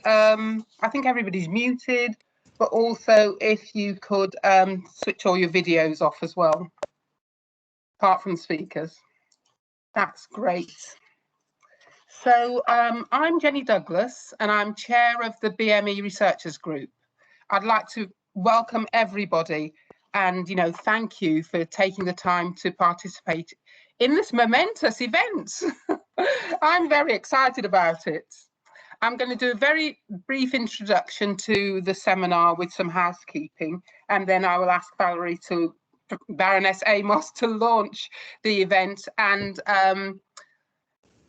I think everybody's muted, but also if you could switch all your videos off as well, apart from speakers. That's great. So I'm Jenny Douglas, and I'm chair of the BME Researchers Group. I'd like to welcome everybody and, thank you for taking the time to participate in this momentous event. I'm very excited about it. I'm going to do a very brief introduction to the seminar with some housekeeping, and then I will ask Baroness Amos to launch the event, and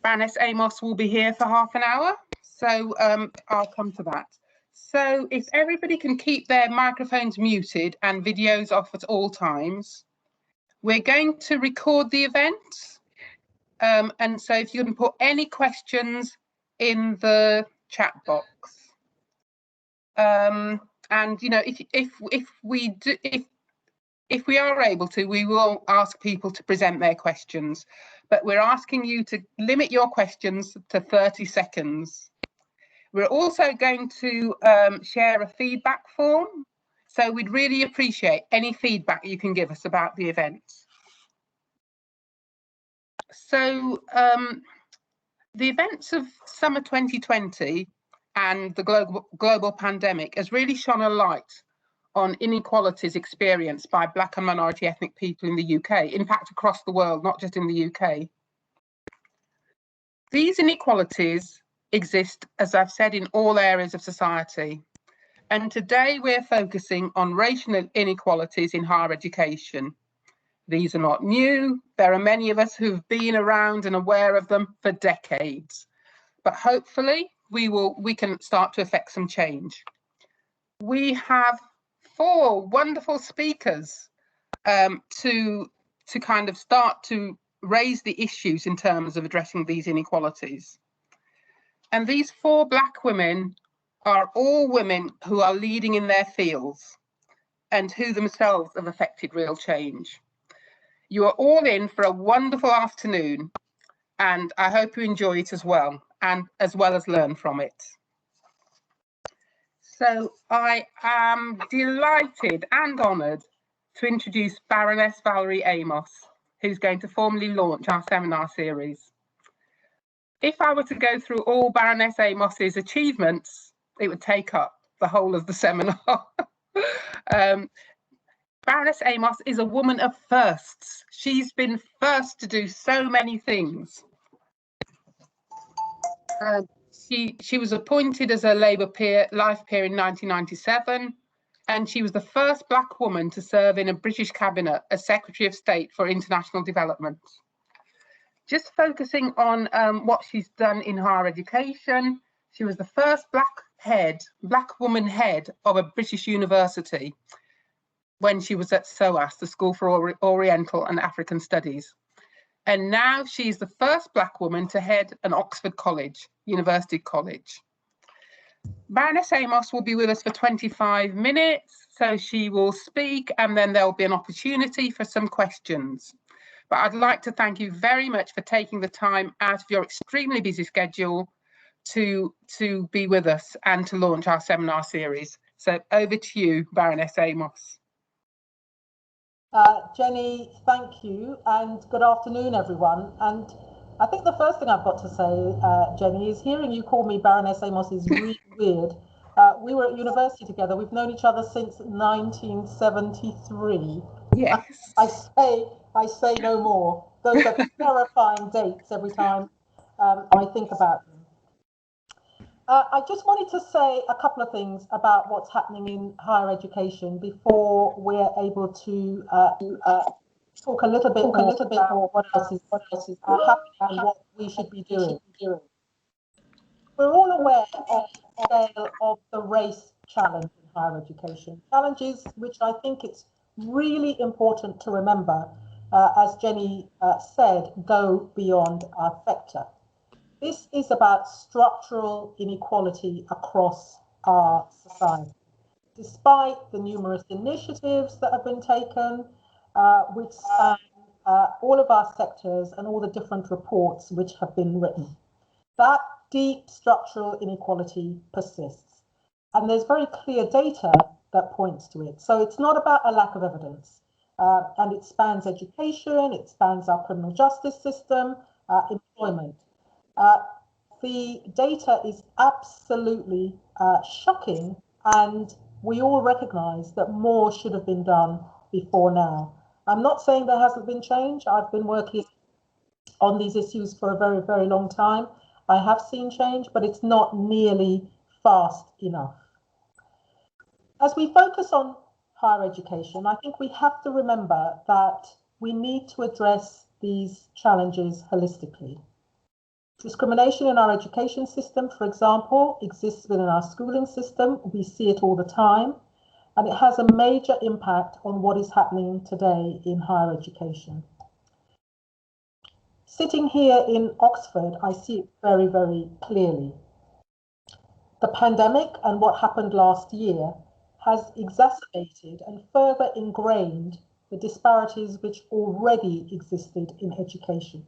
Baroness Amos will be here for half an hour, so I'll come to that. So if everybody can keep their microphones muted and videos off at all times, we're going to record the event. And so if you can put any questions in the chat box. And if we are able to, we will ask people to present their questions, but we're asking you to limit your questions to 30 seconds. We're also going to share a feedback form, so we'd really appreciate any feedback you can give us about the event. So the events of summer 2020 and the global pandemic has really shone a light on inequalities experienced by Black and minority ethnic people in the UK, in fact across the world, not just in the UK. These inequalities exist, as I've said, in all areas of society. And today we're focusing on racial inequalities in higher education. These are not new. There are many of us who've been around and aware of them for decades. But hopefully we can start to effect some change. We have 4 wonderful speakers to kind of start to raise the issues in terms of addressing these inequalities. And these 4 Black women are all women who are leading in their fields and who themselves have affected real change. You are all in for a wonderful afternoon, and I hope you enjoy it as well as learn from it. So I am delighted and honoured to introduce Baroness Valerie Amos, who's going to formally launch our seminar series. If I were to go through all Baroness Amos's achievements, it would take up the whole of the seminar. Baroness Amos is a woman of firsts. She's been first to do so many things. She was appointed as a Labour life peer in 1997, and she was the first Black woman to serve in a British cabinet as Secretary of State for International Development. Just focusing on what she's done in higher education, she was the first Black woman head of a British university when she was at SOAS, the School for Oriental and African Studies. And now she's the first Black woman to head an Oxford college, University College. Baroness Amos will be with us for 25 minutes, so she will speak and then there'll be an opportunity for some questions. But I'd like to thank you very much for taking the time out of your extremely busy schedule to be with us and to launch our seminar series. So over to you, Baroness Amos. Jenny, thank you, and good afternoon, everyone. And I think the first thing I've got to say, Jenny, is hearing you call me Baroness Amos is really weird. We were at university together. We've known each other since 1973. Yes. I say no more. Those are terrifying dates every time I think about them. I just wanted to say a couple of things about what's happening in higher education before we're able to talk a little bit more about what else is happening and what we should be doing. We're all aware of the scale of the race challenge in higher education, challenges which I think it's really important to remember, as Jenny said, go beyond our sector. This is about structural inequality across our society. Despite the numerous initiatives that have been taken, which span all of our sectors and all the different reports which have been written, that deep structural inequality persists. And there's very clear data that points to it. So it's not about a lack of evidence. And it spans education, it spans our criminal justice system, employment. The data is absolutely shocking, and we all recognize that more should have been done before now. I'm not saying there hasn't been change. I've been working on these issues for a very, very long time. I have seen change, but it's not nearly fast enough. As we focus on higher education, I think we have to remember that we need to address these challenges holistically. Discrimination in our education system, for example, exists within our schooling system. We see it all the time, and it has a major impact on what is happening today in higher education. Sitting here in Oxford, I see it very, very clearly. The pandemic and what happened last year has exacerbated and further ingrained the disparities which already existed in education.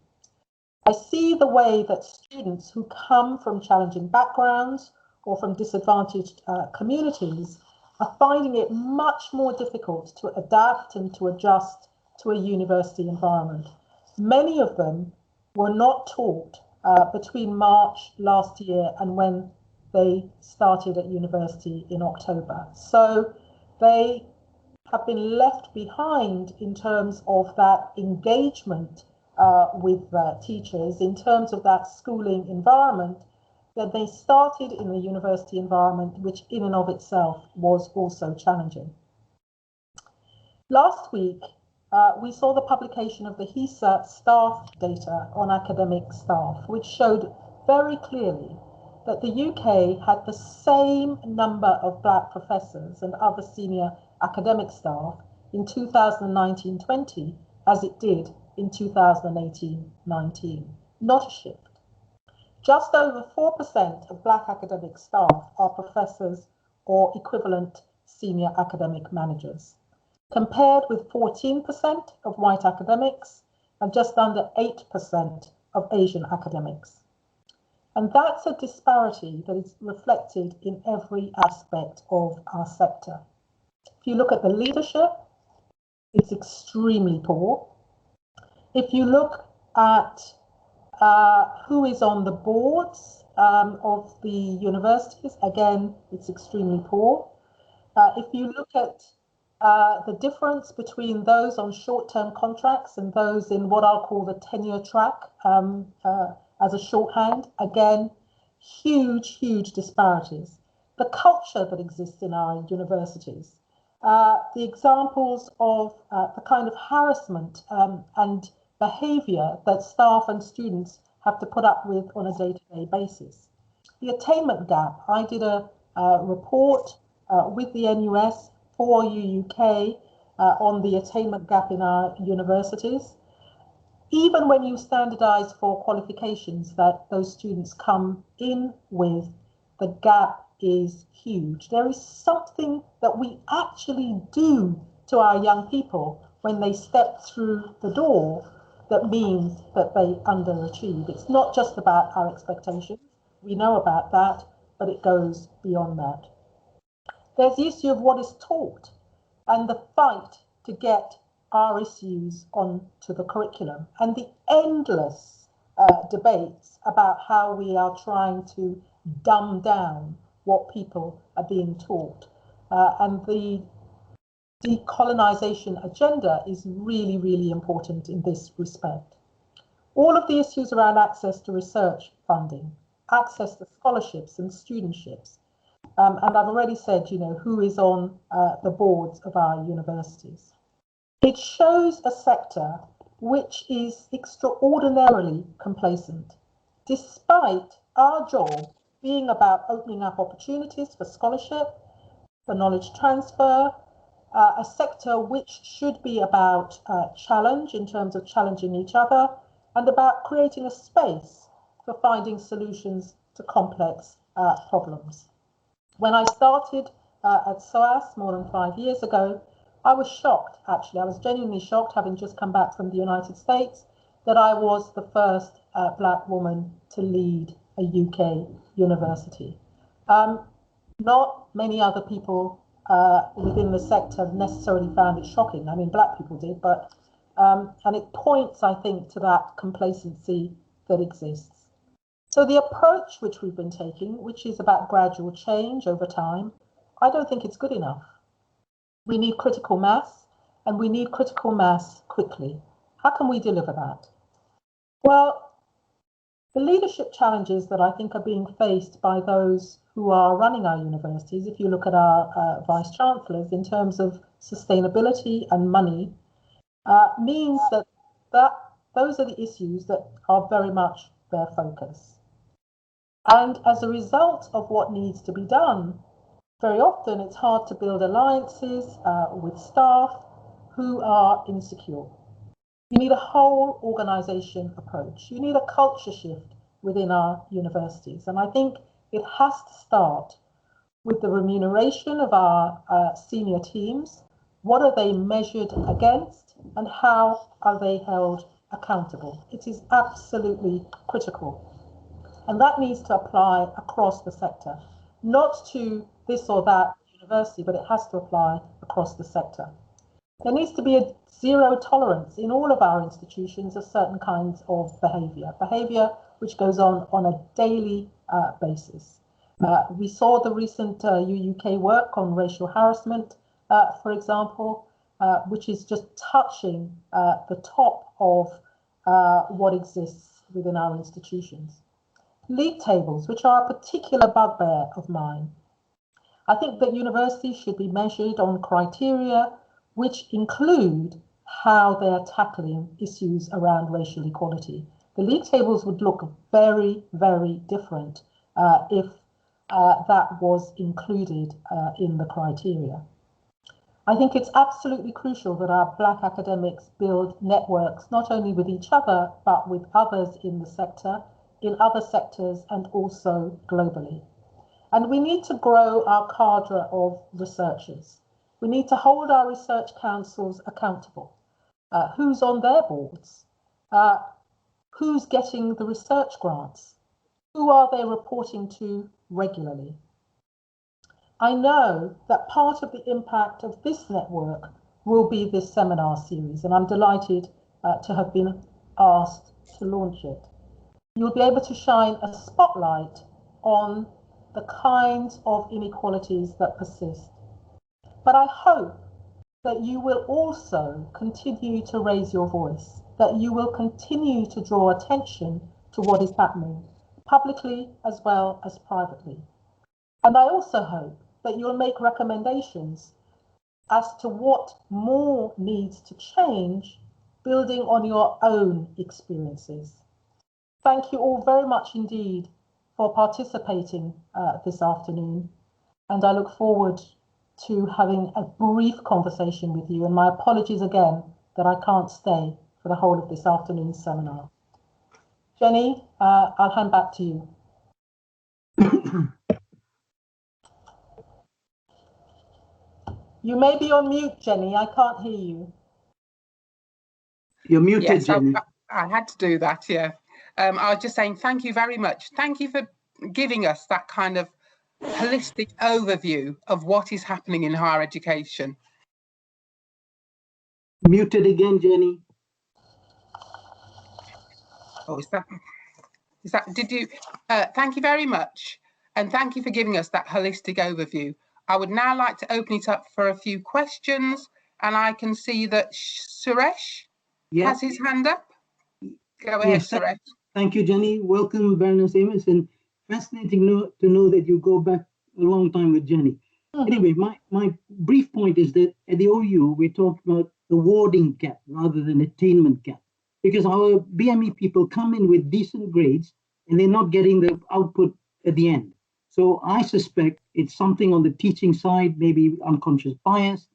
I see the way that students who come from challenging backgrounds or from disadvantaged communities are finding it much more difficult to adapt and to adjust to a university environment. Many of them were not taught between March last year and when they started at university in October. So they have been left behind in terms of that engagement with teachers, in terms of that schooling environment that they started in the university environment, which in and of itself was also challenging. Last week, we saw the publication of the HESA staff data on academic staff, which showed very clearly that the UK had the same number of Black professors and other senior academic staff in 2019-20 as it did in 2018-19. Not a shift. Just over 4% of Black academic staff are professors or equivalent senior academic managers, compared with 14% of white academics and just under 8% of Asian academics. And that's a disparity that is reflected in every aspect of our sector. If you look at the leadership, it's extremely poor. If you look at who is on the boards of the universities, again, it's extremely poor. If you look at the difference between those on short-term contracts and those in what I'll call the tenure track as a shorthand, again, huge, huge disparities. The culture that exists in our universities, the examples of the kind of harassment and behaviour that staff and students have to put up with on a day-to-day basis. The attainment gap, I did a report with the NUS for OU UK on the attainment gap in our universities. Even when you standardise for qualifications that those students come in with, the gap is huge. There is something that we actually do to our young people when they step through the door that means that they underachieve. It's not just about our expectations. We know about that, but it goes beyond that. There's the issue of what is taught and the fight to get our issues onto the curriculum and the endless debates about how we are trying to dumb down what people are being taught. And the decolonisation agenda is really, really important in this respect. All of the issues around access to research funding, access to scholarships and studentships, and I've already said, you know, who is on the boards of our universities. It shows a sector which is extraordinarily complacent, despite our job being about opening up opportunities for scholarship, for knowledge transfer, a sector which should be about challenge in terms of challenging each other and about creating a space for finding solutions to complex problems. When I started at SOAS more than 5 years ago, I was shocked, actually. I was genuinely shocked, having just come back from the United States, that I was the first Black woman to lead a UK university. Not many other people within the sector necessarily found it shocking. I mean, black people did, but and it points, I think, to that complacency that exists. So the approach which we've been taking, which is about gradual change over time, I don't think it's good enough. We need critical mass, and we need critical mass quickly. How can we deliver that? Well, the leadership challenges that I think are being faced by those who are running our universities, if you look at our vice chancellors in terms of sustainability and money, means that those are the issues that are very much their focus. And as a result of what needs to be done, very often it's hard to build alliances with staff who are insecure. You need a whole organization approach. You need a culture shift within our universities. And I think it has to start with the remuneration of our senior teams. What are they measured against, and how are they held accountable? It is absolutely critical. And that needs to apply across the sector, not to this or that university, but it has to apply across the sector. There needs to be a zero tolerance in all of our institutions of certain kinds of behavior which goes on a daily basis. We saw the recent UUK work on racial harassment, for example, which is just touching the top of what exists within our institutions. League tables, which are a particular bugbear of mine. I think that universities should be measured on criteria which include how they're tackling issues around racial equality. The league tables would look very, very different if that was included in the criteria. I think it's absolutely crucial that our black academics build networks not only with each other, but with others in the sector, in other sectors, and also globally. And we need to grow our cadre of researchers. We need to hold our research councils accountable. Who's on their boards? Who's getting the research grants? Who are they reporting to regularly? I know that part of the impact of this network will be this seminar series, and I'm delighted to have been asked to launch it. You'll be able to shine a spotlight on the kinds of inequalities that persist. But I hope that you will also continue to raise your voice, that you will continue to draw attention to what is happening, publicly as well as privately. And I also hope that you'll make recommendations as to what more needs to change, building on your own experiences. Thank you all very much indeed for participating this afternoon, and I look forward to having a brief conversation with you, and my apologies again that I can't stay for the whole of this afternoon's seminar. Jenny, I'll hand back to you. You may be on mute, Jenny. I can't hear you. You're muted, yes, Jenny. I had to do that, yeah. I was just saying thank you very much. Thank you for giving us that kind of holistic overview of what is happening in higher education. Muted again, Jenny. Oh, is that, did you, thank you very much. And thank you for giving us that holistic overview. I would now like to open it up for a few questions, and I can see that Suresh has his hand up. Go ahead, Suresh. Thank you, Jenny. Welcome, Baroness Amos, and fascinating to know that you go back a long time with Jenny. Anyway, my brief point is that at the OU, we talked about the awarding gap rather than attainment gap, because our BME people come in with decent grades and they're not getting the output at the end. So I suspect it's something on the teaching side, maybe unconscious bias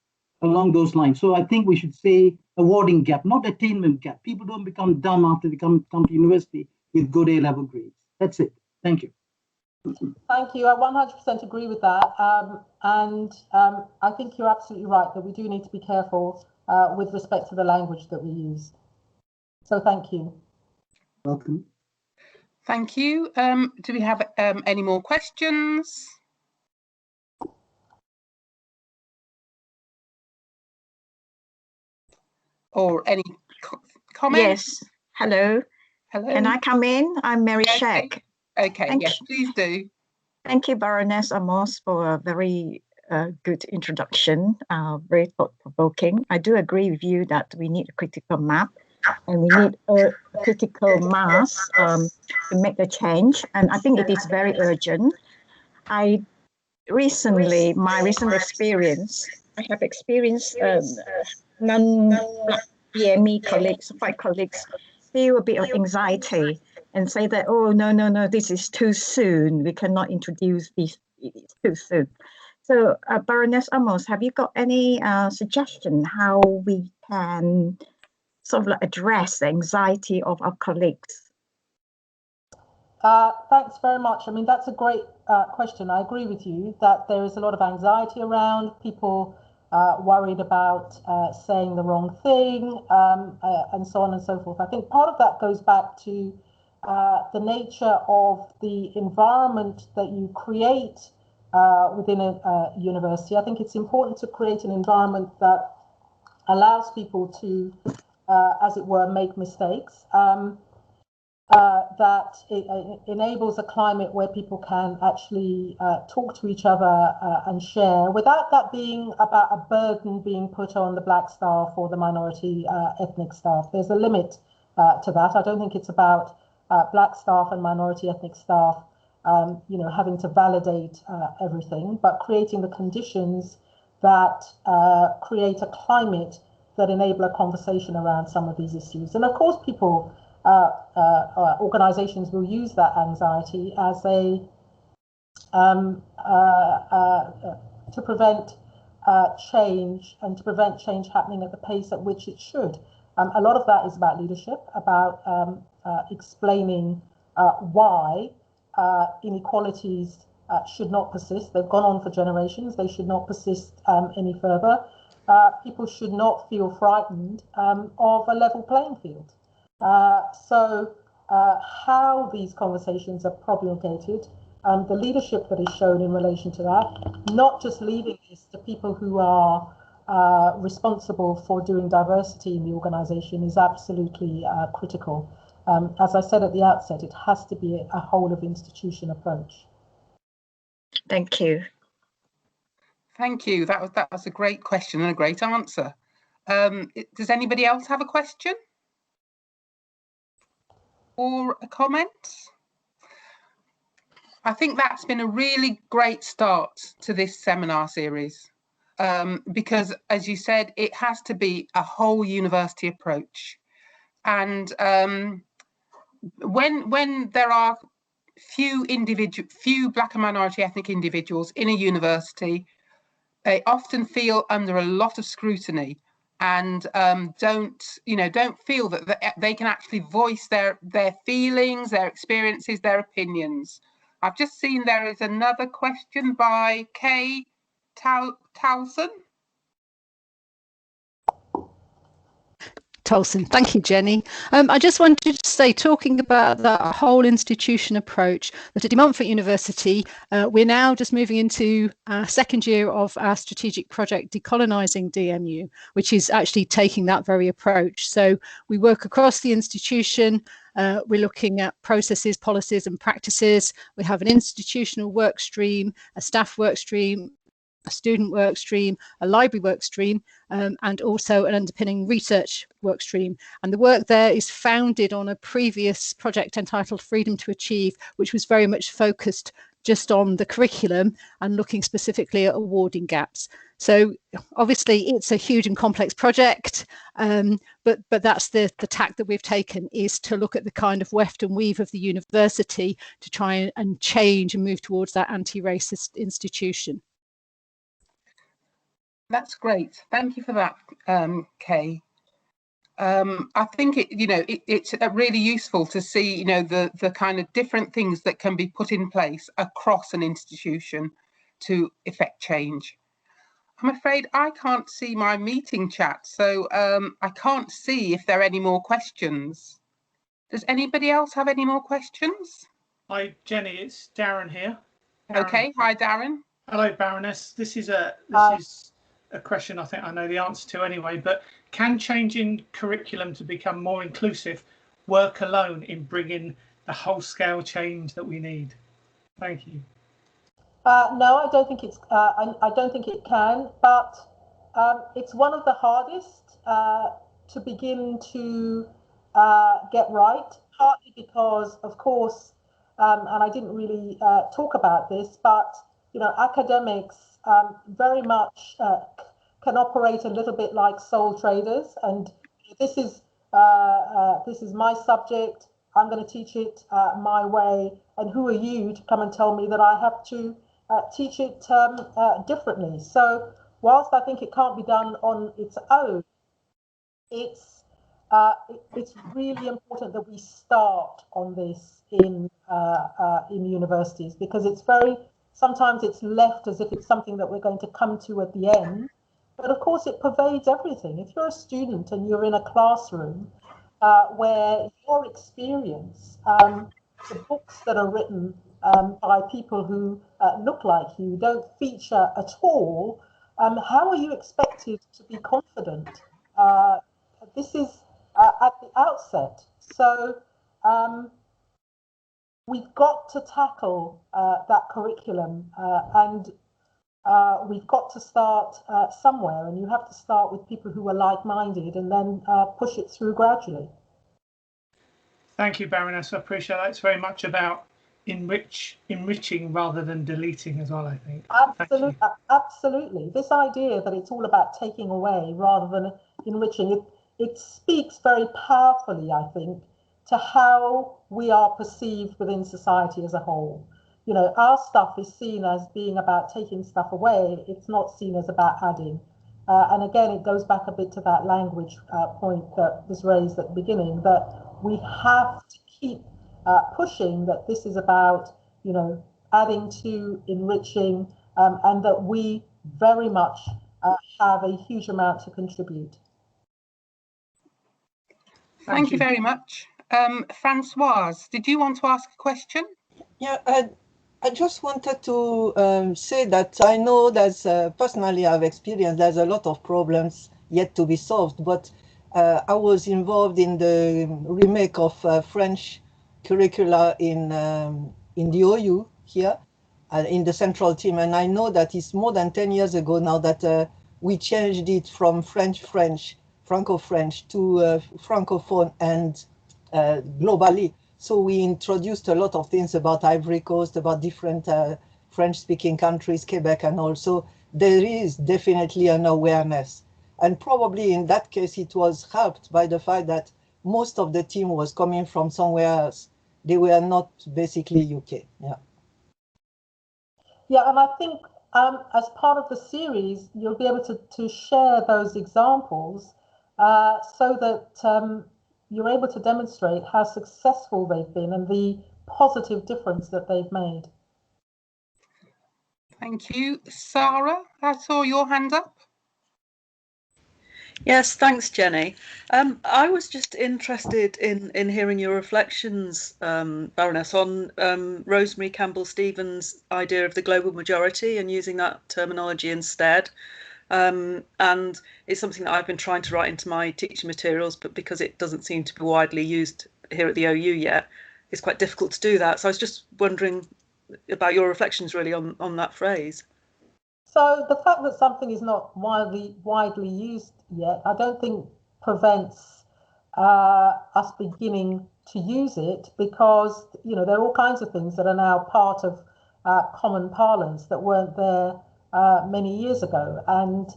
along those lines. So I think we should say awarding gap, not attainment gap. People don't become dumb after they come to university with good A-level grades. That's it. Thank you. Thank you. I 100% agree with that. I think you're absolutely right that we do need to be careful with respect to the language that we use. So thank you. Welcome. Thank you. Do we have any more questions? Or any comments? Yes. Hello. Hello. Can I come in? I'm Mary Shack. Okay, yes, please do. Thank you, Baroness Amos, for a very good introduction, very thought-provoking. I do agree with you that we need a critical map and we need a critical mass to make the change. And I think it is very urgent. My recent experience, I have experienced non-Black BME colleagues, white colleagues, feel a bit of anxiety and say that, oh, no, this is too soon. We cannot introduce this, it's too soon. So Baroness Amos, have you got any suggestion how we can sort of like address the anxiety of our colleagues? Thanks very much. I mean, that's a great question. I agree with you that there is a lot of anxiety around people worried about saying the wrong thing and so on and so forth. I think part of that goes back to the nature of the environment that you create within a university. I think it's important to create an environment that allows people to, as it were, make mistakes. That it enables a climate where people can actually talk to each other and share without that being about a burden being put on the Black staff or the minority ethnic staff. There's a limit to that. I don't think it's about Black staff and minority ethnic staff having to validate everything, but creating the conditions that create a climate that enable a conversation around some of these issues. And of course, people organizations will use that anxiety as a to prevent change and to prevent change happening at the pace at which it should. A lot of that is about leadership, about explaining why inequalities should not persist. They've gone on for generations. They should not persist any further. People should not feel frightened of a level playing field. So how these conversations are promulgated, the leadership that is shown in relation to that, not just leaving this to people who are responsible for doing diversity in the organization, is absolutely critical. As I said at the outset, it has to be a whole of institution approach. Thank you. Thank you. That was a great question and a great answer. Does anybody else have a question? Or a comment? I think that's been a really great start to this seminar series because, as you said, it has to be a whole university approach. And when there are few Black and minority ethnic individuals in a university, they often feel under a lot of scrutiny and don't feel that they can actually voice their feelings, their experiences, their opinions. I've just seen there is another question by Kay Towson. Tolson. Thank you, Jenny. I just wanted to say, talking about that whole institution approach, that at De Montfort University, we're now just moving into our second year of our strategic project, Decolonising DMU, which is actually taking that very approach. So we work across the institution. We're looking at processes, policies and practices. We have an institutional work stream, a staff work stream, a student work stream, a library work stream, and also an underpinning research work stream. And the work there is founded on a previous project entitled Freedom to Achieve, which was very much focused just on the curriculum and looking specifically at awarding gaps. So obviously it's a huge and complex project, but that's the tack that we've taken, is to look at the kind of weft and weave of the university to try and change and move towards that anti-racist institution. That's great. Thank you for that, Kay. I think it's really useful to see, the kind of different things that can be put in place across an institution to effect change. I'm afraid I can't see my meeting chat, so I can't see if there are any more questions. Does anybody else have any more questions? Hi, Jenny, it's Darren here. Darren. Okay, hi Darren. Hello, Baroness. This is a question I think I know the answer to anyway, but can changing curriculum to become more inclusive work alone in bringing the whole scale change that we need? Thank you. No, I don't think it's. I don't think it can, but it's one of the hardest to begin to get right. Partly because, of course, and I didn't really talk about this, but academics very much can operate a little bit like sole traders, and this is my subject. I'm going to teach it my way, and who are you to come and tell me that I have to teach it differently? So whilst I think it can't be done on its own, it's really important that we start on this in universities, because sometimes it's left as if it's something that we're going to come to at the end, but of course it pervades everything. If you're a student and you're in a classroom where your experience, the books that are written by people who look like you don't feature at all, how are you expected to be confident? This is at the outset. So we've got to tackle that curriculum, and we've got to start somewhere, and you have to start with people who are like-minded and then push it through gradually. Thank you, Baroness. I appreciate that. It's very much about enriching rather than deleting as well, I think. Absolutely, absolutely. This idea that it's all about taking away rather than enriching, it speaks very powerfully, I think, to how we are perceived within society as a whole. Our stuff is seen as being about taking stuff away. It's not seen as about adding. And again, it goes back a bit to that language point that was raised at the beginning, that we have to keep pushing that this is about, adding to, enriching, and that we very much have a huge amount to contribute. Thank you very much. Francoise, did you want to ask a question? Yeah, I just wanted to say that I know that personally I've experienced there's a lot of problems yet to be solved, but I was involved in the remake of French curricula in the OU here, in the central team, and I know that it's more than 10 years ago now that we changed it from Franco-French to Francophone and globally. So we introduced a lot of things about Ivory Coast, about different French-speaking countries, Quebec and all. So there is definitely an awareness. And probably in that case, it was helped by the fact that most of the team was coming from somewhere else. They were not basically UK. Yeah. Yeah, and I think as part of the series, you'll be able to share those examples so that you're able to demonstrate how successful they've been and the positive difference that they've made. Thank you. Sarah, I saw your hand up. Yes, thanks, Jenny. I was just interested in hearing your reflections, Baroness, on Rosemary Campbell-Stevens' idea of the global majority and using that terminology instead. And it's something that I've been trying to write into my teaching materials, but because it doesn't seem to be widely used here at the OU yet, it's quite difficult to do that. So I was just wondering about your reflections really on that phrase. So the fact that something is not widely used yet, I don't think prevents us beginning to use it, because there are all kinds of things that are now part of common parlance that weren't there many years ago, and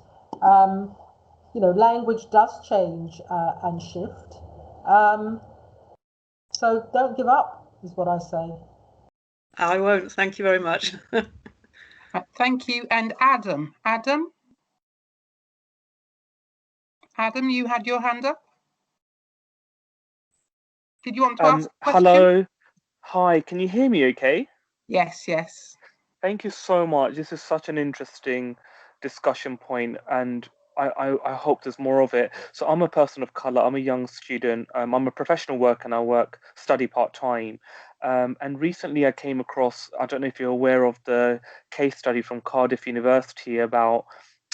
language does change and shift. So don't give up, is what I say. I won't. Thank you very much. Thank you. And Adam, you had your hand up. Did you want to ask a question? Hello. Hi, can you hear me okay? Yes. Thank you so much. This is such an interesting discussion point, and I hope there's more of it. So I'm a person of color. I'm a young student. I'm a professional worker, and I study part-time. And recently I came across, I don't know if you're aware of the case study from Cardiff University about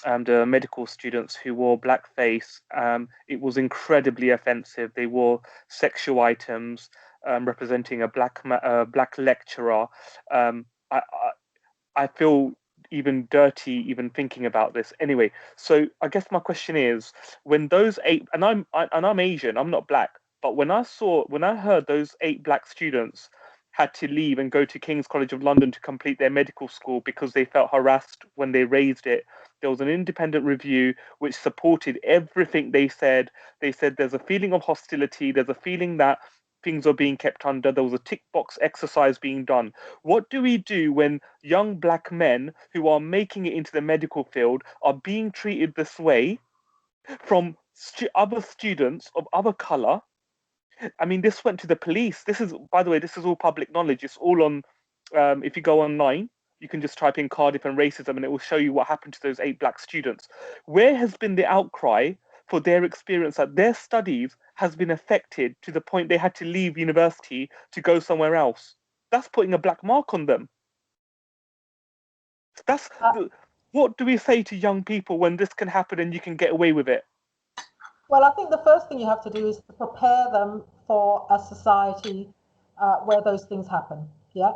the medical students who wore blackface. It was incredibly offensive. They wore sexual items representing a black lecturer. I feel even dirty even thinking about this. Anyway, so I guess my question is, when those and I'm Asian, I'm not black, but when I heard those 8 black students had to leave and go to King's College of London to complete their medical school because they felt harassed when they raised it, there was an independent review which supported everything they said. They said there's a feeling of hostility, there's a feeling that things are being kept under, there was a tick box exercise being done. What do we do when young black men who are making it into the medical field are being treated this way from other students of other color? I mean, this went to the police. This is, by the way, this is all public knowledge. It's all on, if you go online, you can just type in Cardiff and racism and it will show you what happened to those 8 black students. Where has been the outcry for their experience that their studies has been affected to the point they had to leave university to go somewhere else? That's putting a black mark on them. What do we say to young people when this can happen and you can get away with it? Well, I think the first thing you have to do is to prepare them for a society where those things happen. Yeah,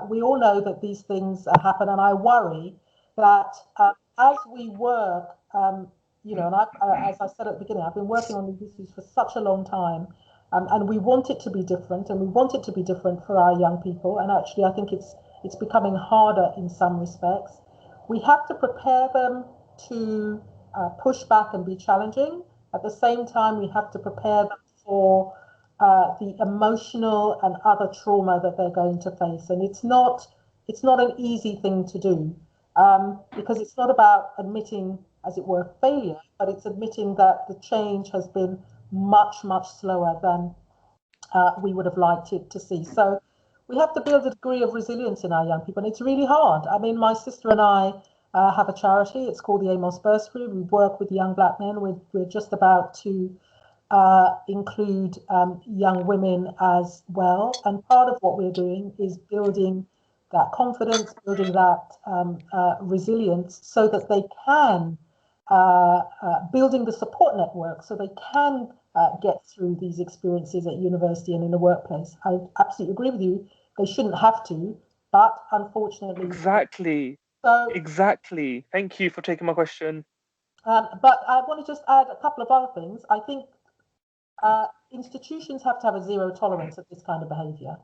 we all know that these things happen, and I worry that as we work, you know, and as I said at the beginning, I've been working on these issues for such a long time, and we want it to be different, and we want it to be different for our young people. And actually, I think it's becoming harder in some respects. We have to prepare them to push back and be challenging. At the same time, we have to prepare them for the emotional and other trauma that they're going to face. And it's not an easy thing to do, because it's not about admitting, as it were, failure, but it's admitting that the change has been much, much slower than we would have liked it to see. So we have to build a degree of resilience in our young people, and it's really hard. I mean, my sister and I have a charity. It's called the Amos Bursary. We work with young black men. We're just about to include young women as well. And part of what we're doing is building that confidence, building that resilience, so that they can, building the support network, so they can get through these experiences at university and in the workplace. I absolutely agree with you. They shouldn't have to, but unfortunately. Exactly. So, exactly. Thank you for taking my question. But I want to just add a couple of other things. I think institutions have to have a zero tolerance of this kind of behaviour,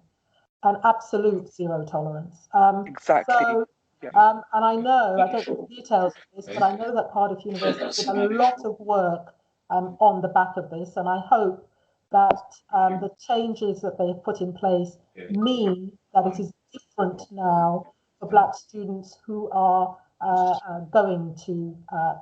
an absolute zero tolerance. Exactly. So, and I know, I don't know the details of this, but I know that Cardiff University did a lot of work on the back of this, and I hope that the changes that they have put in place mean that it is different now for black students who are going to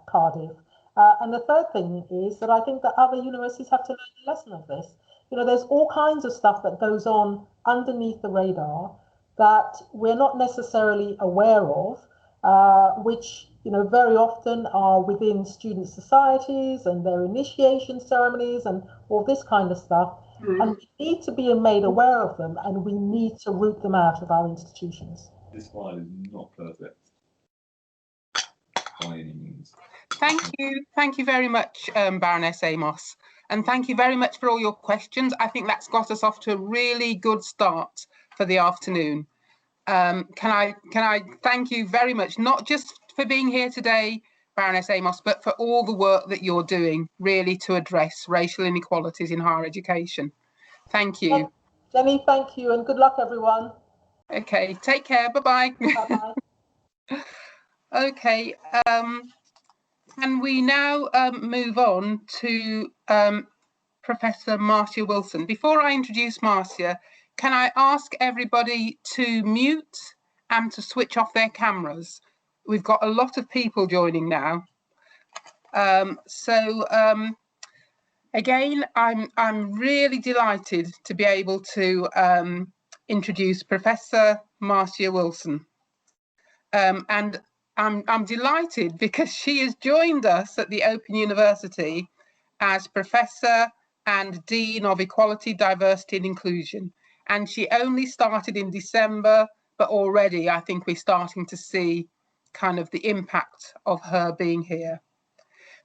Cardiff. And the third thing is that I think that other universities have to learn the lesson of this. You know, there's all kinds of stuff that goes on underneath the radar that we're not necessarily aware of, which, you know, very often are within student societies and their initiation ceremonies and all this kind of stuff. And we need to be made aware of them, and we need to root them out of our institutions. This file is not perfect by any means. Thank you very much, Baroness Amos, and thank you very much for all your questions. I think that's got us off to a really good start for the afternoon. Can I thank you very much, not just for being here today, Baroness Amos, but for all the work that you're doing really to address racial inequalities in higher education. Thank you. Jenny, thank you, and good luck, everyone. Okay, take care. Bye-bye. Bye-bye. Okay, can we now move on to Professor Marcia Wilson? Before I introduce Marcia, can I ask everybody to mute and to switch off their cameras? We've got a lot of people joining now. Again, I'm really delighted to be able to introduce Professor Marcia Wilson. And I'm delighted because she has joined us at the Open University as Professor and Dean of Equality, Diversity and Inclusion. And she only started in December, but already I think we're starting to see kind of the impact of her being here.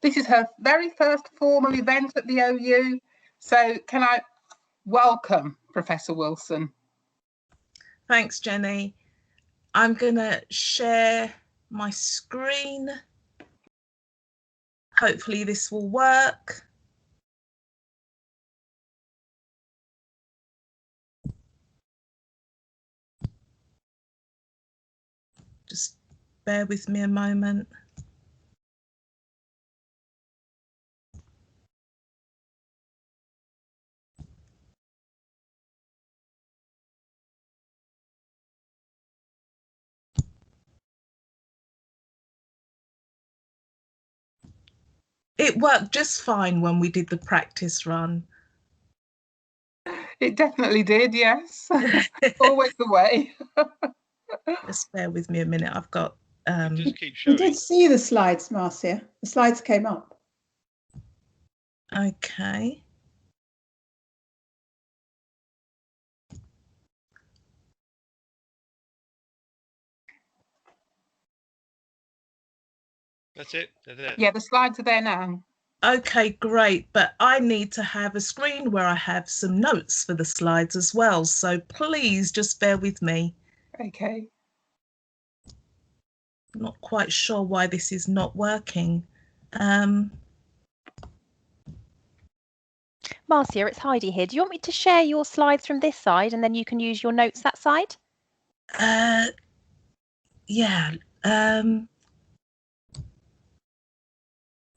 This is her very first formal event at the OU. So can I welcome Professor Wilson? Thanks, Jenny. I'm going to share my screen. Hopefully this will work. Just bear with me a moment. It worked just fine when we did the practice run. It definitely did, yes. Always the way. Just bear with me a minute. I've got just keep showing. You did see the slides, Marcia. The slides came up. Okay. That's it. They're there. Yeah, the slides are there now. Okay, great. But I need to have a screen where I have some notes for the slides as well. So please just bear with me. Okay. I'm not quite sure why this is not working. Marcia, it's Heidi here. Do you want me to share your slides from this side and then you can use your notes that side? Yeah.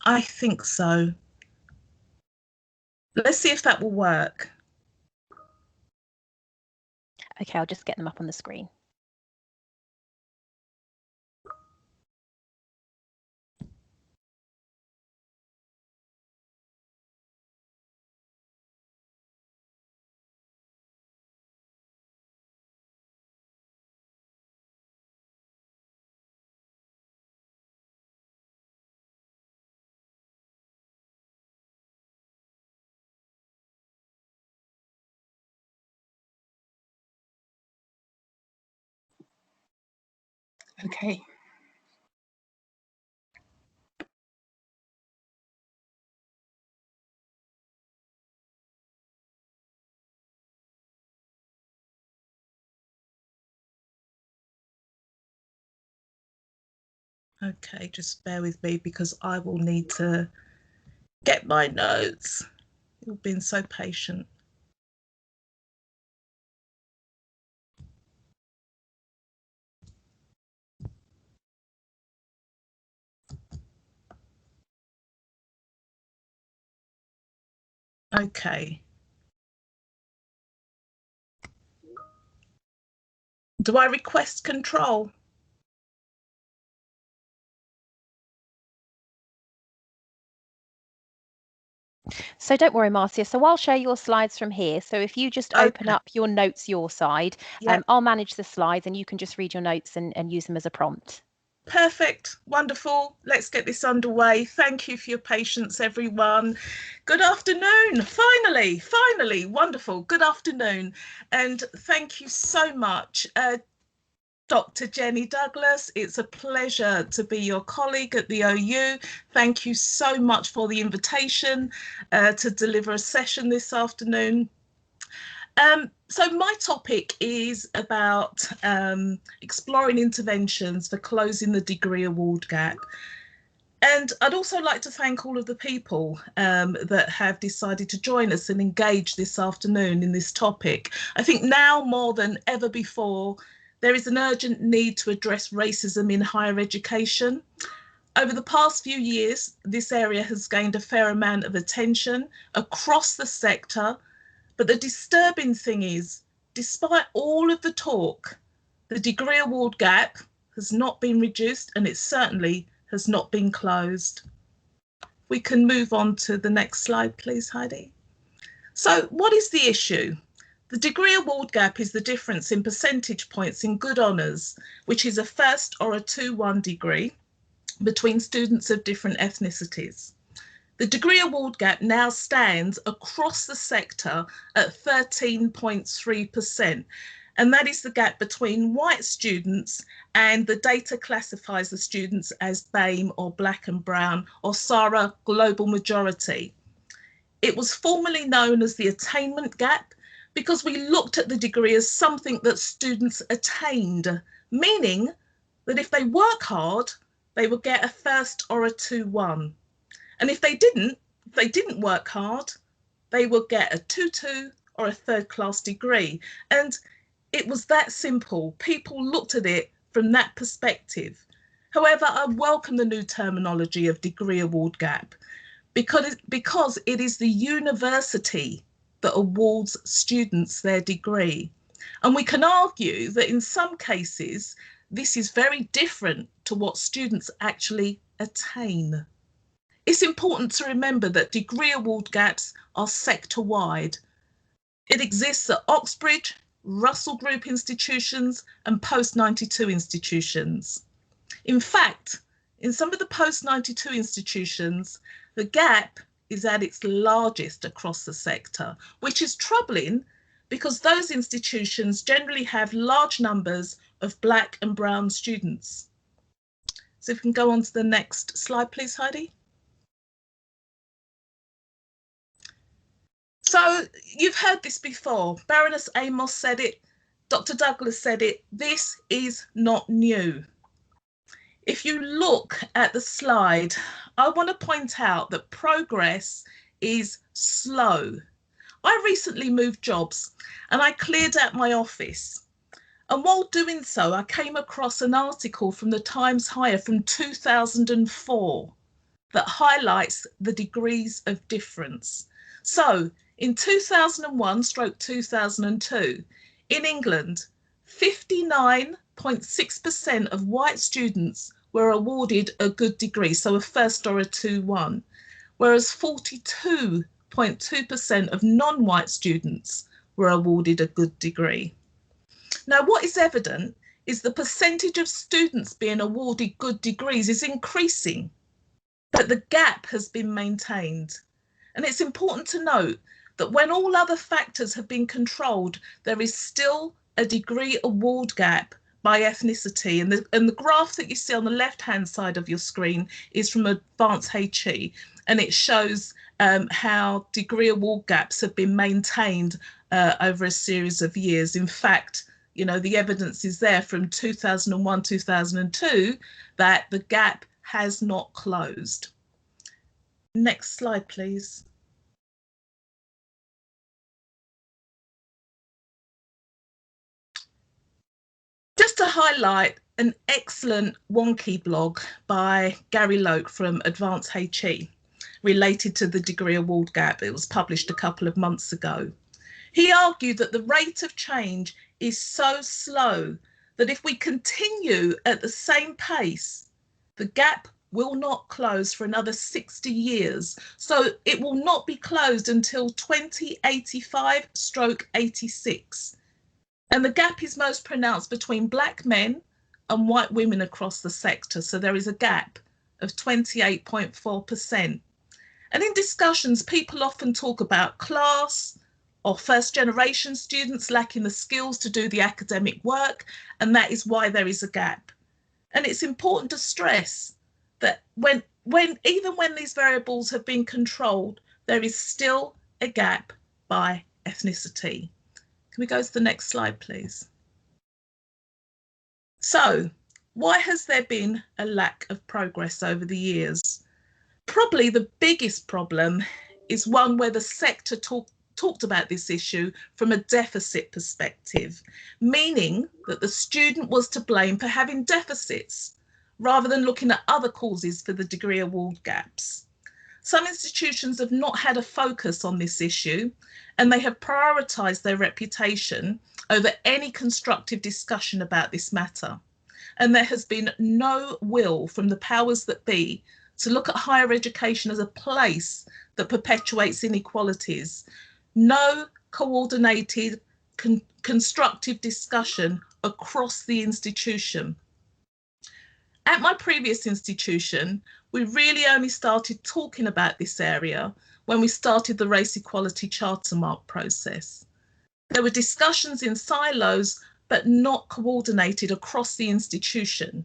I think so. Let's see if that will work. Okay, I'll just get them up on the screen. Okay. Okay, just bear with me because I will need to get my notes. You've been so patient. Okay. Do I request control? So don't worry, Marcia. So I'll share your slides from here. So if you just open up your notes your side, I'll manage the slides and you can just read your notes and use them as a prompt. Perfect. Wonderful. Let's get this underway. Thank you for your patience, everyone. Good afternoon. Finally. Wonderful. Good afternoon. And thank you so much, Dr. Jenny Douglas. It's a pleasure to be your colleague at the OU. Thank you so much for the invitation to deliver a session this afternoon. So my topic is about exploring interventions for closing the degree award gap. And I'd also like to thank all of the people that have decided to join us and engage this afternoon in this topic. I think now more than ever before, there is an urgent need to address racism in higher education. Over the past few years, this area has gained a fair amount of attention across the sector. But the disturbing thing is, despite all of the talk, the degree award gap has not been reduced and it certainly has not been closed. We can move on to the next slide, please, Heidi. So what is the issue? The degree award gap is the difference in percentage points in good honours, which is a first or a 2-1 degree between students of different ethnicities. The degree award gap now stands across the sector at 13.3%, and that is the gap between white students, and the data classifies the students as BAME or Black and Brown or SARA Global Majority. It was formerly known as the attainment gap because we looked at the degree as something that students attained, meaning that if they work hard, they would get a first or a 2-1. And if they didn't work hard, they would get a 2-2 or a third-class degree. And it was that simple. People looked at it from that perspective. However, I welcome the new terminology of degree award gap because it is the university that awards students their degree. And we can argue that in some cases, this is very different to what students actually attain. It's important to remember that degree award gaps are sector-wide. It exists at Oxbridge, Russell Group institutions and post-92 institutions. In fact, in some of the post-92 institutions, the gap is at its largest across the sector, which is troubling because those institutions generally have large numbers of Black and Brown students. So if we can go on to the next slide, please, Heidi. So you've heard this before. Baroness Amos said it, Dr. Douglas said it. This is not new. If you look at the slide, I want to point out that progress is slow. I recently moved jobs and I cleared out my office. And while doing so, I came across an article from the Times Higher from 2004 that highlights the degrees of difference. So in 2001/2002, in England, 59.6% of white students were awarded a good degree, so a first or a 2-1, whereas 42.2% of non-white students were awarded a good degree. Now, what is evident is the percentage of students being awarded good degrees is increasing, but the gap has been maintained. And it's important to note that when all other factors have been controlled, there is still a degree award gap by ethnicity. And the graph that you see on the left-hand side of your screen is from Advanced HE, and it shows how degree award gaps have been maintained over a series of years. In fact, you know, the evidence is there from 2001-2002 that the gap has not closed. Next slide, please. Just to highlight an excellent wonky blog by Gary Loke from Advanced HE related to the degree award gap. It was published a couple of months ago. He argued that the rate of change is so slow that if we continue at the same pace, the gap will not close for another 60 years. So it will not be closed until 2085/86. And the gap is most pronounced between Black men and white women across the sector. So there is a gap of 28.4%. And in discussions, people often talk about class or first generation students lacking the skills to do the academic work. And that is why there is a gap. And it's important to stress that even when these variables have been controlled, there is still a gap by ethnicity. Can we go to the next slide, please? So, why has there been a lack of progress over the years? Probably the biggest problem is one where the sector talked about this issue from a deficit perspective, meaning that the student was to blame for having deficits rather than looking at other causes for the degree award gaps. Some institutions have not had a focus on this issue, and they have prioritised their reputation over any constructive discussion about this matter. And there has been no will from the powers that be to look at higher education as a place that perpetuates inequalities. No coordinated constructive discussion across the institution. At my previous institution, we really only started talking about this area when we started the Race Equality Charter Mark process. There were discussions in silos, but not coordinated across the institution.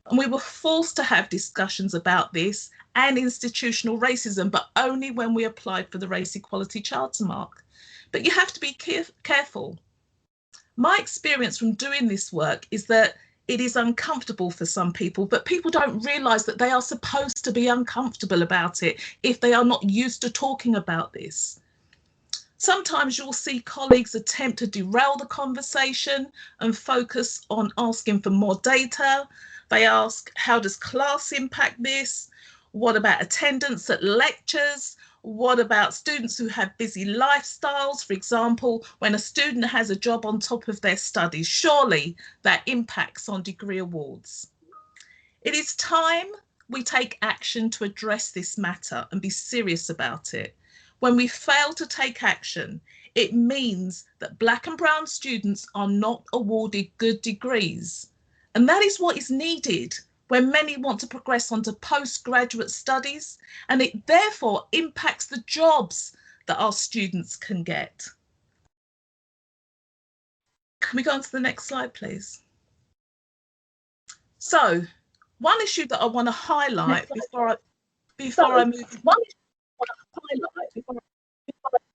And we were forced to have discussions about this and institutional racism, but only when we applied for the Race Equality Charter Mark. But you have to be careful. My experience from doing this work is that it is uncomfortable for some people, but people don't realise that they are supposed to be uncomfortable about it if they are not used to talking about this. Sometimes you'll see colleagues attempt to derail the conversation and focus on asking for more data. They ask, how does class impact this? What about attendance at lectures? What about students who have busy lifestyles? For example, when a student has a job on top of their studies, surely that impacts on degree awards. It is time we take action to address this matter and be serious about it. When we fail to take action, it means that Black and brown students are not awarded good degrees. And that is what is needed when many want to progress onto postgraduate studies, and it therefore impacts the jobs that our students can get. Can we go on to the next slide, please? So, one issue that I want to highlight before I move.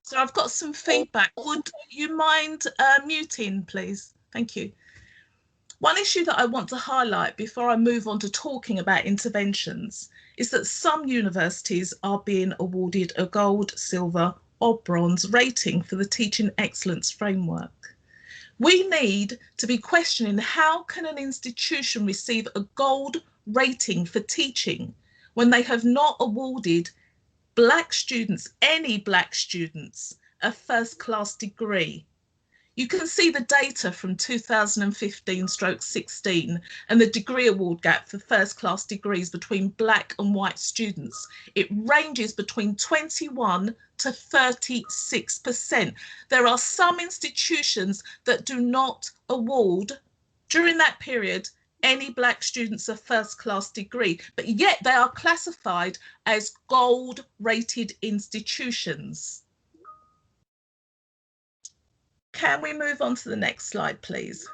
So I've got some feedback. Would you mind muting, please? Thank you. One issue that I want to highlight before I move on to talking about interventions is that some universities are being awarded a gold, silver or bronze rating for the Teaching Excellence Framework. We need to be questioning, how can an institution receive a gold rating for teaching when they have not awarded Black students, any Black students, a first-class degree? You can see the data from 2015/16 and the degree award gap for first-class degrees between Black and white students. It ranges between 21 to 36%. There are some institutions that do not award during that period any Black students a first-class degree, but yet they are classified as gold-rated institutions. Can we move on to the next slide, please?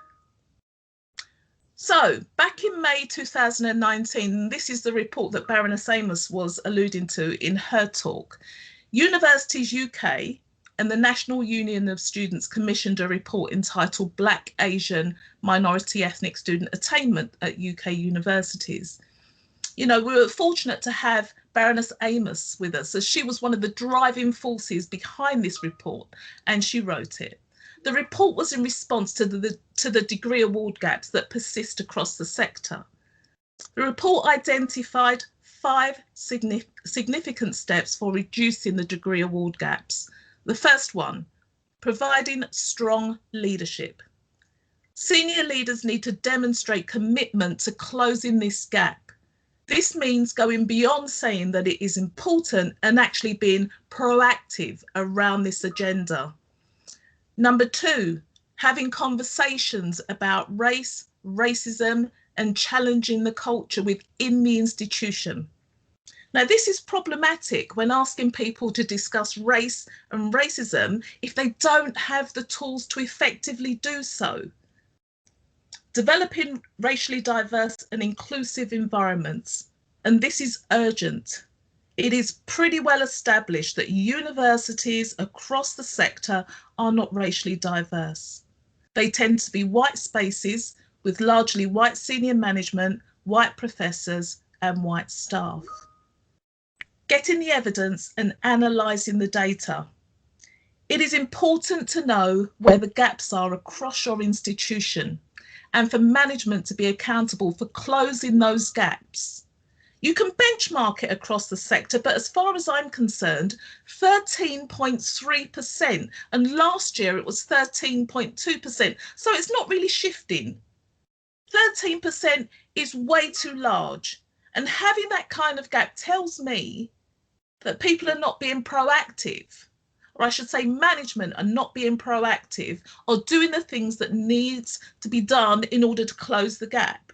So back in May 2019, this is the report that Baroness Amos was alluding to in her talk. Universities UK and the National Union of Students commissioned a report entitled Black, Asian, Minority Ethnic Student Attainment at UK Universities. You know, we were fortunate to have Baroness Amos with us, as she was one of the driving forces behind this report, and she wrote it. The report was in response to the degree award gaps that persist across the sector. The report identified 5 significant steps for reducing the degree award gaps. The first one, providing strong leadership. Senior leaders need to demonstrate commitment to closing this gap. This means going beyond saying that it is important and actually being proactive around this agenda. Number 2, having conversations about race, racism, and challenging the culture within the institution. Now, this is problematic when asking people to discuss race and racism if they don't have the tools to effectively do so. Developing racially diverse and inclusive environments, and this is urgent. It is pretty well established that universities across the sector are not racially diverse. They tend to be white spaces with largely white senior management, white professors, and white staff. Getting the evidence and analysing the data. It is important to know where the gaps are across your institution and for management to be accountable for closing those gaps. You can benchmark it across the sector, but as far as I'm concerned, 13.3%, and last year it was 13.2%, so it's not really shifting. 13% is way too large, and having that kind of gap tells me that people are not being proactive. or I should say management, are not being proactive or doing the things that needs to be done in order to close the gap.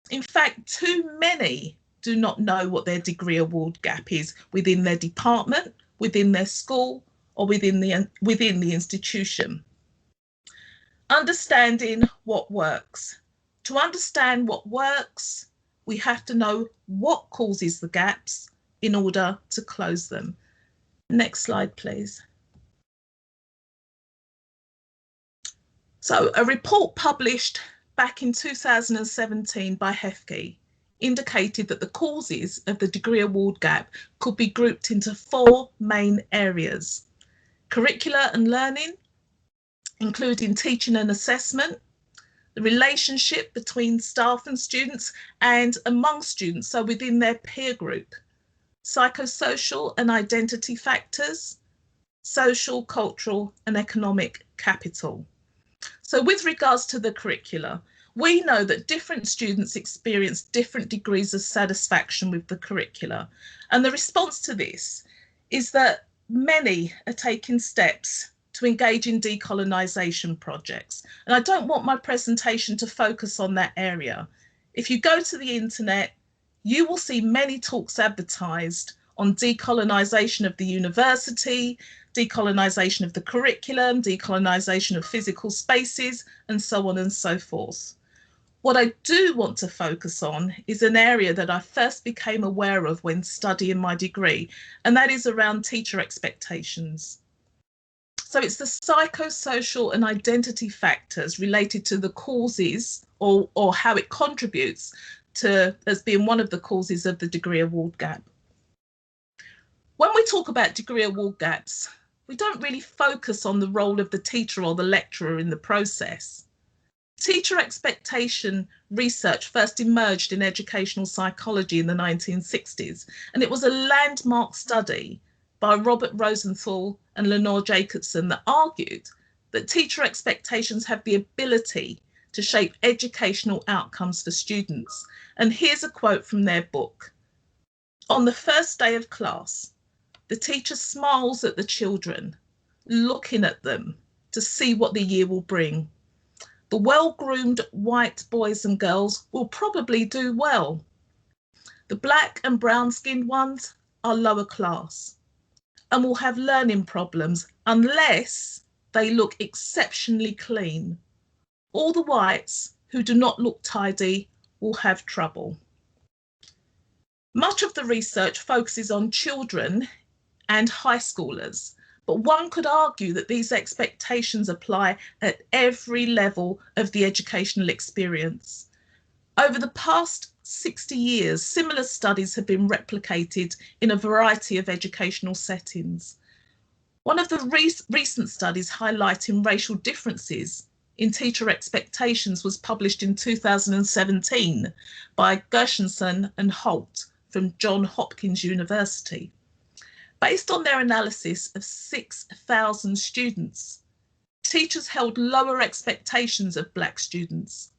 In fact, too many do not know what their degree award gap is within their department, within their school, or within the institution. Understanding what works. To understand what works, we have to know what causes the gaps in order to close them. Next slide, please. So a report published back in 2017 by HEFGE indicated that the causes of the degree award gap could be grouped into 4 main areas: curricula and learning, including teaching and assessment, the relationship between staff and students and among students, so within their peer group, psychosocial and identity factors, social, cultural and economic capital. So with regards to the curricula, we know that different students experience different degrees of satisfaction with the curricula. And the response to this is that many are taking steps to engage in decolonisation projects. And I don't want my presentation to focus on that area. If you go to the internet, you will see many talks advertised on decolonisation of the university, decolonisation of the curriculum, decolonisation of physical spaces, and so on and so forth. What I do want to focus on is an area that I first became aware of when studying my degree, and that is around teacher expectations. So it's the psychosocial and identity factors related to the causes or how it contributes to as being one of the causes of the degree award gap. When we talk about degree award gaps, we don't really focus on the role of the teacher or the lecturer in the process. Teacher expectation research first emerged in educational psychology in the 1960s, and it was a landmark study by Robert Rosenthal and Lenore Jacobson that argued that teacher expectations have the ability to shape educational outcomes for students. And here's a quote from their book. "On the first day of class, the teacher smiles at the children, looking at them to see what the year will bring. The well-groomed white boys and girls will probably do well. The black and brown-skinned ones are lower class and will have learning problems unless they look exceptionally clean. All the whites who do not look tidy will have trouble." Much of the research focuses on children and high schoolers, but one could argue that these expectations apply at every level of the educational experience. Over the past 60 years, similar studies have been replicated in a variety of educational settings. One of the recent studies highlighting racial differences in teacher expectations was published in 2017 by Gershenson and Holt from Johns Hopkins University. Based on their analysis of 6,000 students, teachers held lower expectations of Black students.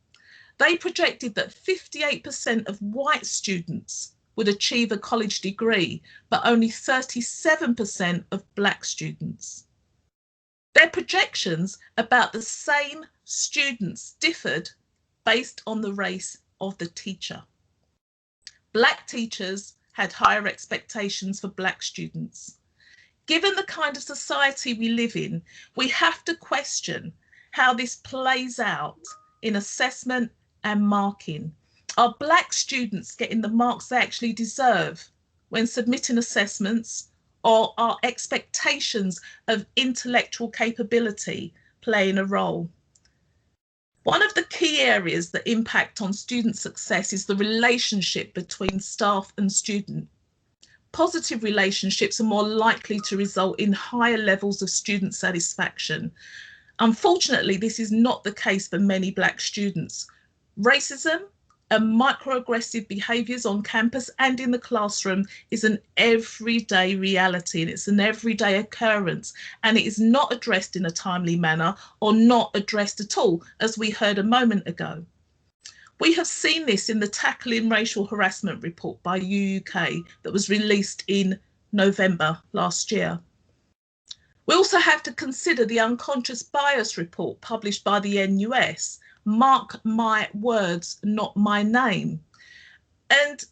They projected that 58% of white students would achieve a college degree, but only 37% of Black students. Their projections about the same students differed based on the race of the teacher. Black teachers had higher expectations for Black students. Given the kind of society we live in, we have to question how this plays out in assessment and marking. Are Black students getting the marks they actually deserve when submitting assessments, or are expectations of intellectual capability playing a role? One of the key areas that impact on student success is the relationship between staff and student. Positive relationships are more likely to result in higher levels of student satisfaction. Unfortunately, this is not the case for many Black students. Racism and microaggressive behaviours on campus and in the classroom is an everyday reality, and it's an everyday occurrence, and it is not addressed in a timely manner or not addressed at all, as we heard a moment ago. We have seen this in the Tackling Racial Harassment report by UUK that was released in November last year. We also have to consider the unconscious bias report published by the NUS, Mark My Words, Not My Name. And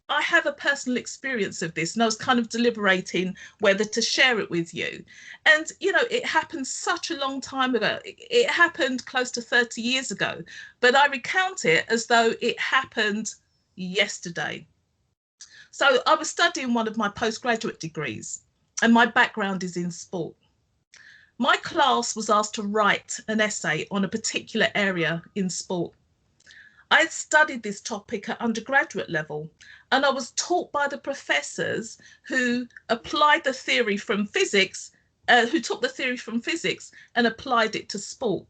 I have a personal experience of this, and I was kind of deliberating whether to share it with you. And, you know, it happened such a long time ago. It happened close to 30 years ago, but I recount it as though it happened yesterday. So I was studying one of my postgraduate degrees, and my background is in sport. My class was asked to write an essay on a particular area in sport. I had studied this topic at undergraduate level, and I was taught by the professors who applied the theory from physics, who took the theory from physics and applied it to sport.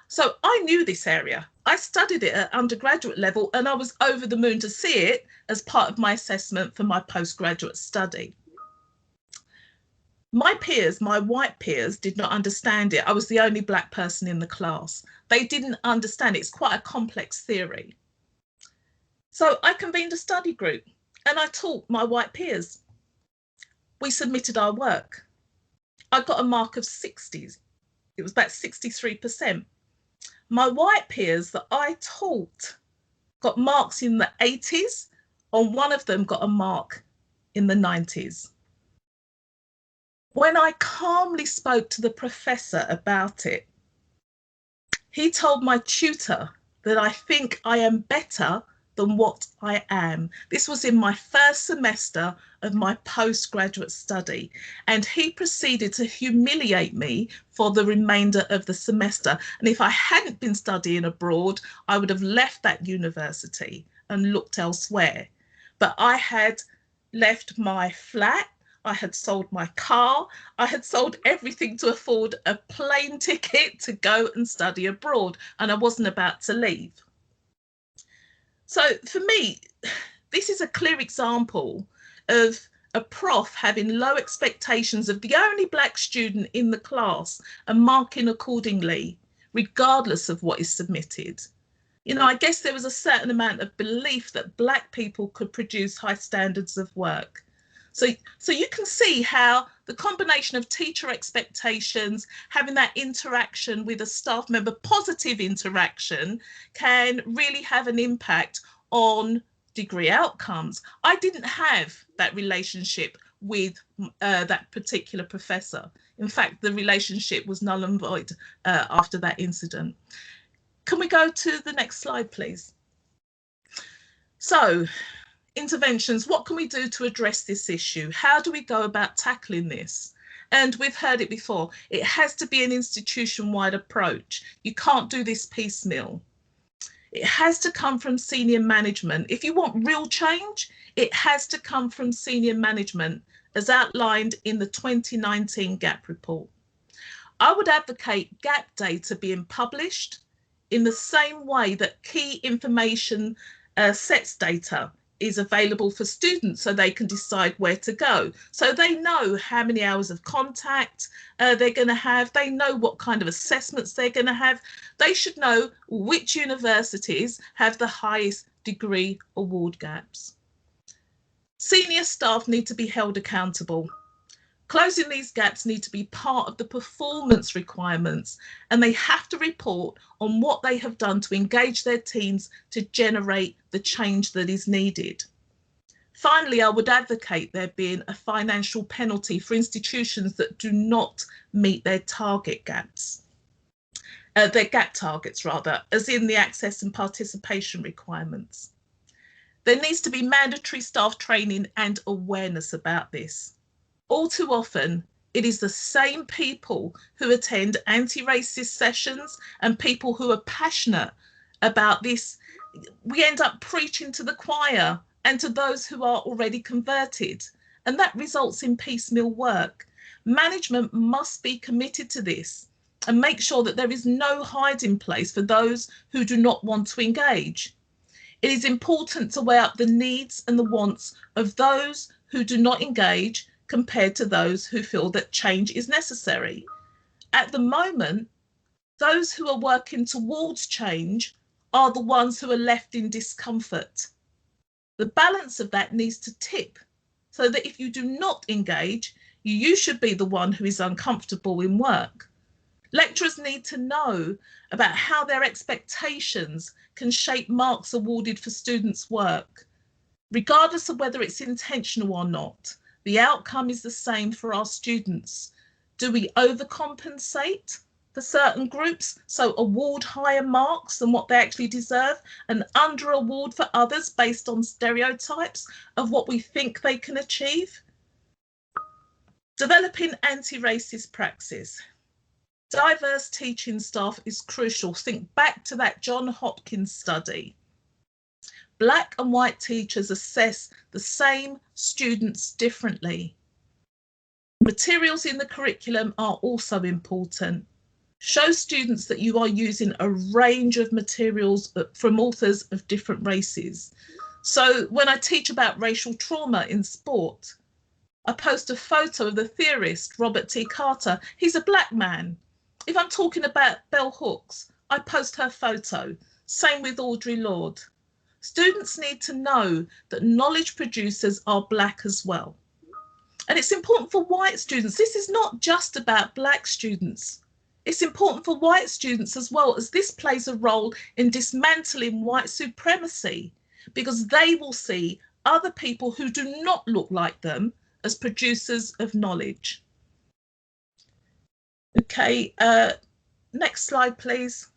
So I knew this area. I studied it at undergraduate level, and I was over the moon to see it as part of my assessment for my postgraduate study. My peers, my white peers, did not understand it. I was the only black person in the class. They didn't understand it. It's quite a complex theory. So I convened a study group and I taught my white peers. We submitted our work. I got a mark of 60s. It was about 63%. My white peers that I taught got marks in the 80s, and one of them got a mark in the 90s. When I calmly spoke to the professor about it, he told my tutor that I think I am better than what I am. This was in my first semester of my postgraduate study, and he proceeded to humiliate me for the remainder of the semester. And if I hadn't been studying abroad, I would have left that university and looked elsewhere. But I had left my flat, I had sold my car, I had sold everything to afford a plane ticket to go and study abroad, and I wasn't about to leave. So for me, this is a clear example of a prof having low expectations of the only black student in the class and marking accordingly, regardless of what is submitted. You know, I guess there was a certain amount of belief that black people could produce high standards of work. So you can see how the combination of teacher expectations, having that interaction with a staff member, positive interaction, can really have an impact on degree outcomes. I didn't have that relationship with that particular professor. In fact, the relationship was null and void after that incident. Can we go to the next slide, please? So, interventions, what can we do to address this issue? How do we go about tackling this? And we've heard it before, it has to be an institution-wide approach. You can't do this piecemeal. It has to come from senior management. If you want real change, it has to come from senior management, as outlined in the 2019 GAP report. I would advocate GAP data being published in the same way that key information sets data is available for students, so they can decide where to go. So they know how many hours of contact they're going to have. They know what kind of assessments they're going to have. They should know which universities have the highest degree award gaps. Senior staff need to be held accountable. Closing these gaps need to be part of the performance requirements, and they have to report on what they have done to engage their teams to generate the change that is needed. Finally, I would advocate there being a financial penalty for institutions that do not meet their target gaps, their gap targets rather, as in the access and participation requirements. There needs to be mandatory staff training and awareness about this. All too often, it is the same people who attend anti-racist sessions and people who are passionate about this. We end up preaching to the choir and to those who are already converted, and that results in piecemeal work. Management must be committed to this and make sure that there is no hiding place for those who do not want to engage. It is important to weigh up the needs and the wants of those who do not engage compared to those who feel that change is necessary. At the moment, those who are working towards change are the ones who are left in discomfort. The balance of that needs to tip so that if you do not engage, You should be the one who is uncomfortable in work. Lecturers need to know about how their expectations can shape marks awarded for students' work. Regardless of whether it's intentional or not, the outcome is the same for our students. Do we overcompensate for certain groups, so award higher marks than what they actually deserve, and under award for others based on stereotypes of what we think they can achieve? Developing anti-racist praxis. Diverse teaching staff is crucial. Think back to that John Hopkins study. Black and white teachers assess the same students differently. Materials in the curriculum are also important. Show students that you are using a range of materials from authors of different races. So when I teach about racial trauma in sport, I post a photo of the theorist Robert T. Carter. He's a black man. If I'm talking about bell hooks, I post her photo. Same with Audre Lorde. Students need to know that knowledge producers are black as well. And it's important for white students. This is not just about black students. It's important for white students as well, as this plays a role in dismantling white supremacy, because they will see other people who do not look like them as producers of knowledge. Okay, next slide, please.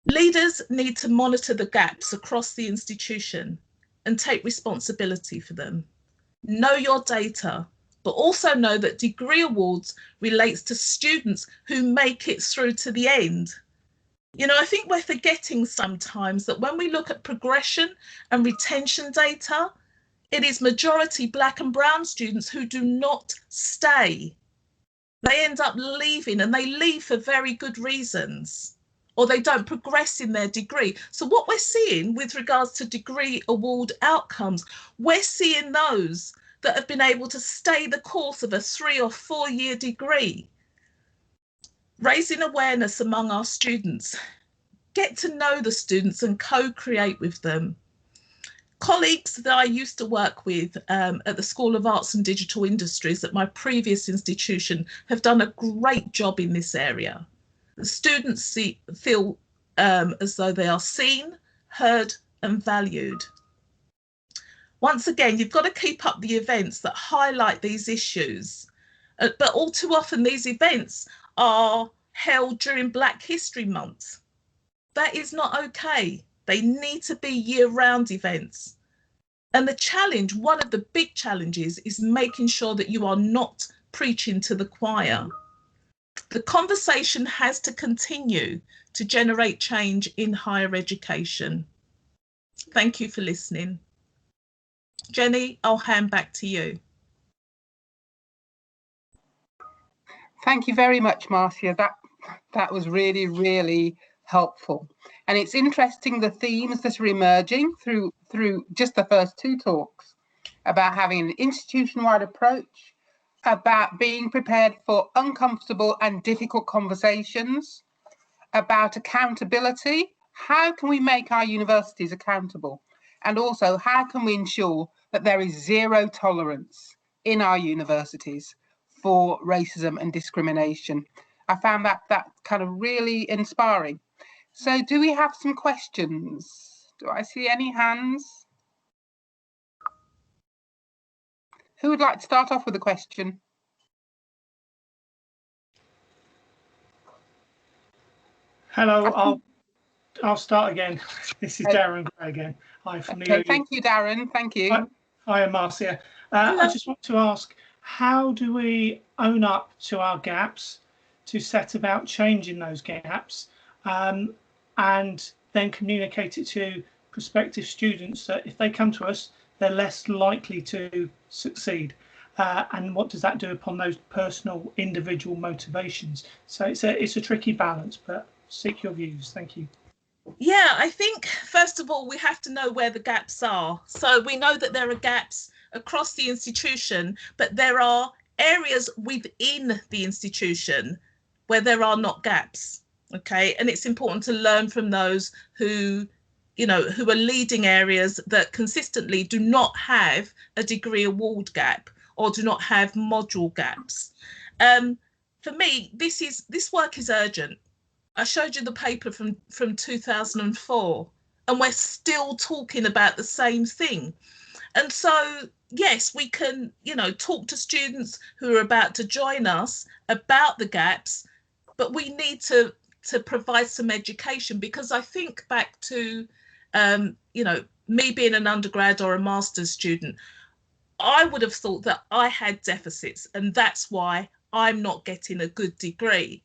Leaders need to monitor the gaps across the institution and take responsibility for them. Know your data, but also know that degree awards relates to students who make it through to the end. You know, I think we're forgetting sometimes that when we look at progression and retention data, it is majority black and brown students who do not stay. They end up leaving, and they leave for very good reasons, or they don't progress in their degree. So what we're seeing with regards to degree award outcomes, we're seeing those that have been able to stay the course of a 3 or 4 year degree. Raising awareness among our students. Get to know the students and co-create with them. Colleagues that I used to work with at the School of Arts and Digital Industries at my previous institution have done a great job in this area. The students feel as though they are seen, heard and valued. Once again, you've got to keep up the events that highlight these issues. But all too often these events are held during Black History Month. That is not okay. They need to be year-round events. And the challenge, one of the big challenges, is making sure that you are not preaching to the choir. The conversation has to continue to generate change in higher education. Thank you for listening. Jenny, I'll hand back to you. Thank you very much, Marcia. That was really, really helpful. And it's interesting the themes that are emerging through just the first 2 talks about having an institution-wide approach, about being prepared for uncomfortable and difficult conversations, about accountability. How can we make our universities accountable? And also, how can we ensure that there is zero tolerance in our universities for racism and discrimination? I found that kind of really inspiring. So do we have some questions? Do I see any hands? Who would like to start off with a question? Hello, I'll start again. This is Darren Gray again. Hi from the OU. Thank you, Darren. Thank you. Hi, Marcia. I just want to ask, how do we own up to our gaps, to set about changing those gaps, and then communicate it to prospective students that if they come to us, they're less likely to succeed? And what does that do upon those personal, individual motivations? So it's a tricky balance, but seek your views. Thank you. Yeah, I think, first of all, we have to know where the gaps are. So we know that there are gaps across the institution, but there are areas within the institution where there are not gaps. Okay, and it's important to learn from those who are leading areas that consistently do not have a degree award gap, or do not have module gaps. For me, this work is urgent. I showed you the paper from 2004, and we're still talking about the same thing. And so, yes, we can, talk to students who are about to join us about the gaps, but we need to provide some education, because I think back to, me being an undergrad or a master's student, I would have thought that I had deficits, and that's why I'm not getting a good degree.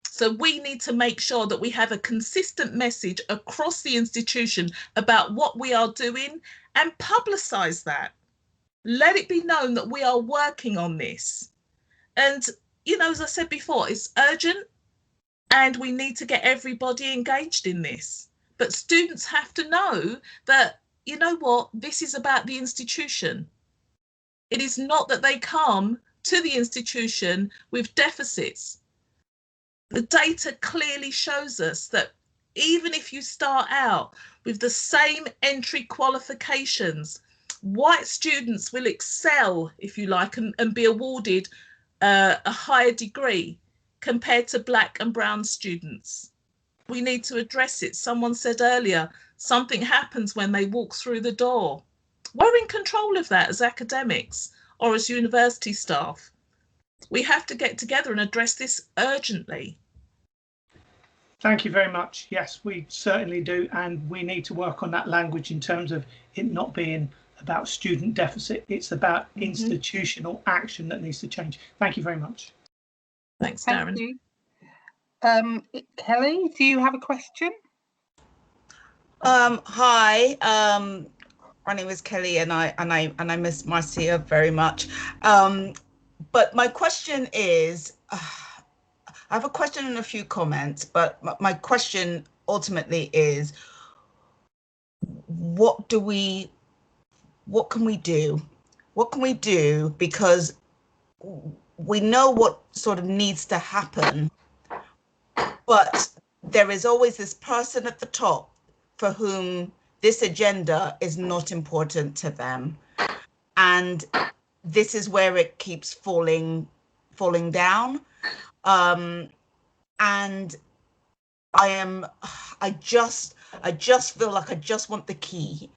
So we need to make sure that we have a consistent message across the institution about what we are doing and publicise that. Let it be known that we are working on this. And, as I said before, it's urgent and we need to get everybody engaged in this. But students have to know that, this is about the institution. It is not that they come to the institution with deficits. The data clearly shows us that even if you start out with the same entry qualifications, white students will excel, if you like, and be awarded a higher degree compared to black and brown students. We need to address it. Someone said earlier, something happens when they walk through the door. We're in control of that as academics or as university staff. We have to get together and address this urgently. Thank you very much. Yes, we certainly do. And we need to work on that language in terms of it not being about student deficit. It's about institutional action that needs to change. Thank you very much. Thanks, Darren. Thank you. Kelly, do you have a question? Hi, my name is Kelly, and I miss Marcia very much. But my question is, I have a question and a few comments, but my question ultimately is, what can we do? What can we do? Because we know what sort of needs to happen, but there is always this person at the top for whom this agenda is not important to them. And this is where it keeps falling down. And I just feel like I just want the key.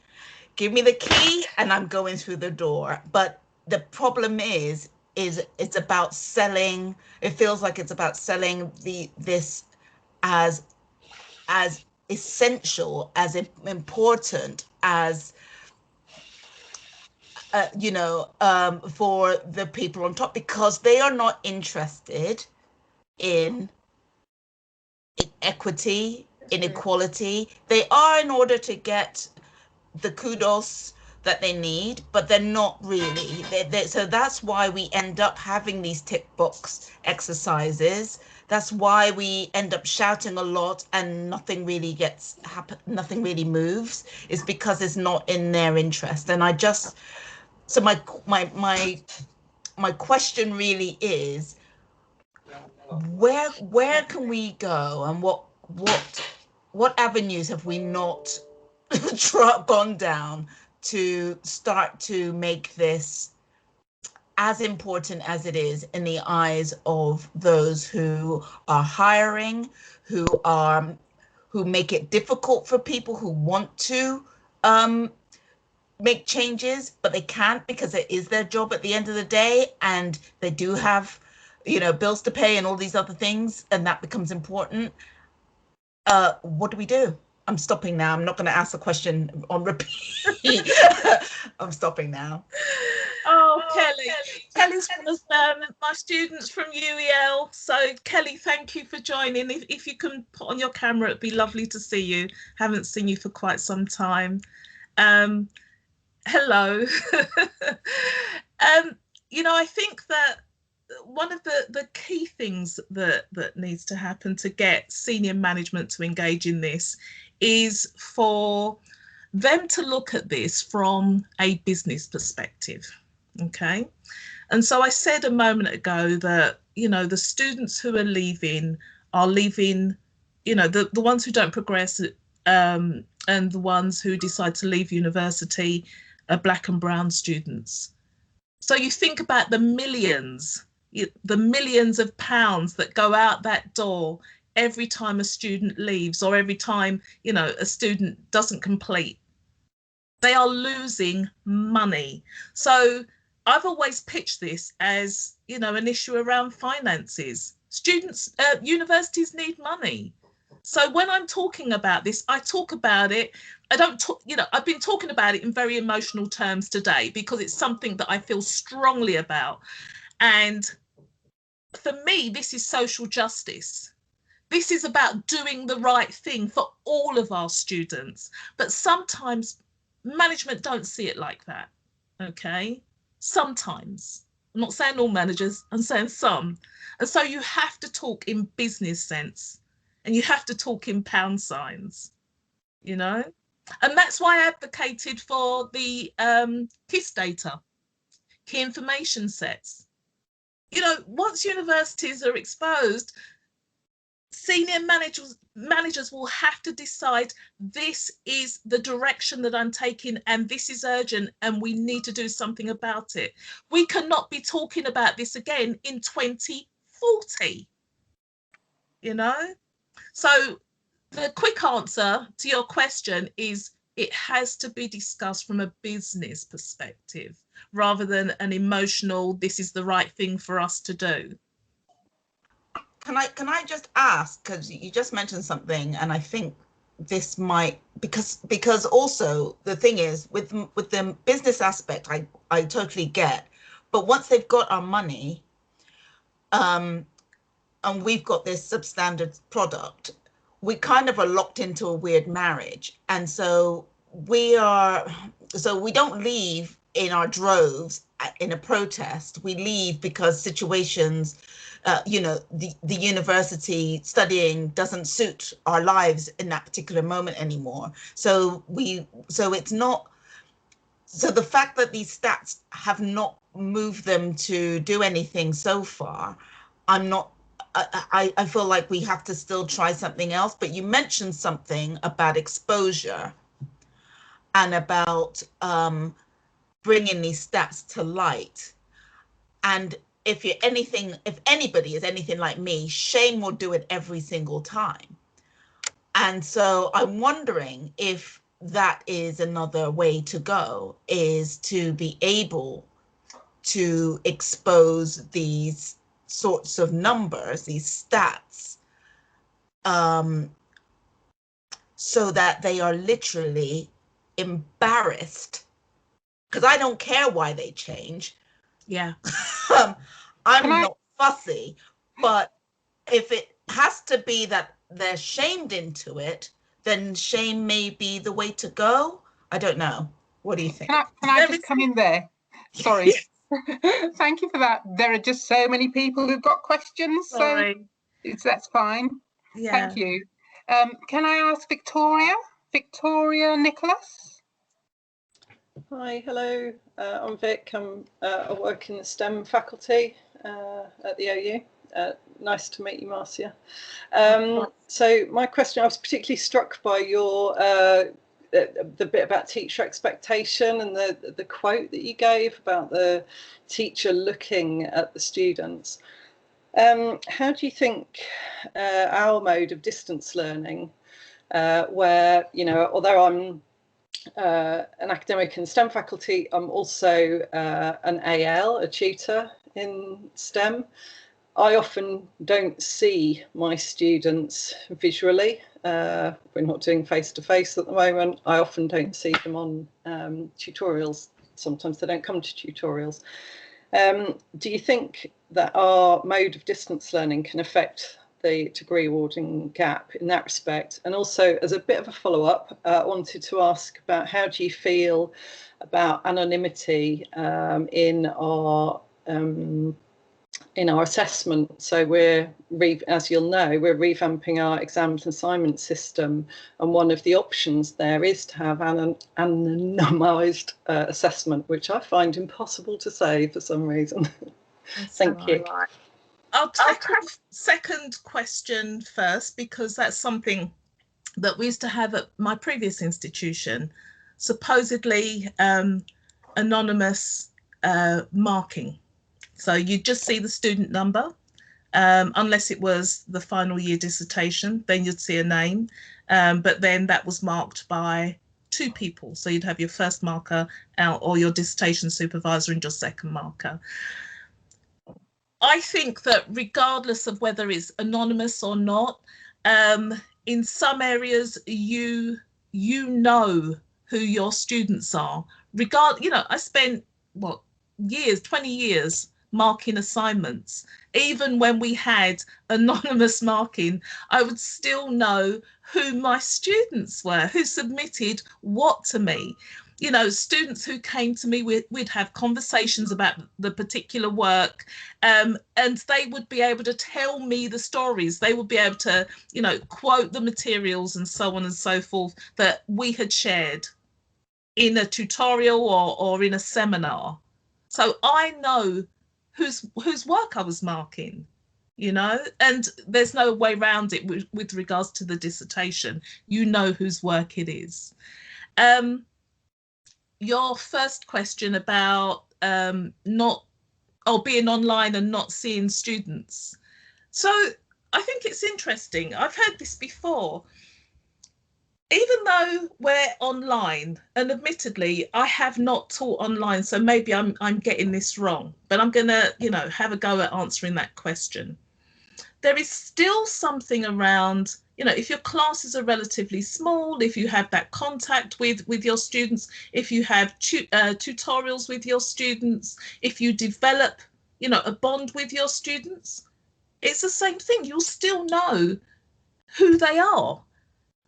Give me the key and I'm going through the door. But the problem is it's about selling. It feels like it's about selling this as essential, as important as for the people on top, because they are not interested in equity, inequality. They are in order to get the kudos that they need, but they're not really. So that's why we end up having these tick box exercises. That's why we end up shouting a lot and nothing really nothing really moves. Is because it's not in their interest. And so my question really is, where can we go, and what avenues have we not gone down to start to make this as important as it is in the eyes of those who are hiring, who make it difficult for people who want to make changes, but they can't because it is their job at the end of the day, and they do have, bills to pay and all these other things, and that becomes important. What do we do? I'm stopping now. I'm not going to ask the question on repeat. I'm stopping now. Oh, Kelly's one of my students from UEL. So Kelly, thank you for joining. If you can put on your camera, it'd be lovely to see you. Haven't seen you for quite some time. Hello. I think that one of the key things that needs to happen to get senior management to engage in this is for them to look at this from a business perspective. Okay. And so I said a moment ago that, the students who are leaving, the ones who don't progress, and the ones who decide to leave university are black and brown students. So you think about the millions of pounds that go out that door every time a student leaves, or every time, you know, a student doesn't complete. They are losing money. So I've always pitched this as, you know, an issue around finances. Students, universities need money. So when I'm talking about this, I talk about it. I don't talk, you know, I've been talking about it in very emotional terms today because it's something that I feel strongly about. And for me, this is social justice. This is about doing the right thing for all of our students. But sometimes management don't see it like that, okay? Sometimes. I'm not saying all managers, I'm saying some. And so you have to talk in business sense, and you have to talk in pound signs, you know? And that's why I advocated for the KISS data, key information sets. You know, once universities are exposed, senior managers will have to decide, this is the direction that I'm taking and this is urgent and we need to do something about it. We cannot be talking about this again in 2040, you know? So the quick answer to your question is it has to be discussed from a business perspective rather than an emotional, this is the right thing for us to do. Can I just ask, because you just mentioned something, and I think this might, because also the thing is with the business aspect, I totally get, but once they've got our money, and we've got this substandard product, we kind of are locked into a weird marriage, and so we don't leave in our droves in a protest. We leave because situations. You know, the university studying doesn't suit our lives in that particular moment anymore. So it's not, so the fact that these stats have not moved them to do anything so far, I feel like we have to still try something else. But you mentioned something about exposure and about bringing these stats to light. And if anybody is anything like me, shame will do it every single time. And so I'm wondering if that is another way to go, is to be able to expose these sorts of numbers, these stats, so that they are literally embarrassed. Because I don't care why they change. Yeah. I'm not fussy, but if it has to be that they're shamed into it, then shame may be the way to go. I don't know. What do you think? Can I just come in there? Sorry. Thank you for that. There are just so many people who've got questions, Sorry. so that's fine. Yeah. Thank you. Can I ask Victoria Nicholas? Hi, hello. I'm Vic. I work in the STEM faculty at the OU. Nice to meet you, Marcia. So my question, I was particularly struck by your the bit about teacher expectation and the quote that you gave about the teacher looking at the students. How do you think our mode of distance learning, where, you know, although I'm an academic in STEM faculty, I'm also an AL, a tutor in STEM. I often don't see my students visually. We're not doing face-to-face at the moment. I often don't see them on tutorials. Sometimes they don't come to tutorials. Do you think that our mode of distance learning can affect the degree awarding gap in that respect? And also, as a bit of a follow-up, I wanted to ask about how do you feel about anonymity in our assessment? So we're, as you'll know, we're revamping our exams and assignment system, and one of the options there is to have an anonymised assessment, which I find impossible to say for some reason. Thank you. I'll tackle the second question first, because that's something that we used to have at my previous institution. Supposedly anonymous marking. So you just see the student number, unless it was the final year dissertation, then you'd see a name. But then that was marked by 2 people. So you'd have your first marker or your dissertation supervisor and your second marker. I think that regardless of whether it's anonymous or not, in some areas you know who your students are. I spent 20 years marking assignments. Even when we had anonymous marking, I would still know who my students were, who submitted what to me. Students who came to me, we'd have conversations about the particular work, and they would be able to tell me the stories. They would be able to, quote the materials and so on and so forth that we had shared in a tutorial or in a seminar. So I know whose work I was marking, and there's no way around it with regards to the dissertation. You know whose work it is. Your first question about being online and not seeing students. So I think it's interesting. I've heard this before. Even though we're online, and admittedly, I have not taught online, so maybe I'm getting this wrong, but I'm gonna, have a go at answering that question. There is still something around, if your classes are relatively small, if you have that contact with your students, if you have tutorials with your students, if you develop, a bond with your students, it's the same thing. You'll still know who they are.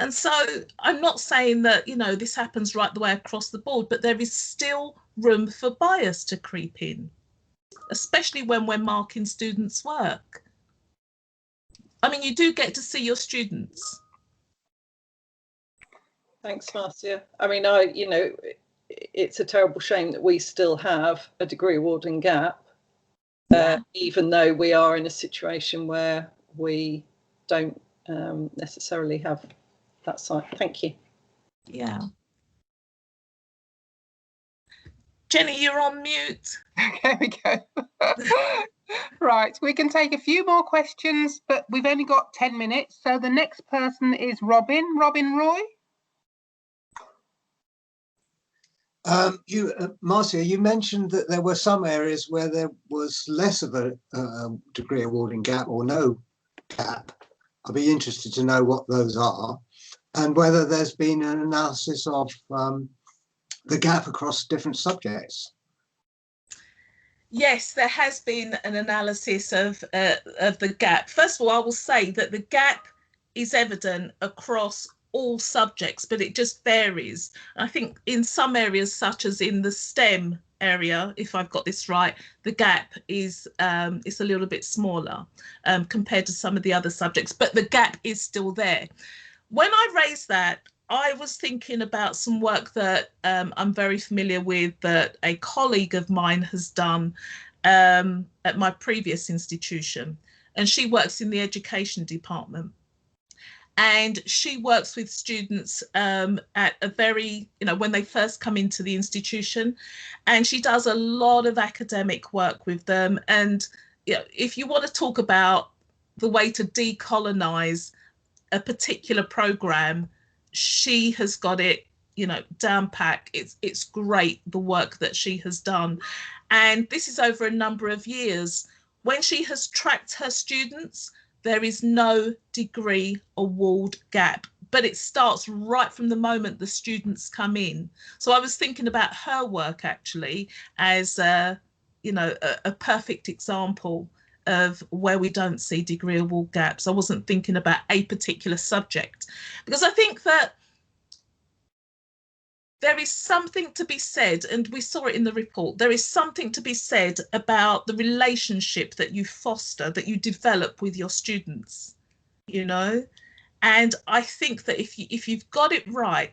And so I'm not saying that, this happens right the way across the board, but there is still room for bias to creep in, especially when we're marking students' work. I mean, you do get to see your students. Thanks, Marcia. I mean, it's a terrible shame that we still have a degree awarding gap, even though we are in a situation where we don't necessarily have that side. Thank you. Yeah. Jenny, you're on mute. There we go. Right, we can take a few more questions, but we've only got 10 minutes. So the next person is Robin Roy. Marcia, you mentioned that there were some areas where there was less of a degree awarding gap or no gap. I'd be interested to know what those are and whether there's been an analysis of the gap across different subjects. Yes, there has been an analysis of the gap. First of all, I will say that the gap is evident across all subjects, but it just varies. I think in some areas, such as in the STEM area, if I've got this right, the gap is a little bit smaller compared to some of the other subjects, but the gap is still there. When I raised that, I was thinking about some work that I'm very familiar with that a colleague of mine has done at my previous institution, and she works in the education department. And she works with students at a very, when they first come into the institution, and she does a lot of academic work with them. And if you want to talk about the way to decolonize a particular program, she has got it, down pat. It's great, the work that she has done. And this is over a number of years. When she has tracked her students, there is no degree award gap, but it starts right from the moment the students come in. So I was thinking about her work actually as a perfect example of where we don't see degree award gaps. I wasn't thinking about a particular subject, because I think that there is something to be said, and we saw it in the report, there is something to be said about the relationship that you foster, that you develop with your students, and I think that if you've got it right,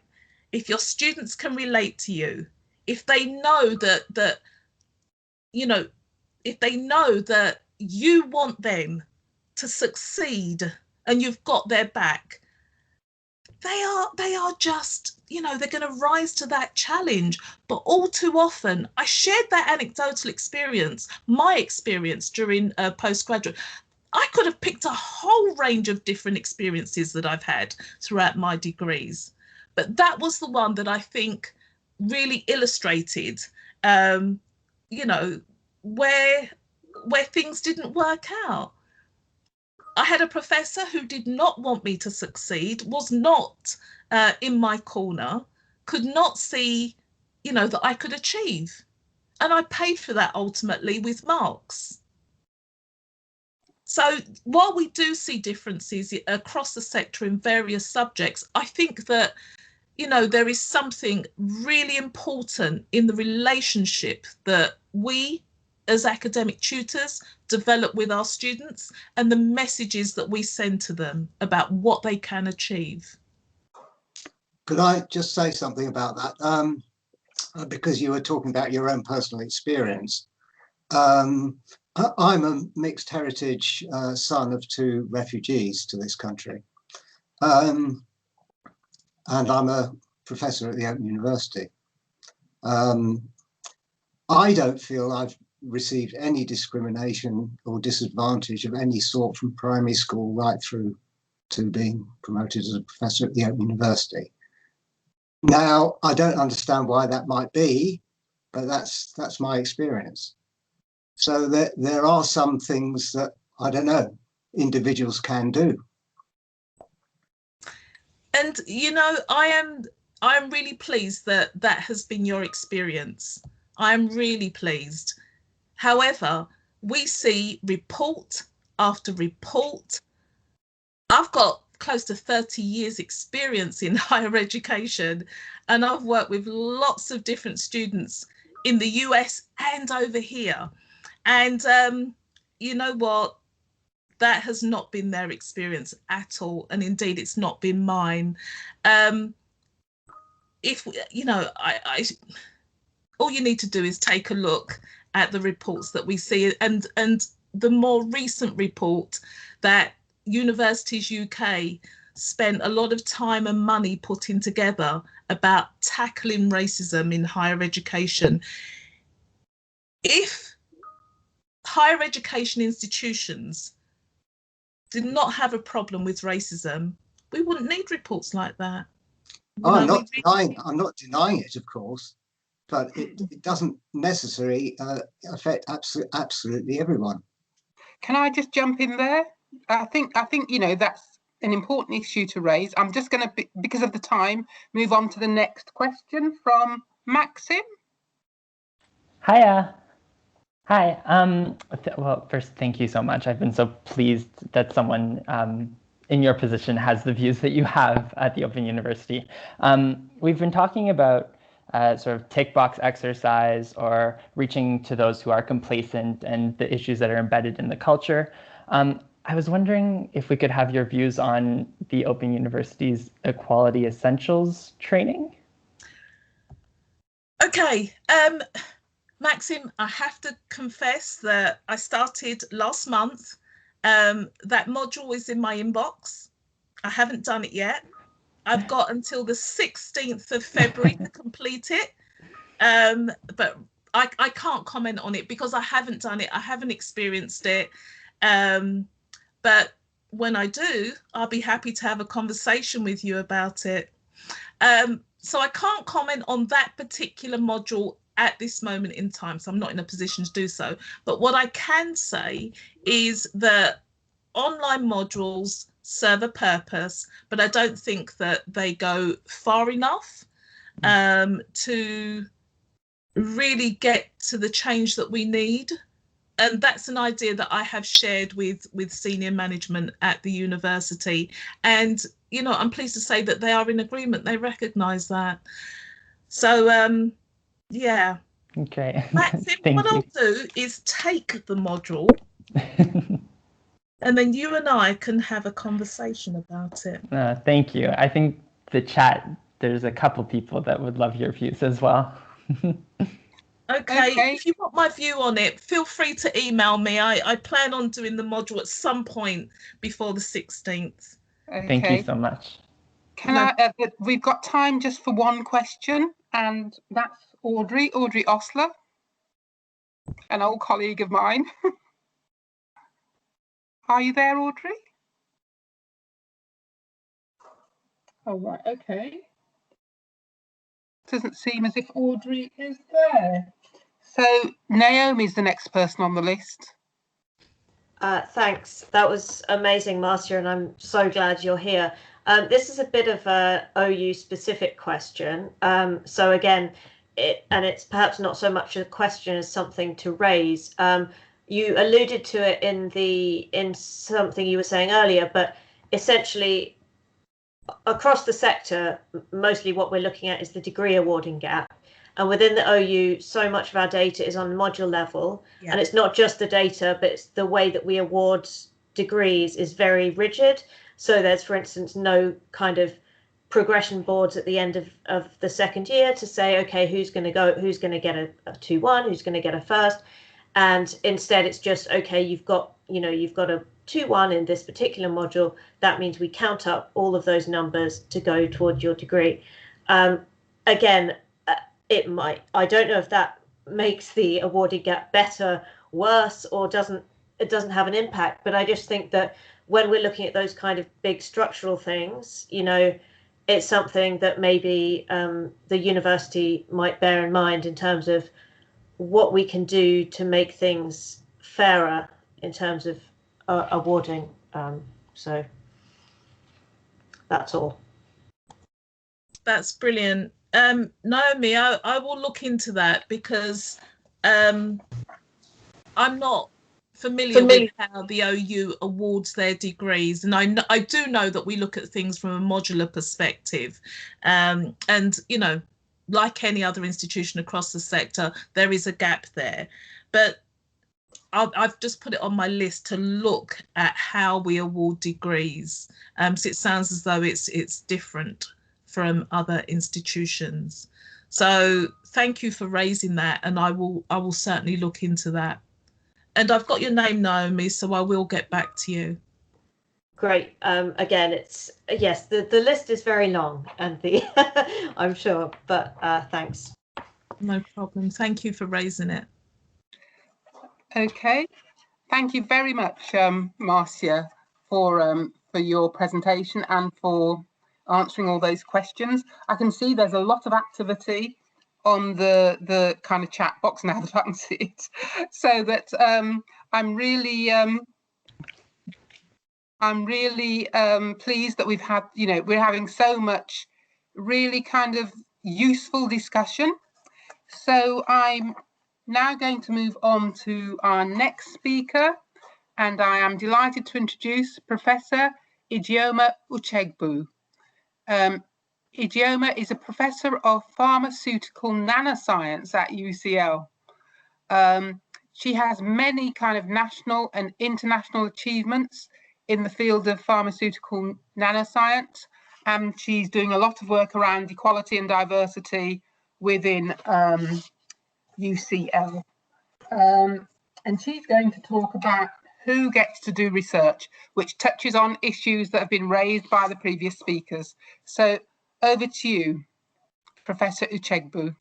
if your students can relate to you, if they know that if they know that you want them to succeed and you've got their back, they are just you know, they're going to rise to that challenge. But all too often, I shared that anecdotal experience, my experience during postgraduate. I could have picked a whole range of different experiences that I've had throughout my degrees. But that was the one that I think really illustrated, you know, where things didn't work out. I had a professor who did not want me to succeed, was not in my corner, could not see, you know, that I could achieve. And I paid for that ultimately with marks. So while we do see differences across the sector in various subjects, I think that, you know, there is something really important in the relationship that we as academic tutors develop with our students and the messages that we send to them about what they can achieve. Could I just say something about that? Because you were talking about your own personal experience. I'm a mixed heritage son of 2 refugees to this country. And I'm a professor at the Open University. I don't feel I've received any discrimination or disadvantage of any sort from primary school right through to being promoted as a professor at the Open University. Now, I don't understand why that might be, but that's my experience. So there are some things that, I don't know, individuals can do. And, you know, I am really pleased that that has been your experience. I'm really pleased. However, we see report after report. I've got close to 30 years experience in higher education, and I've worked with lots of different students in the US and over here. And you know what? That has not been their experience at all. And indeed, it's not been mine. If, you know, all you need to do is take a look at the reports that we see, and the more recent report that Universities UK spent a lot of time and money putting together about tackling racism in higher education. If higher education institutions did not have a problem with racism, we wouldn't need reports like that. Oh, I'm not denying it, of course, but it doesn't necessarily affect absolutely everyone. Can I just jump in there? I think you know, that's an important issue to raise. I'm just going to, because of the time, move on to the next question from Maxim. Hiya. Hi. Well, first, thank you so much. I've been so pleased that someone in your position has the views that you have at the Open University. We've been talking about sort of tick box exercise or reaching to those who are complacent and the issues that are embedded in the culture. I was wondering if we could have your views on the Open University's Equality Essentials training. Okay, Maxim, I have to confess that I started last month. That module is in my inbox. I haven't done it yet. I've got until the 16th of February to complete it. But I can't comment on it because I haven't done it. I haven't experienced it. But when I do, I'll be happy to have a conversation with you about it. So I can't comment on that particular module at this moment in time, so I'm not in a position to do so. But what I can say is that online modules serve a purpose, but I don't think that they go far enough to really get to the change that we need. And that's an idea that I have shared with senior management at the university. And, you know, I'm pleased to say that they are in agreement. They recognise that. So, yeah. Okay. Maxim, what I'll do is take the module and then you and I can have a conversation about it. Thank you. I think the chat, there's a couple people that would love your views as well. Okay, if you want my view on it, feel free to email me. I plan on doing the module at some point before the 16th. Thank you so much. We've got time just for one question, and that's Audrey Osler, an old colleague of mine. Are you there, Audrey? Oh, right, okay. Doesn't seem as if Audrey is there. So Naomi's the next person on the list. Thanks. That was amazing, Marcia, and I'm so glad you're here. This is a bit of a OU specific question. So again, it's perhaps not so much a question as something to raise. You alluded to it in something you were saying earlier, but essentially across the sector, mostly what we're looking at is the degree awarding gap. And within the OU, so much of our data is on module level. Yeah. And it's not just the data, but it's the way that we award degrees is very rigid. So there's, for instance, no kind of progression boards at the end of the second year to say, okay, who's going to get a 2-1, who's going to get a first. And instead, it's just, okay, you've got a 2-1 in this particular module. That means we count up all of those numbers to go toward your degree. Again, I don't know if that makes the awarding gap better, worse, or it doesn't have an impact. But I just think that when we're looking at those kind of big structural things, it's something that maybe the university might bear in mind in terms of what we can do to make things fairer in terms of awarding. So that's all. That's brilliant. Naomi, I will look into that because I'm not familiar with how the OU awards their degrees, and I do know that we look at things from a modular perspective, and like any other institution across the sector, there is a gap there, but I've just put it on my list to look at how we award degrees. So it sounds as though it's different from other institutions. So thank you for raising that, and I will certainly look into that. And I've got your name, Naomi, so I will get back to you. Great. Again, yes, the list is very long, and I'm sure, but thanks. No problem. Thank you for raising it. Okay. Thank you very much, Marcia, for your presentation and for answering all those questions. I can see there's a lot of activity on the kind of chat box now that I can see it, so that I'm really pleased that we've had, we're having so much really kind of useful discussion. So I'm now going to move on to our next speaker, and I am delighted to introduce Professor Ijeoma Uchegbu. Ijeoma is a professor of pharmaceutical nanoscience at UCL. She has many kind of national and international achievements in the field of pharmaceutical nanoscience, and she's doing a lot of work around equality and diversity within UCL. And she's going to talk about who gets to do research, which touches on issues that have been raised by the previous speakers. So over to you, Professor Uchegbu.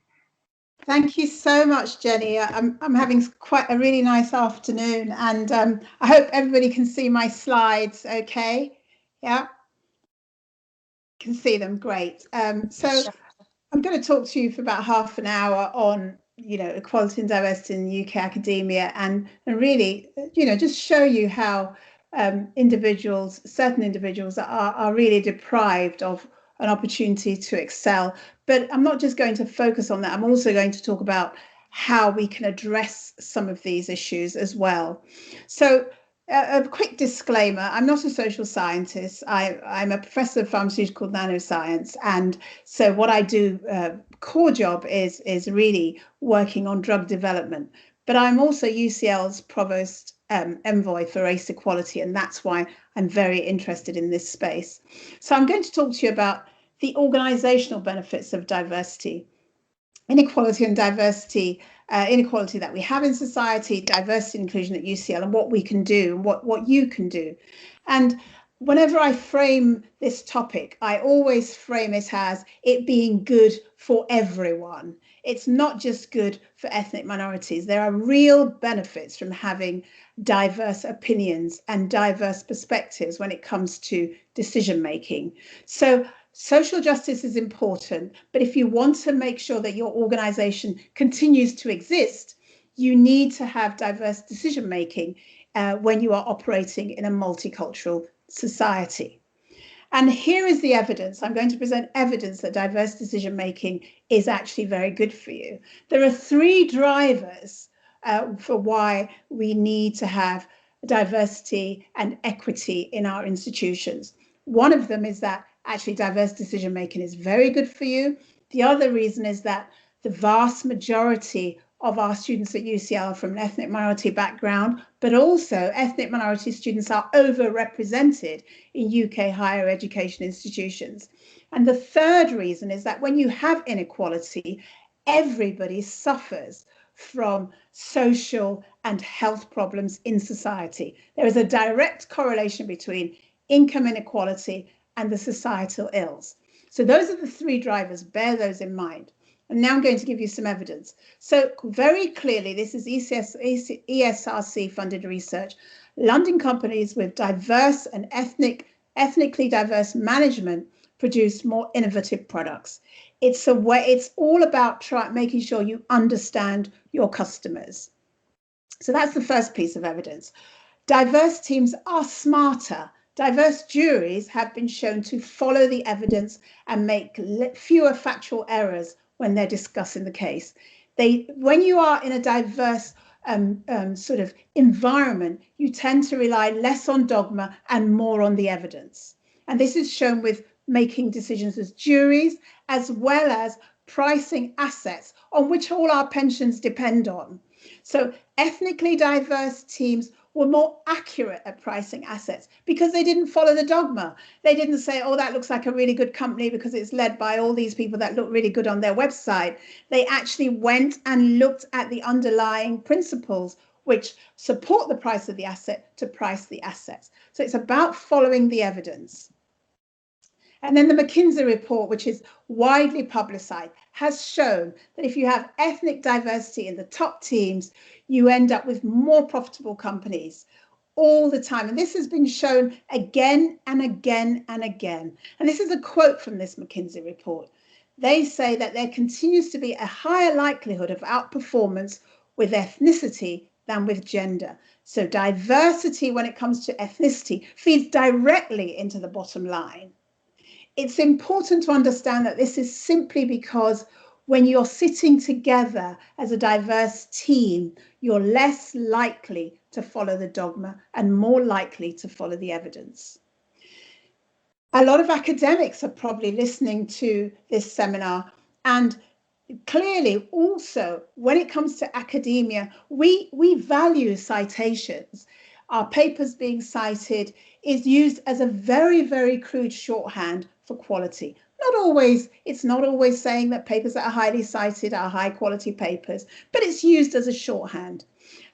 Thank you so much, Jenny. I'm having quite a really nice afternoon, and I hope everybody can see my slides okay. Yeah, can see them, great. So I'm going to talk to you for about half an hour on equality and diversity in UK academia, and really just show you how certain individuals are really deprived of an opportunity to excel. But I'm not just going to focus on that. I'm also going to talk about how we can address some of these issues as well. So a quick disclaimer, I'm not a social scientist. I'm a professor of pharmaceutical nanoscience. And so what I do, core job is really working on drug development. But I'm also UCL's provost envoy for race equality, and that's why I'm very interested in this space. So I'm going to talk to you about the organizational benefits of diversity, inequality and diversity, inequality that we have in society, diversity and inclusion at UCL, and what we can do and what you can do. And whenever I frame this topic, I always frame it as it being good for everyone. It's not just good for ethnic minorities. There are real benefits from having diverse opinions and diverse perspectives when it comes to decision making. So social justice is important, but if you want to make sure that your organization continues to exist, you need to have diverse decision making when you are operating in a multicultural society. And here is the evidence. I'm going to present evidence that diverse decision making is actually very good for you. There are 3 drivers for why we need to have diversity and equity in our institutions. One of them is that actually diverse decision making is very good for you. The other reason is that the vast majority of our students at UCL are from an ethnic minority background, but also ethnic minority students are overrepresented in UK higher education institutions. And the third reason is that when you have inequality, everybody suffers from social and health problems in society. There is a direct correlation between income inequality and the societal ills. So those are the 3 drivers, bear those in mind. And now I'm going to give you some evidence. So very clearly, this is ESRC funded research. London companies with diverse and ethnically diverse management produce more innovative products. It's all about making sure you understand your customers. So that's the first piece of evidence. Diverse teams are smarter. Diverse juries have been shown to follow the evidence and make fewer factual errors when they're discussing the case. When you are in a diverse sort of environment, you tend to rely less on dogma and more on the evidence. And this is shown with making decisions as juries, as well as pricing assets on which all our pensions depend on. So ethnically diverse teams were more accurate at pricing assets because they didn't follow the dogma. They didn't say, oh, that looks like a really good company because it's led by all these people that look really good on their website. They actually went and looked at the underlying principles which support the price of the asset to price the assets. So it's about following the evidence. And then the McKinsey report, which is widely publicized, has shown that if you have ethnic diversity in the top teams, you end up with more profitable companies all the time. And this has been shown again and again and again. And this is a quote from this McKinsey report. They say that there continues to be a higher likelihood of outperformance with ethnicity than with gender. So diversity when it comes to ethnicity feeds directly into the bottom line. It's important to understand that this is simply because when you're sitting together as a diverse team, you're less likely to follow the dogma and more likely to follow the evidence. A lot of academics are probably listening to this seminar, and clearly also when it comes to academia, we value citations. Our papers being cited is used as a very, very crude shorthand for quality. It's not always saying that papers that are highly cited are high quality papers, but it's used as a shorthand.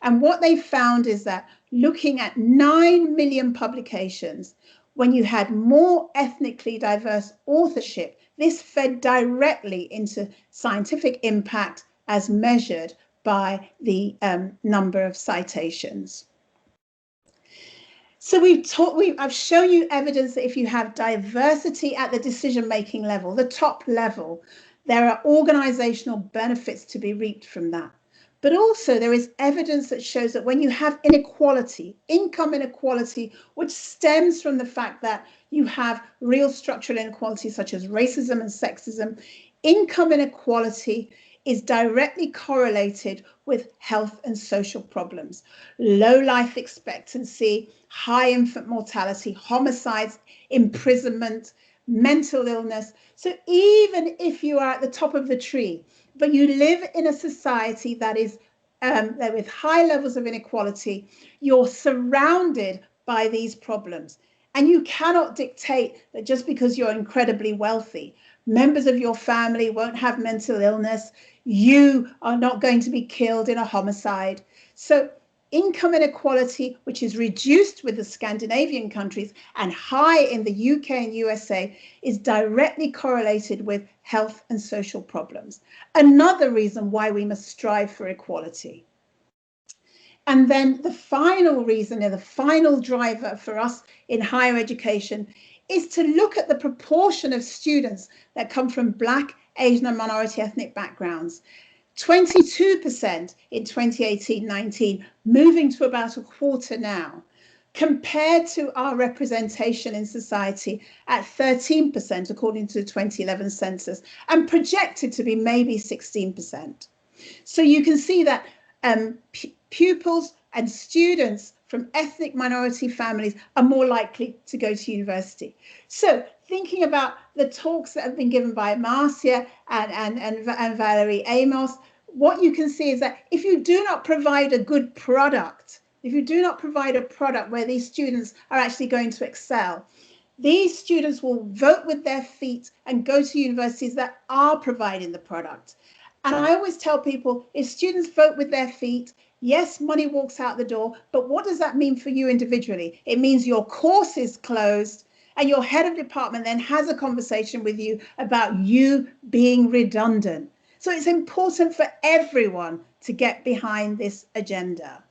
And what they found is that looking at 9 million publications, when you had more ethnically diverse authorship, this fed directly into scientific impact as measured by the number of citations. So I've shown you evidence that if you have diversity at the decision-making level, the top level, there are organizational benefits to be reaped from that. But also there is evidence that shows that when you have inequality, income inequality, which stems from the fact that you have real structural inequalities such as racism and sexism, income inequality is directly correlated with health and social problems. Low life expectancy, high infant mortality, homicides, imprisonment, mental illness. So even if you are at the top of the tree, but you live in a society that is with high levels of inequality, you're surrounded by these problems. And you cannot dictate that just because you're incredibly wealthy, members of your family won't have mental illness, you are not going to be killed in a homicide. So income inequality, which is reduced with the Scandinavian countries and high in the UK and USA, is directly correlated with health and social problems. Another reason why we must strive for equality. And then the final reason, and the final driver for us in higher education, is to look at the proportion of students that come from Black, Asian and minority ethnic backgrounds. 22% in 2018-19, moving to about a quarter now, compared to our representation in society at 13% according to the 2011 census, and projected to be maybe 16%. So you can see that pupils and students from ethnic minority families are more likely to go to university. So thinking about the talks that have been given by Marcia and Valerie Amos, what you can see is that if you do not provide a good product, if you do not provide a product where these students are actually going to excel, these students will vote with their feet and go to universities that are providing the product. And I always tell people, if students vote with their feet, yes, money walks out the door, but what does that mean for you individually? It means your course is closed and your head of department then has a conversation with you about you being redundant. So it's important for everyone to get behind this agenda.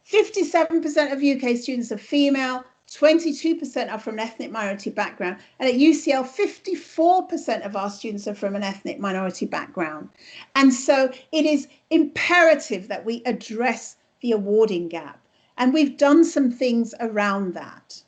57% of UK students are female, 22% are from an ethnic minority background, and at UCL, 54% of our students are from an ethnic minority background. And so it is imperative that we address the awarding gap, and we've done some things around that.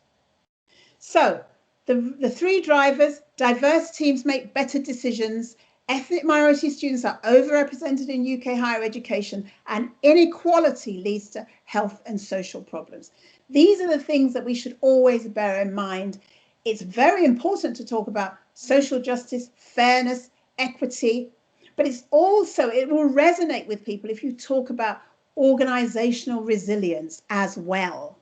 So the three drivers: diverse teams make better decisions, ethnic minority students are overrepresented in UK higher education, and inequality leads to health and social problems. These are the things that we should always bear in mind. It's very important to talk about social justice, fairness, equity, but it's also, it will resonate with people if you talk about organizational resilience as well.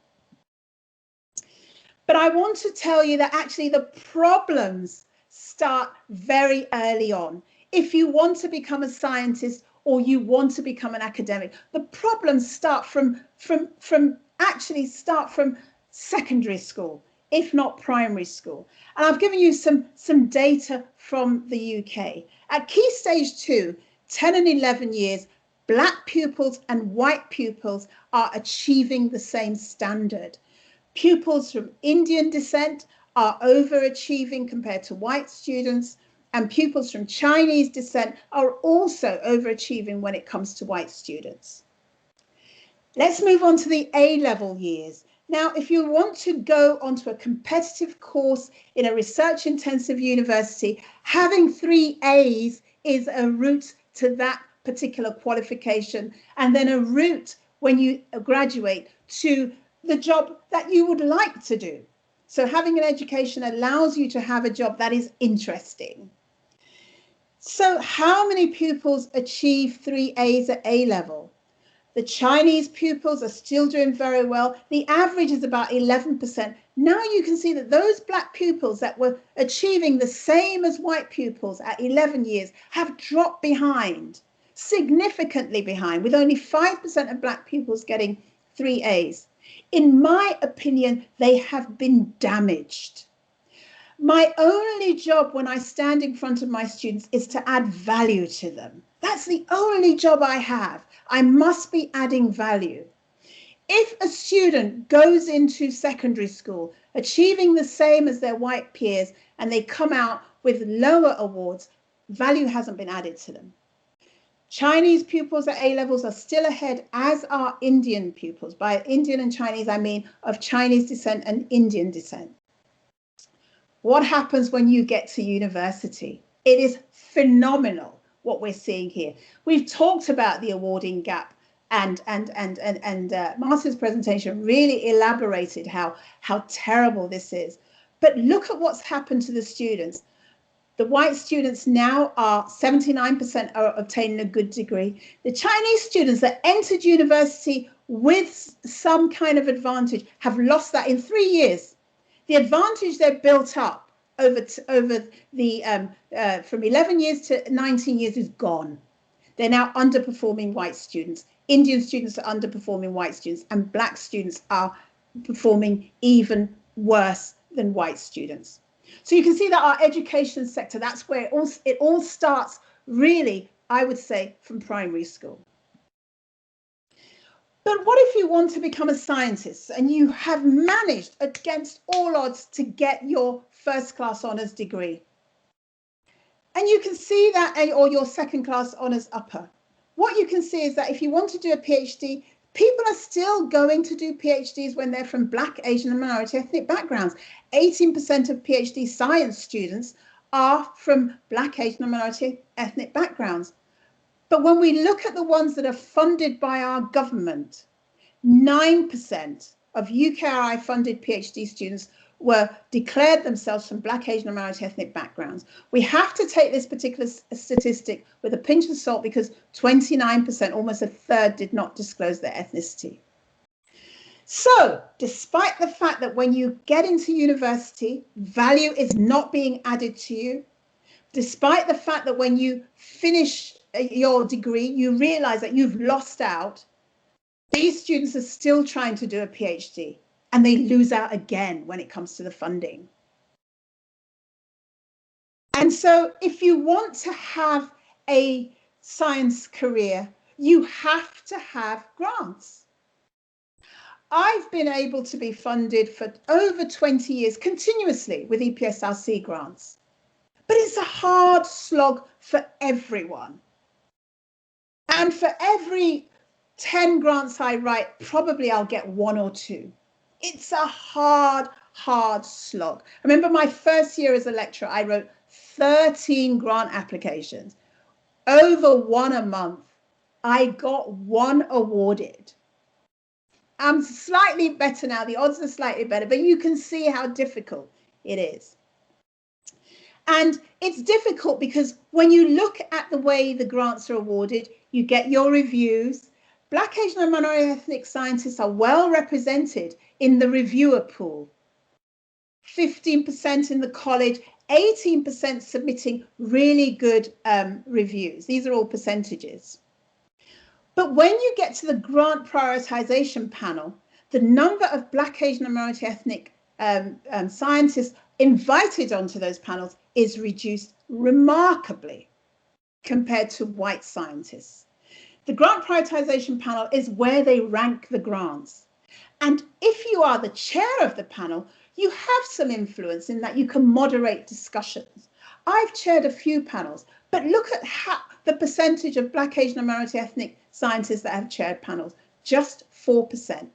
But I want to tell you that actually the problems start very early on. If you want to become a scientist or you want to become an academic, the problems start from secondary school, if not primary school. And I've given you some data from the UK. At Key Stage 2, 10 and 11 years, Black pupils and white pupils are achieving the same standard. Pupils from Indian descent are overachieving compared to white students, and pupils from Chinese descent are also overachieving when it comes to white students. Let's move on to the A-level years. Now, if you want to go onto a competitive course in a research-intensive university, having 3 A's is a route to that particular qualification, and then a route when you graduate to the job that you would like to do. So having an education allows you to have a job that is interesting. So how many pupils achieve 3 A's at A level? The Chinese pupils are still doing very well. The average is about 11%. Now you can see that those Black pupils that were achieving the same as white pupils at 11 years have dropped behind, significantly behind, with only 5% of Black pupils getting 3 A's. In my opinion, they have been damaged. My only job when I stand in front of my students is to add value to them. That's the only job I have. I must be adding value. If a student goes into secondary school achieving the same as their white peers and they come out with lower awards, value hasn't been added to them. Chinese pupils at A-levels are still ahead, as are Indian pupils. By Indian and Chinese, I mean of Chinese descent and Indian descent. What happens when you get to university? It is phenomenal what we're seeing here. We've talked about the awarding gap, and Marcia's presentation really elaborated how terrible this is. But look at what's happened to the students. The white students now are 79% are obtaining a good degree. The Chinese students that entered university with some kind of advantage have lost that in 3 years. The advantage they've built up over the from 11 years to 19 years is gone. They're now underperforming white students Indian students are underperforming white students, and black students are performing even worse than white students. So you can see that our education sector, that's where it all starts, really, I would say, from primary school. But what if you want to become a scientist and you have managed against all odds to get your first class honours degree? And you can see that, or your second class honours upper. What you can see is that if you want to do a PhD, people are still going to do PhDs when they're from Black, Asian and minority ethnic backgrounds. 18% of PhD science students are from Black, Asian and minority ethnic backgrounds. But when we look at the ones that are funded by our government, 9% of UKRI funded PhD students declared themselves from Black, Asian and minority ethnic backgrounds. We have to take this particular statistic with a pinch of salt because 29%, almost a third, did not disclose their ethnicity. So despite the fact that when you get into university, value is not being added to you, despite the fact that when you finish your degree, you realize that you've lost out, these students are still trying to do a PhD and they lose out again when it comes to the funding. And so if you want to have a science career, you have to have grants. I've been able to be funded for over 20 years continuously with EPSRC grants, but it's a hard slog for everyone. And for every 10 grants I write, probably I'll get 1 or 2. It's a hard slog. I remember my first year as a lecturer, I wrote 13 grant applications, over 1 a month. I got 1 awarded. I'm slightly better now, the odds are slightly better, but you can see how difficult it is. And it's difficult because when you look at the way the grants are awarded, you get your reviews. Black, Asian and minority ethnic scientists are well represented in the reviewer pool. 15% in the college, 18% submitting really good reviews. These are all percentages. But when you get to the grant prioritization panel, the number of Black, Asian and minority ethnic scientists invited onto those panels is reduced remarkably compared to white scientists. The grant prioritization panel is where they rank the grants. And if you are the chair of the panel, you have some influence in that you can moderate discussions. I've chaired a few panels, but look at the percentage of Black, Asian and minority ethnic scientists that have chaired panels, just 4%.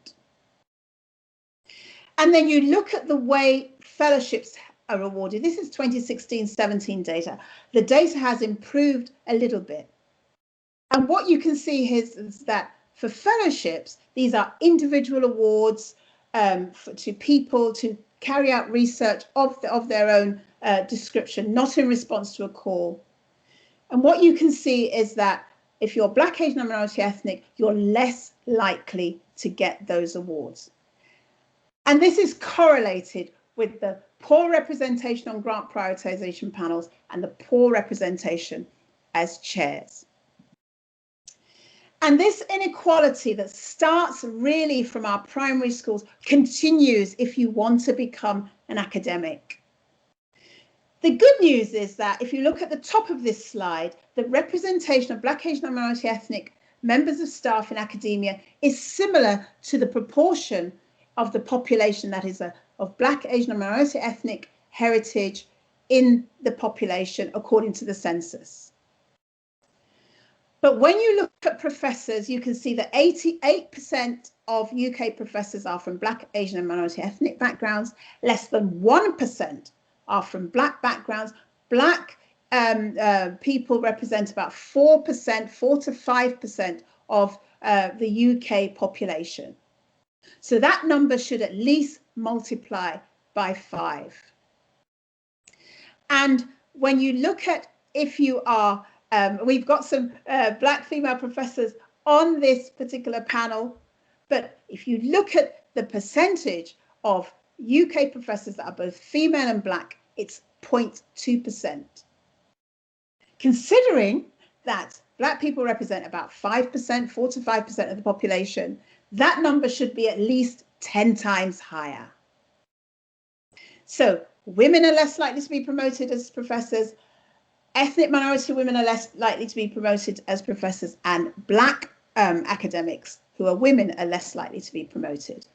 And then you look at the way fellowships are awarded. This is 2016-17 data. The data has improved a little bit. And what you can see is that for fellowships, these are individual awards to people to carry out research of their own description, not in response to a call. And what you can see is that if you're Black, Asian and minority ethnic, you're less likely to get those awards. And this is correlated with the poor representation on grant prioritization panels and the poor representation as chairs. And this inequality that starts really from our primary schools continues if you want to become an academic. The good news is that if you look at the top of this slide, the representation of Black, Asian and minority ethnic members of staff in academia is similar to the proportion of the population that is of Black, Asian and minority ethnic heritage in the population according to the census. But when you look at professors, you can see that 88% of UK professors are from Black, Asian and minority ethnic backgrounds. Less than 1% are from Black backgrounds. Black people represent about 4% to 5% of the UK population. So that number should at least multiply by 5. And when you look at if you are we've got some Black female professors on this particular panel, but if you look at the percentage of UK professors that are both female and Black, it's 0.2%. Considering that Black people represent about 5%, 4 to 5% of the population. That number should be at least 10 times higher. So women are less likely to be promoted as professors, ethnic minority women are less likely to be promoted as professors, and Black academics who are women are less likely to be promoted.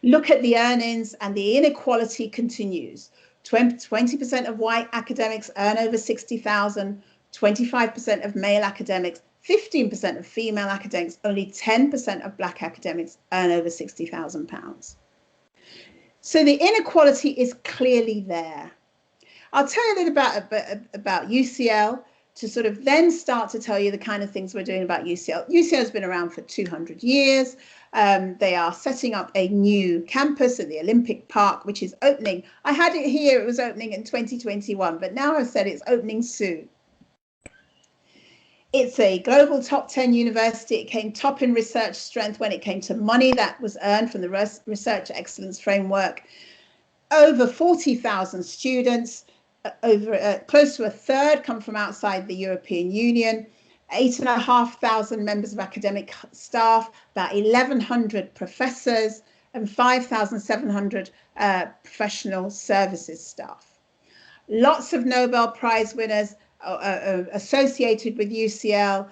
Look at the earnings, and the inequality continues. 20% of white academics earn over 60,000, 25% of male academics, 15% of female academics, only 10% of Black academics earn over £60,000. So the inequality is clearly there. I'll tell you a little about UCL to sort of then start to tell you the kind of things we're doing about UCL. UCL has been around for 200 years. They are setting up a new campus at the Olympic Park, which is opening. I had it here, it was opening in 2021, but now I've said it's opening soon. It's a global top 10 university. It came top in research strength when it came to money that was earned from the Research Excellence Framework. Over 40,000 students, close to a third come from outside the European Union, 8,500 members of academic staff, about 1,100 professors, and 5,700 professional services staff. Lots of Nobel Prize winners associated with UCL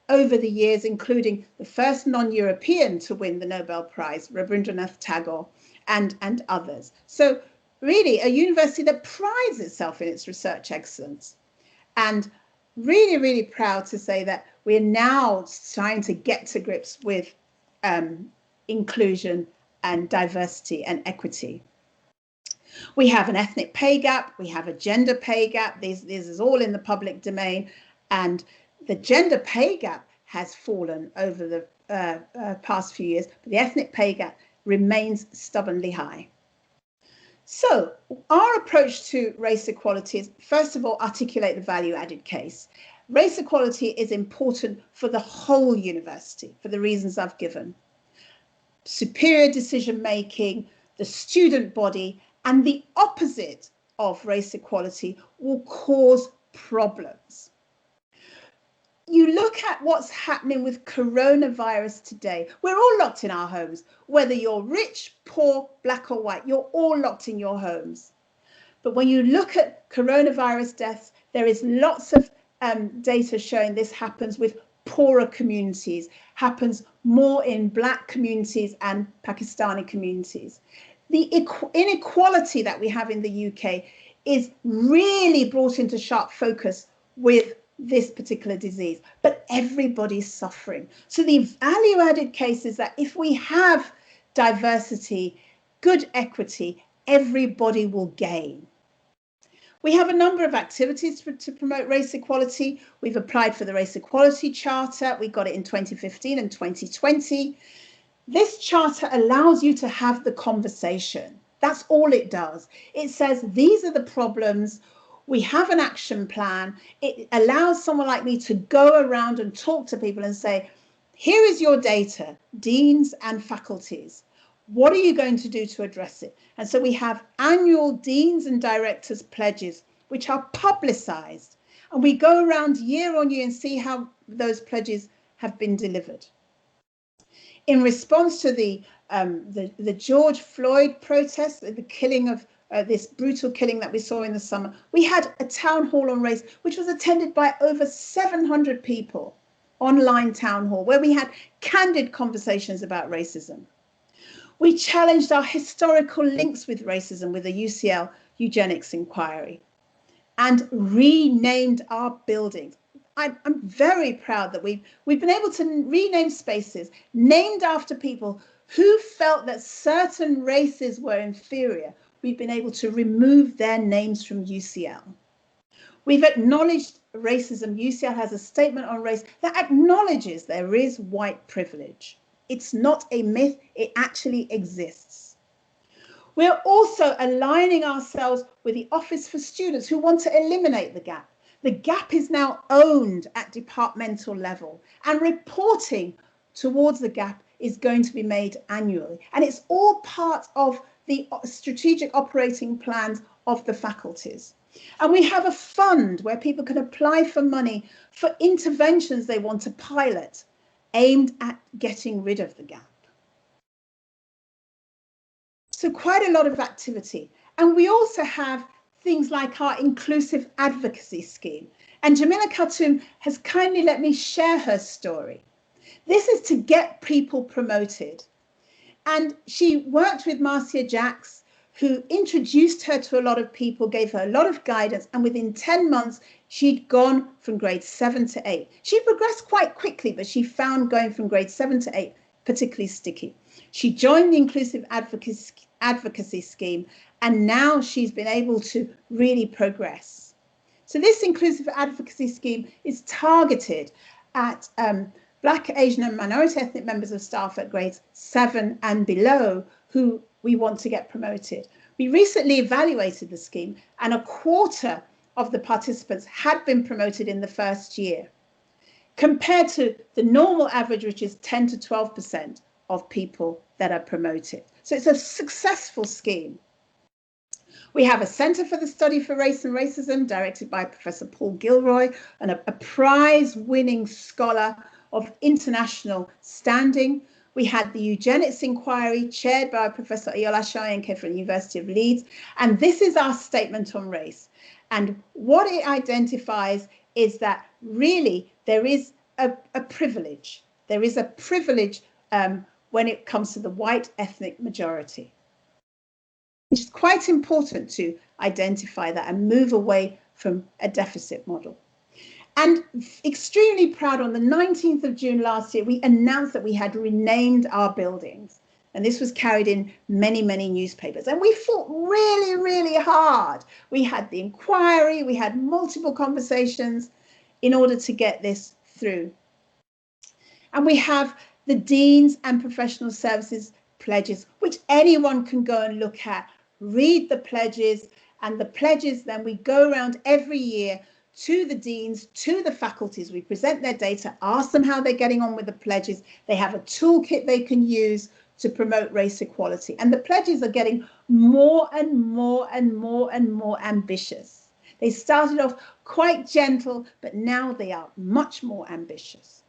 over the years, including the first non-European to win the Nobel Prize, Rabindranath Tagore, and others. So really a university that prides itself in its research excellence. And really, really proud to say that we're now trying to get to grips with inclusion and diversity and equity. We have an ethnic pay gap, we have a gender pay gap. This is all in the public domain, and the gender pay gap has fallen over the past few years, but the ethnic pay gap remains stubbornly high. So our approach to race equality is, first of all, articulate the value added case. Race equality is important for the whole university for the reasons I've given. Superior decision making, the student body, and the opposite of race equality will cause problems. You look at what's happening with coronavirus today. We're all locked in our homes. Whether you're rich, poor, Black or white, you're all locked in your homes. But when you look at coronavirus deaths, there is lots of data showing this happens with poorer communities, happens more in Black communities and Pakistani communities. The inequality that we have in the UK is really brought into sharp focus with this particular disease, but everybody's suffering. So the value added case is that if we have diversity, good equity, everybody will gain. We have a number of activities to promote race equality. We've applied for the Race Equality Charter. We got it in 2015 and 2020. This charter allows you to have the conversation. That's all it does. It says, these are the problems. We have an action plan. It allows someone like me to go around and talk to people and say, here is your data, deans and faculties. What are you going to do to address it? And so we have annual deans and directors pledges, which are publicized. And we go around year on year and see how those pledges have been delivered. In response to the George Floyd protest, the killing of this brutal killing that we saw in the summer, we had a town hall on race, which was attended by over 700 people, online town hall, where we had candid conversations about racism. We challenged our historical links with racism with a UCL eugenics inquiry and renamed our buildings. I'm very proud that we've been able to rename spaces named after people who felt that certain races were inferior. We've been able to remove their names from UCL. We've acknowledged racism. UCL has a statement on race that acknowledges there is white privilege. It's not a myth, it actually exists. We're also aligning ourselves with the Office for Students who want to eliminate the gap. The gap is now owned at departmental level, and reporting towards the gap is going to be made annually. And it's all part of the strategic operating plans of the faculties. And we have a fund where people can apply for money for interventions they want to pilot aimed at getting rid of the gap. So quite a lot of activity. And we also have things like our inclusive advocacy scheme. And Jamila Khartoum has kindly let me share her story. This is to get people promoted. And she worked with Marcia Jacks, who introduced her to a lot of people, gave her a lot of guidance. And within 10 months, she'd gone from grade 7 to 8. She progressed quite quickly, but she found going from grade 7 to 8 particularly sticky. She joined the inclusive advocacy scheme, and now she's been able to really progress. So this inclusive advocacy scheme is targeted at Black, Asian and minority ethnic members of staff at grades 7 and below who we want to get promoted. We recently evaluated the scheme, and a quarter of the participants had been promoted in the first year, compared to the normal average, which is 10 to 12% of people that are promoted. So it's a successful scheme. We have a Centre for the Study for Race and Racism, directed by Professor Paul Gilroy, and a prize-winning scholar of international standing. We had the Eugenics Inquiry, chaired by Professor Iola Shoyenke from the University of Leeds. And this is our statement on race. And what it identifies is that really there is a privilege. There is a privilege when it comes to the white ethnic majority. It's quite important to identify that and move away from a deficit model. And extremely proud, on the 19th of June last year, we announced that we had renamed our buildings. And this was carried in many, many newspapers. And we fought really, really hard. We had the inquiry, we had multiple conversations in order to get this through. And we have the Deans and Professional Services pledges, which anyone can go and look at, read the pledges, and the pledges, then we go around every year to the deans, to the faculties. We present their data, ask them how they're getting on with the pledges. They have a toolkit they can use to promote race equality. And the pledges are getting more and more and more and more ambitious. They started off quite gentle, but now they are much more ambitious.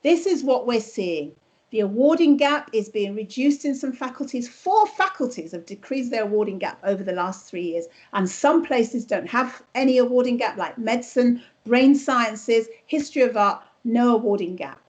This is what we're seeing. The awarding gap is being reduced in some faculties. 4 faculties have decreased their awarding gap over the last 3 years. And some places don't have any awarding gap, like medicine, brain sciences, history of art, no awarding gap.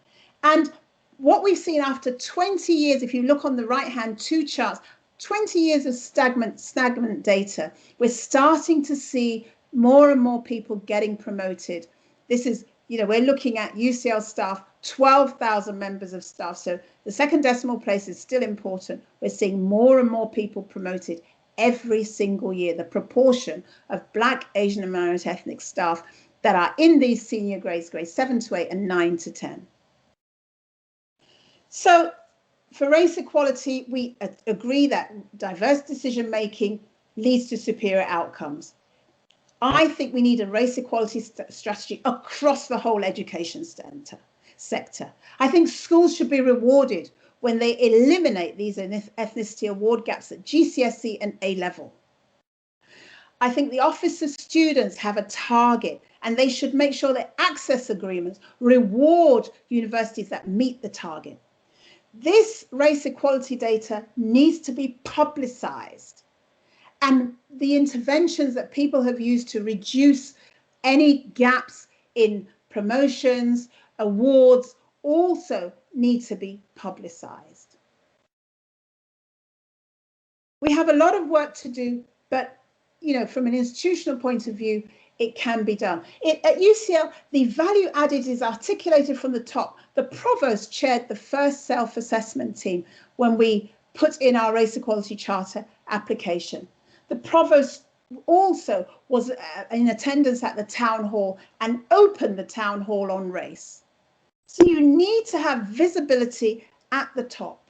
And what we've seen after 20 years, if you look on the right-hand 2 charts, 20 years of stagnant data, we're starting to see more and more people getting promoted. This is, we're looking at UCL staff, 12,000 members of staff. So the second decimal place is still important. We're seeing more and more people promoted every single year. The proportion of Black, Asian and minority ethnic staff that are in these senior grades, grades 7 to 8 and 9 to 10. So for race equality, we agree that diverse decision making leads to superior outcomes. I think we need a race equality strategy across the whole education sector. I think schools should be rewarded when they eliminate these ethnicity award gaps at GCSE and A level. I think the Office of Students have a target, and they should make sure that access agreements reward universities that meet the target. This race equality data needs to be publicized, and the interventions that people have used to reduce any gaps in promotions, awards, also need to be publicized. We have a lot of work to do, but from an institutional point of view, it can be done. At UCL, the value added is articulated from the top. The provost chaired the first self-assessment team when we put in our race equality charter application. The provost also was in attendance at the town hall and opened the town hall on race. So you need to have visibility at the top.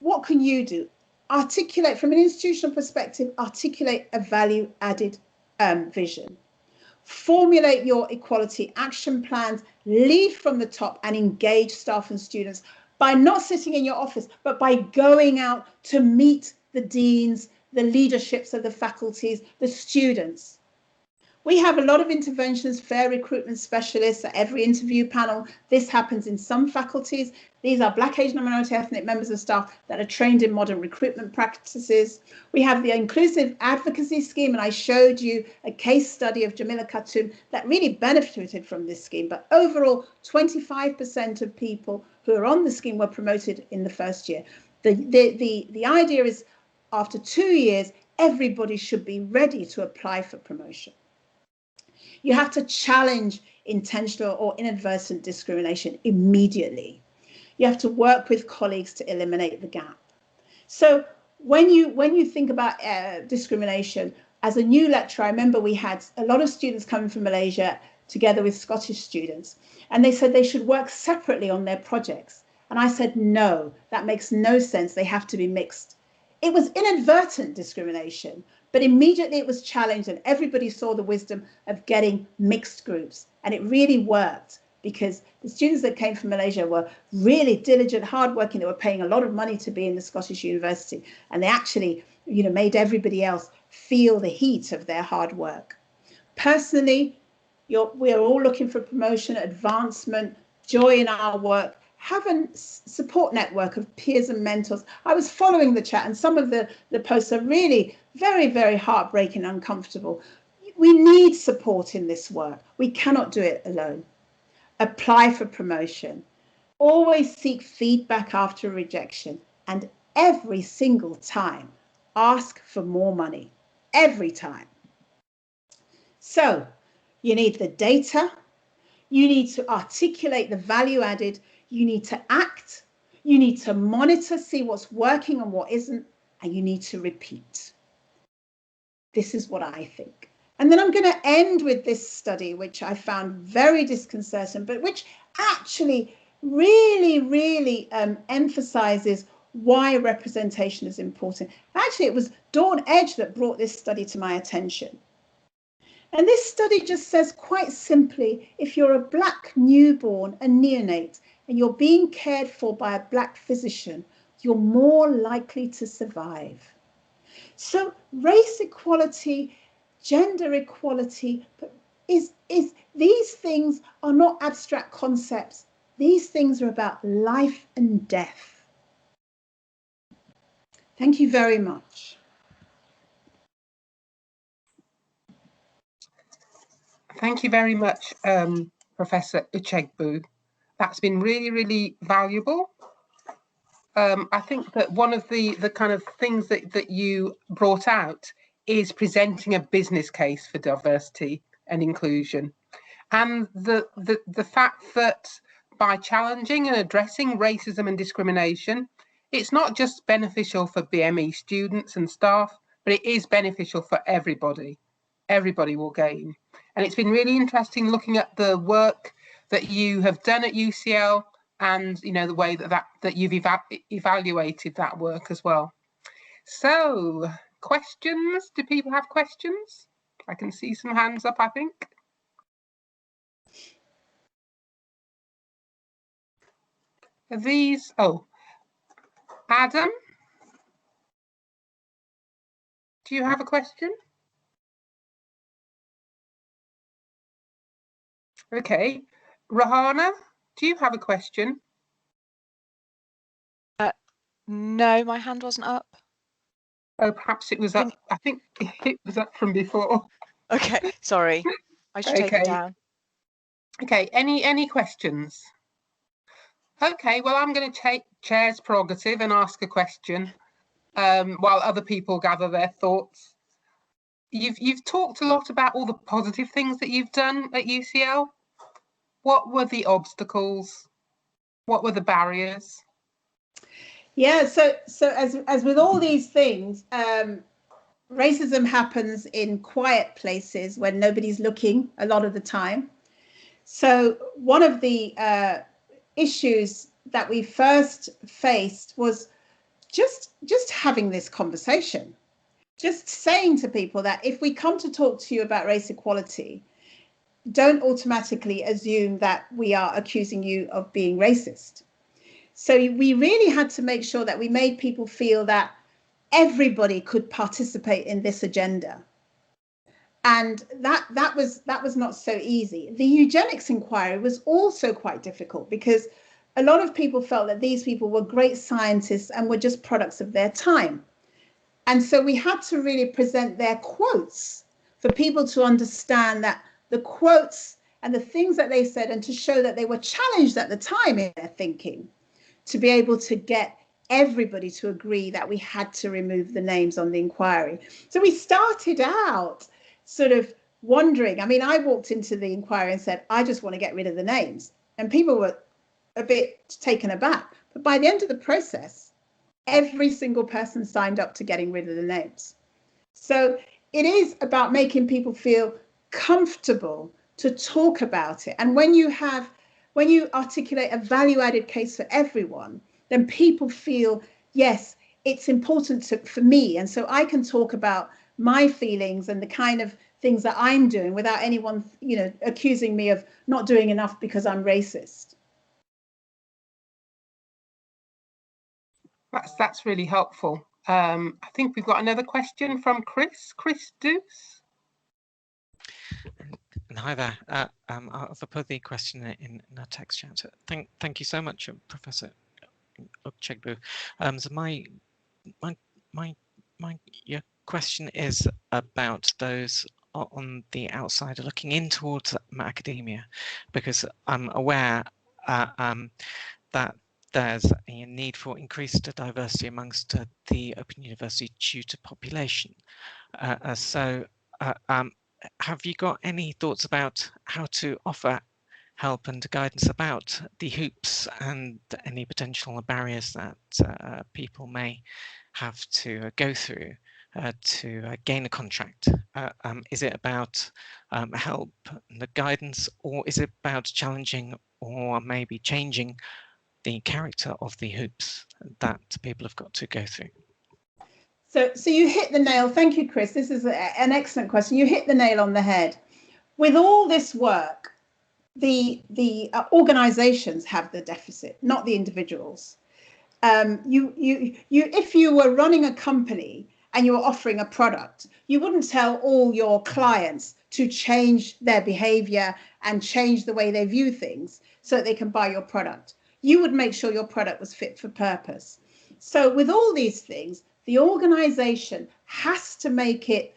What can you do? Articulate, from an institutional perspective, articulate a value added vision. Formulate your equality action plans, lead from the top and engage staff and students by not sitting in your office, but by going out to meet the deans, the leaderships of the faculties, the students. We have a lot of interventions, fair recruitment specialists at every interview panel. This happens in some faculties. These are Black, Asian and minority ethnic members of staff that are trained in modern recruitment practices. We have the inclusive advocacy scheme, and I showed you a case study of Jamila Khatun that really benefited from this scheme. But overall, 25% of people who are on the scheme were promoted in the first year. The idea is after 2 years, everybody should be ready to apply for promotion. You have to challenge intentional or inadvertent discrimination immediately. You have to work with colleagues to eliminate the gap. So when you think about discrimination, as a new lecturer, I remember we had a lot of students coming from Malaysia together with Scottish students, and they said they should work separately on their projects. And I said, no, that makes no sense. They have to be mixed. It was inadvertent discrimination, but immediately it was challenged and everybody saw the wisdom of getting mixed groups. And it really worked because the students that came from Malaysia were really diligent, hardworking. They were paying a lot of money to be in the Scottish University. And they actually, made everybody else feel the heat of their hard work. Personally, we're all looking for promotion, advancement, joy in our work. Have a support network of peers and mentors. I was following the chat and some of the posts are really very, very heartbreaking and uncomfortable. We need support in this work. We cannot do it alone. Apply for promotion. Always seek feedback after rejection. And every single time, ask for more money. Every time. So you need the data. You need to articulate the value added. You need to act, you need to monitor, see what's working and what isn't, and you need to repeat. This is what I think. And then I'm going to end with this study, which I found very disconcerting, but which actually really, really emphasizes why representation is important. Actually, it was Dawn Edge that brought this study to my attention. And this study just says quite simply, if you're a Black newborn, a neonate, and you're being cared for by a Black physician, you're more likely to survive. So race equality, gender equality, is these things are not abstract concepts. These things are about life and death. Thank you very much. Thank you very much, Professor Uchegbu. That's been really, really valuable. I think that one of the kind of things that you brought out is presenting a business case for diversity and inclusion. And the fact that by challenging and addressing racism and discrimination, it's not just beneficial for BME students and staff, but it is beneficial for everybody. Everybody will gain. And it's been really interesting looking at the work that you have done at UCL and the way that you've evaluated that work as well. So, questions? Do people have questions? I can see some hands up, I think. Are these? Oh, Adam, do you have a question? Okay, Rahana, do you have a question? No, my hand wasn't up. Oh, perhaps it was up. I think it was up from before. Okay, sorry. I should take it down. Okay, any questions? Okay, well, I'm going to take Chair's prerogative and ask a question while other people gather their thoughts. You've talked a lot about all the positive things that you've done at UCL. What were the obstacles? What were the barriers? Yeah, so as with all these things, racism happens in quiet places when nobody's looking a lot of the time. So one of the issues that we first faced was just having this conversation, just saying to people that if we come to talk to you about race equality, don't automatically assume that we are accusing you of being racist. So we really had to make sure that we made people feel that everybody could participate in this agenda. And that was not so easy. The eugenics inquiry was also quite difficult because a lot of people felt that these people were great scientists and were just products of their time. And so we had to really present their quotes for people to understand that the quotes and the things that they said, and to show that they were challenged at the time in their thinking, to be able to get everybody to agree that we had to remove the names on the inquiry. So we started out sort of wondering. I mean, I walked into the inquiry and said, I just want to get rid of the names. And people were a bit taken aback. But by the end of the process, every single person signed up to getting rid of the names. So it is about making people feel comfortable to talk about it. And when you articulate a value-added case for everyone, then people feel, yes, it's important for me. And so I can talk about my feelings and the kind of things that I'm doing without anyone, accusing me of not doing enough because I'm racist. That's really helpful. I think we've got another question from Chris Deuce. Hi there. I'll put the question in a text chat. Thank you so much, Professor Uchegbu. So your question is about those on the outside looking in towards academia, because I'm aware that there's a need for increased diversity amongst the Open University tutor population. Have you got any thoughts about how to offer help and guidance about the hoops and any potential barriers that people may have to go through to gain a contract? Is it about help and the guidance, or is it about challenging or maybe changing the character of the hoops that people have got to go through? So you hit the nail. Thank you, Chris. This is an excellent question. You hit the nail on the head. With all this work, the organizations have the deficit, not the individuals. If you were running a company and you were offering a product, you wouldn't tell all your clients to change their behavior and change the way they view things so that they can buy your product. You would make sure your product was fit for purpose. So with all these things, the organization has to make it,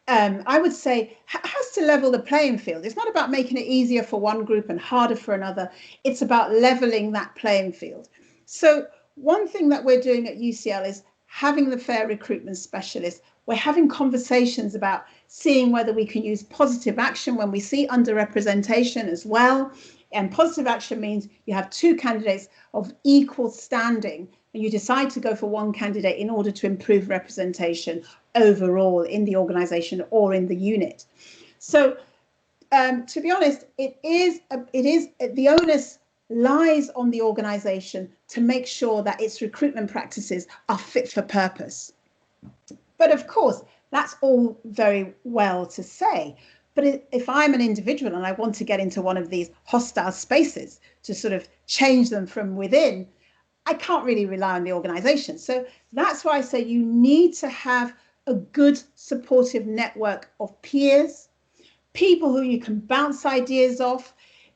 I would say, has to level the playing field. It's not about making it easier for one group and harder for another. It's about leveling that playing field. So one thing that we're doing at UCL is having the fair recruitment specialist. We're having conversations about seeing whether we can use positive action when we see underrepresentation as well. And positive action means you have two candidates of equal standing, and you decide to go for one candidate in order to improve representation overall in the organization or in the unit. So to be honest, the onus lies on the organization to make sure that its recruitment practices are fit for purpose. But of course, that's all very well to say. But if I'm an individual and I want to get into one of these hostile spaces to sort of change them from within, I can't really rely on the organization. So that's why I say you need to have a good supportive network of peers, people who you can bounce ideas off.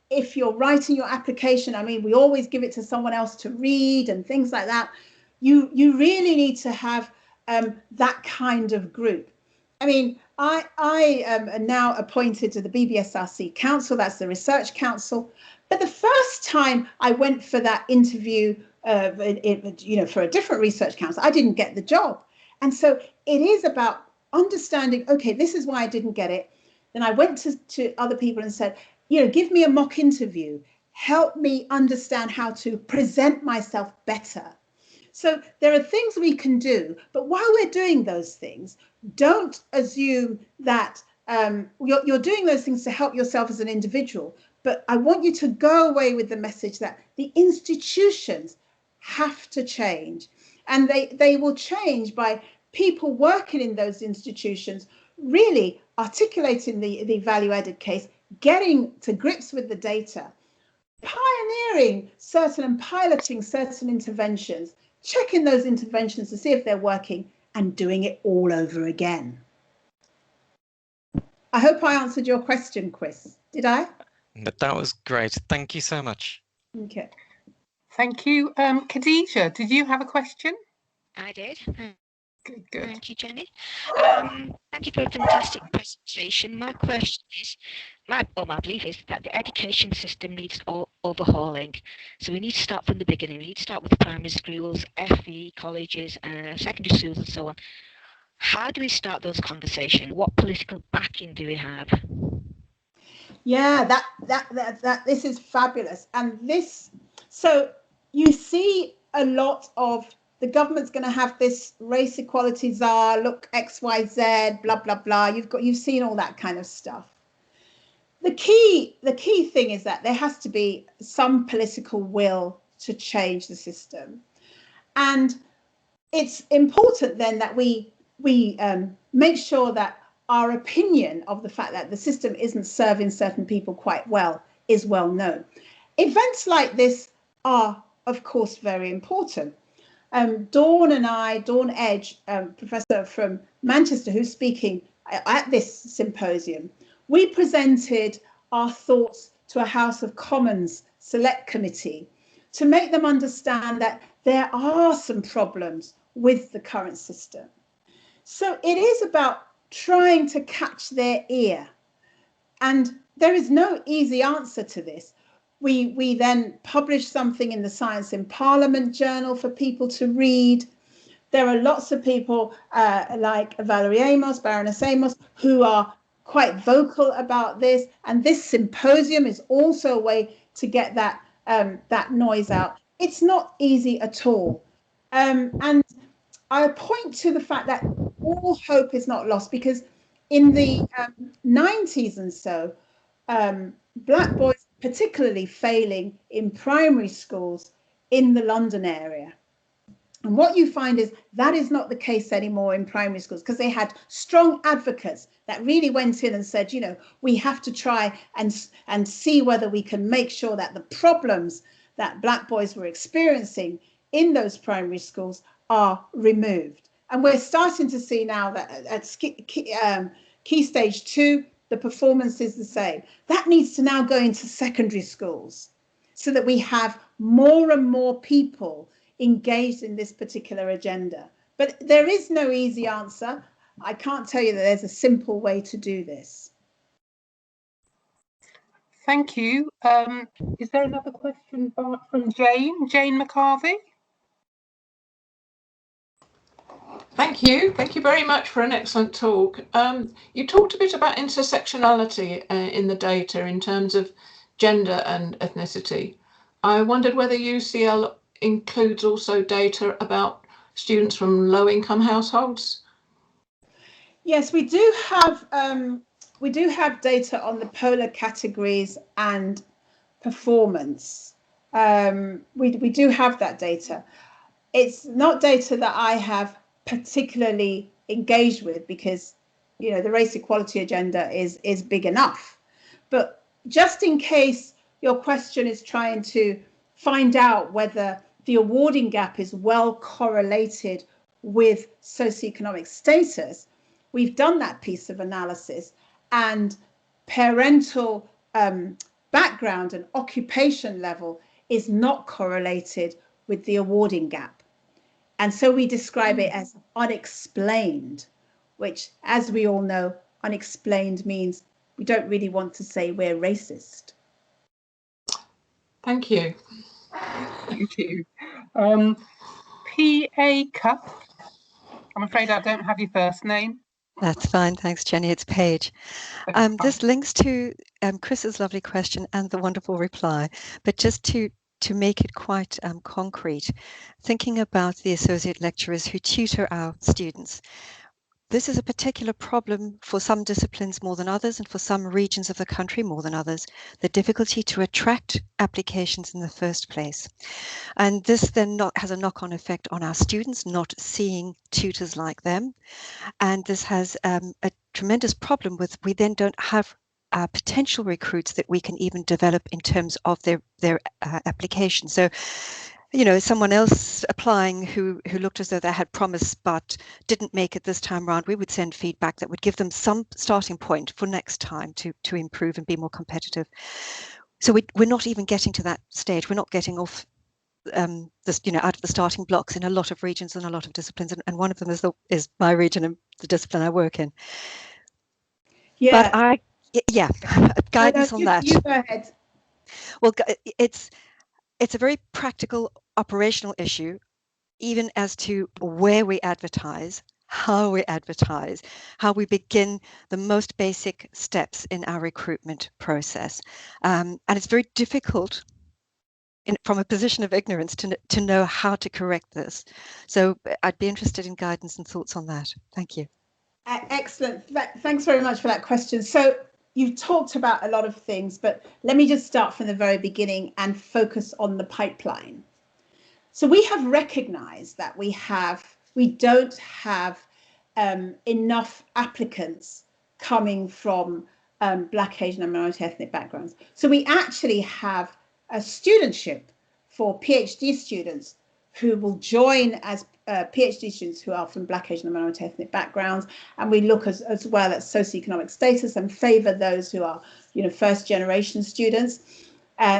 If you're writing your application, I mean, we always give it to someone else to read and things like that. You really need to have that kind of group. I mean, I am now appointed to the BBSRC Council, that's the Research Council. But the first time I went for that interview, for a different research council, I didn't get the job. And so it is about understanding, okay, this is why I didn't get it. Then I went to other people and said, give me a mock interview, help me understand how to present myself better. So there are things we can do, but while we're doing those things, don't assume that you're doing those things to help yourself as an individual. But I want you to go away with the message that the institutions have to change, and they will change by people working in those institutions really articulating the value-added case, getting to grips with the data, pioneering certain and piloting certain interventions, checking those interventions to see if they're working, and doing it all over again. I hope I answered your question, Chris. Did I? But that was great. Thank you so much. Okay. Thank you. Khadija, did you have a question? I did. Good. Thank you, Jenny. Thank you for a fantastic presentation. My question is, my belief is that the education system needs overhauling. So we need to start from the beginning. We need to start with primary schools, FE colleges, secondary schools, and so on. How do we start those conversations? What political backing do we have? Yeah, this is fabulous. And so you see a lot of the government's going to have this race equality czar, look, XYZ, blah, blah, blah. You've seen all that kind of stuff. The key thing is that there has to be some political will to change the system. And it's important then that we make sure that our opinion of the fact that the system isn't serving certain people quite well is well known. Events like this are, of course, very important. Dawn Edge, professor from Manchester, who's speaking at this symposium, we presented our thoughts to a House of Commons Select Committee to make them understand that there are some problems with the current system. So it is about trying to catch their ear. And there is no easy answer to this. We then publish something in the Science in Parliament journal for people to read. There are lots of people like Valerie Amos, Baroness Amos, who are quite vocal about this. And this symposium is also a way to get that, that noise out. It's not easy at all. And I point to the fact that all hope is not lost, because in the 90s and so, Black boys particularly failing in primary schools in the London area. And what you find is that is not the case anymore in primary schools, because they had strong advocates that really went in and said, you know, we have to try and see whether we can make sure that the problems that Black boys were experiencing in those primary schools are removed. And we're starting to see now that at Key Stage 2, the performance is the same. That needs to now go into secondary schools so that we have more and more people engaged in this particular agenda. But there is no easy answer. I can't tell you that there's a simple way to do this. Thank you. Is there another question from Jane McCarthy? Thank you. Thank you very much for an excellent talk. You talked a bit about intersectionality in the data in terms of gender and ethnicity. I wondered whether UCL includes also data about students from low-income households. Yes, we do have data on the polar categories and performance. We do have that data. It's not data that I have particularly engaged with, because, you know, the race equality agenda is big enough. But just in case your question is trying to find out whether the awarding gap is well correlated with socioeconomic status, we've done that piece of analysis, and parental background and occupation level is not correlated with the awarding gap. And so we describe it as unexplained, which, as we all know, unexplained means we don't really want to say we're racist. Thank you. Thank you. P.A. Cup. I'm afraid I don't have your first name. That's fine. Thanks, Jenny. It's Paige. This links to Chris's lovely question and the wonderful reply, but just to make it quite concrete, thinking about the associate lecturers who tutor our students. This is a particular problem for some disciplines more than others, and for some regions of the country more than others, the difficulty to attract applications in the first place. And this then has a knock-on effect on our students not seeing tutors like them. And this has a tremendous problem with, we then don't have potential recruits that we can even develop in terms of their application. So you know, someone else applying who looked as though they had promise but didn't make it this time round, we would send feedback that would give them some starting point for next time to improve and be more competitive. So we're not even getting to that stage. We're not getting off this, you know, out of the starting blocks in a lot of regions and a lot of disciplines, and one of them is my region and the discipline I work in. Yeah. But guidance on that. You go ahead. Well, it's a very practical operational issue, even as to where we advertise, how we begin the most basic steps in our recruitment process. And it's very difficult from a position of ignorance to know how to correct this. So I'd be interested in guidance and thoughts on that. Thank you. Excellent. Thanks very much for that question. So you've talked about a lot of things, but let me just start from the very beginning and focus on the pipeline. So we have recognized that we don't have enough applicants coming from Black, Asian and minority ethnic backgrounds. So we actually have a studentship for PhD students who will join as PhD students who are from Black, Asian and minority ethnic backgrounds. And we look as well at socioeconomic status and favour those who are, you know, first generation students,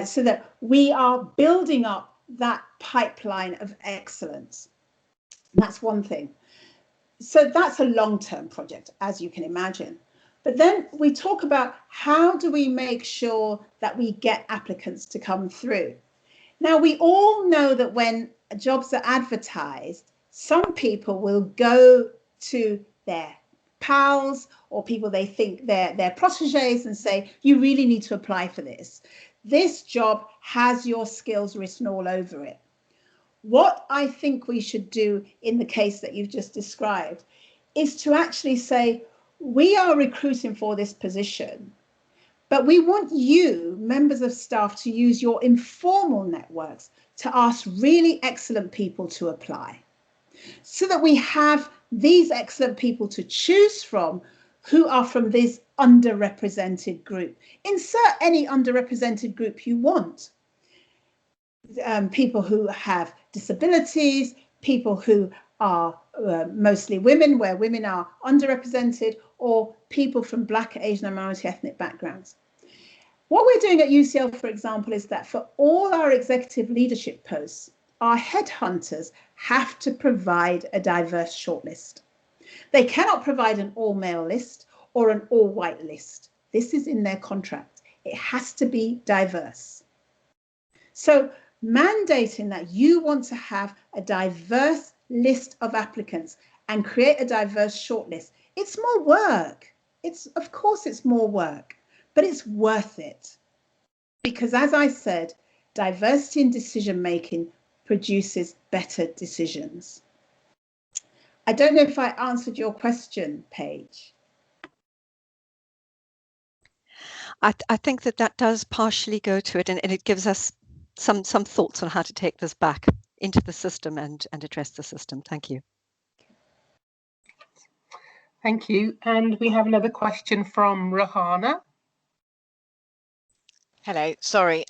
so that we are building up that pipeline of excellence. And that's one thing. So that's a long-term project, as you can imagine. But then we talk about how do we make sure that we get applicants to come through. Now, we all know that when jobs are advertised, some people will go to their pals or people they think they're protégés and say, you really need to apply for this. This job has your skills written all over it. What I think we should do in the case that you've just described is to actually say, we are recruiting for this position, but we want you, members of staff, to use your informal networks to ask really excellent people to apply, so that we have these excellent people to choose from who are from this underrepresented group. Insert any underrepresented group you want. People who have disabilities, people who are mostly women, where women are underrepresented, or people from Black, Asian and minority ethnic backgrounds. What we're doing at UCL, for example, is that for all our executive leadership posts, our headhunters have to provide a diverse shortlist. They cannot provide an all-male list or an all-white list. This is in their contract. It has to be diverse. So mandating that you want to have a diverse list of applicants and create a diverse shortlist, it's more work. Of course it's more work, but it's worth it. Because as I said, diversity in decision making produces better decisions. I don't know if I answered your question, Paige. I think that does partially go to it, and it gives us some thoughts on how to take this back into the system and address the system. Thank you. Thank you. And we have another question from Rahana. Hello, sorry.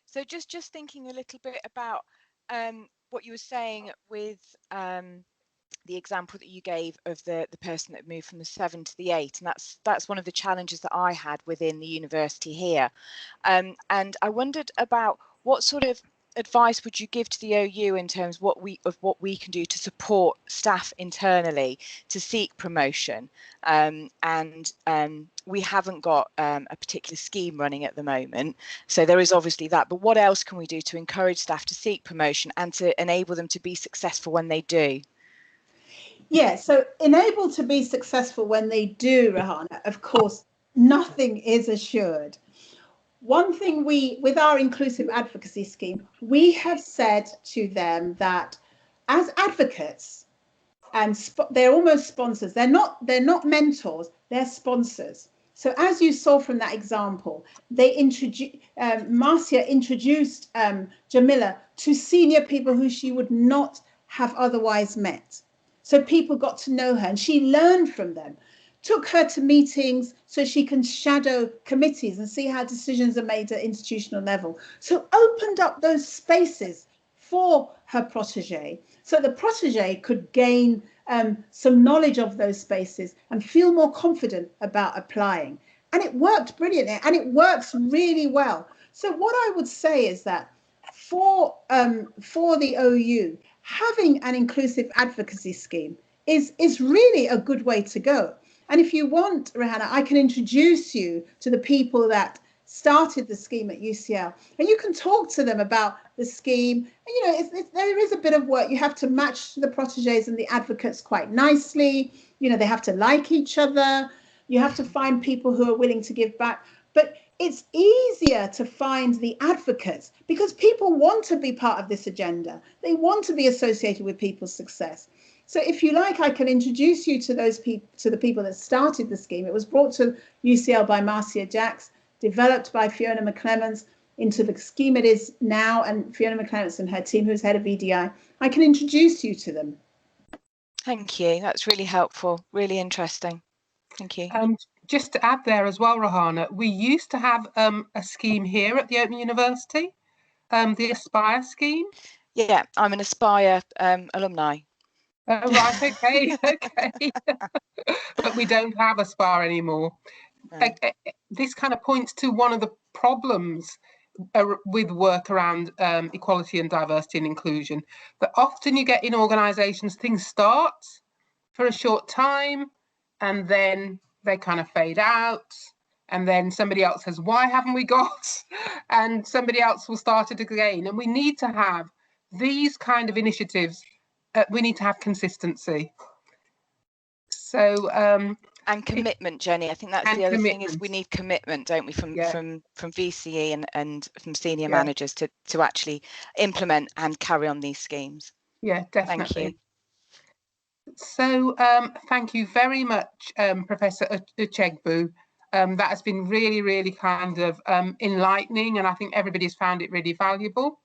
So just thinking a little bit about what you were saying with the example that you gave of the person that moved from the 7 to the 8, and that's one of the challenges that I had within the university here. And I wondered about what sort of advice would you give to the OU in terms of what we can do to support staff internally to seek promotion, and we haven't got a particular scheme running at the moment, so there is obviously that, but what else can we do to encourage staff to seek promotion and to enable them to be successful when they do? Yeah, so enable to be successful when they do, Rahana, of course, nothing is assured. One thing with our inclusive advocacy scheme, we have said to them that as advocates, and they're almost sponsors, they're not mentors, they're sponsors. So as you saw from that example, Marcia introduced Jamila to senior people who she would not have otherwise met. So people got to know her and she learned from them. Took her to meetings so she can shadow committees and see how decisions are made at institutional level. So opened up those spaces for her protege, so the protege could gain some knowledge of those spaces and feel more confident about applying. And it worked brilliantly, and it works really well. So what I would say is that for the OU, having an inclusive advocacy scheme is really a good way to go. And if you want, Rihanna, I can introduce you to the people that started the scheme at UCL, and you can talk to them about the scheme. And, you know, there is a bit of work. You have to match the proteges and the advocates quite nicely. You know, they have to like each other. You have to find people who are willing to give back. But it's easier to find the advocates because people want to be part of this agenda. They want to be associated with people's success. So if you like, I can introduce you to those people, to the people that started the scheme. It was brought to UCL by Marcia Jacks, developed by Fiona McClements into the scheme it is now, and Fiona McClements and her team, who's head of EDI. I can introduce you to them. Thank you. That's really helpful, really interesting. Thank you. Just to add there as well, Rohana, we used to have a scheme here at the Open University, the Aspire scheme. Yeah, I'm an Aspire alumni. Oh, right, okay, okay. But we don't have Aspire anymore. No. This kind of points to one of the problems with work around equality and diversity and inclusion, that often you get in organisations, things start for a short time and then they kind of fade out, and then somebody else says, why haven't we got? And somebody else will start it again. And we need to have these kind of initiatives. We need to have consistency. So and commitment, Jenny. I think that's the other thing, is we need commitment, don't we, from VCE and from senior managers to actually implement and carry on these schemes. Yeah, definitely. Thank you. So thank you very much, Professor Uchegbu. That has been really, really kind of enlightening, and I think everybody's found it really valuable.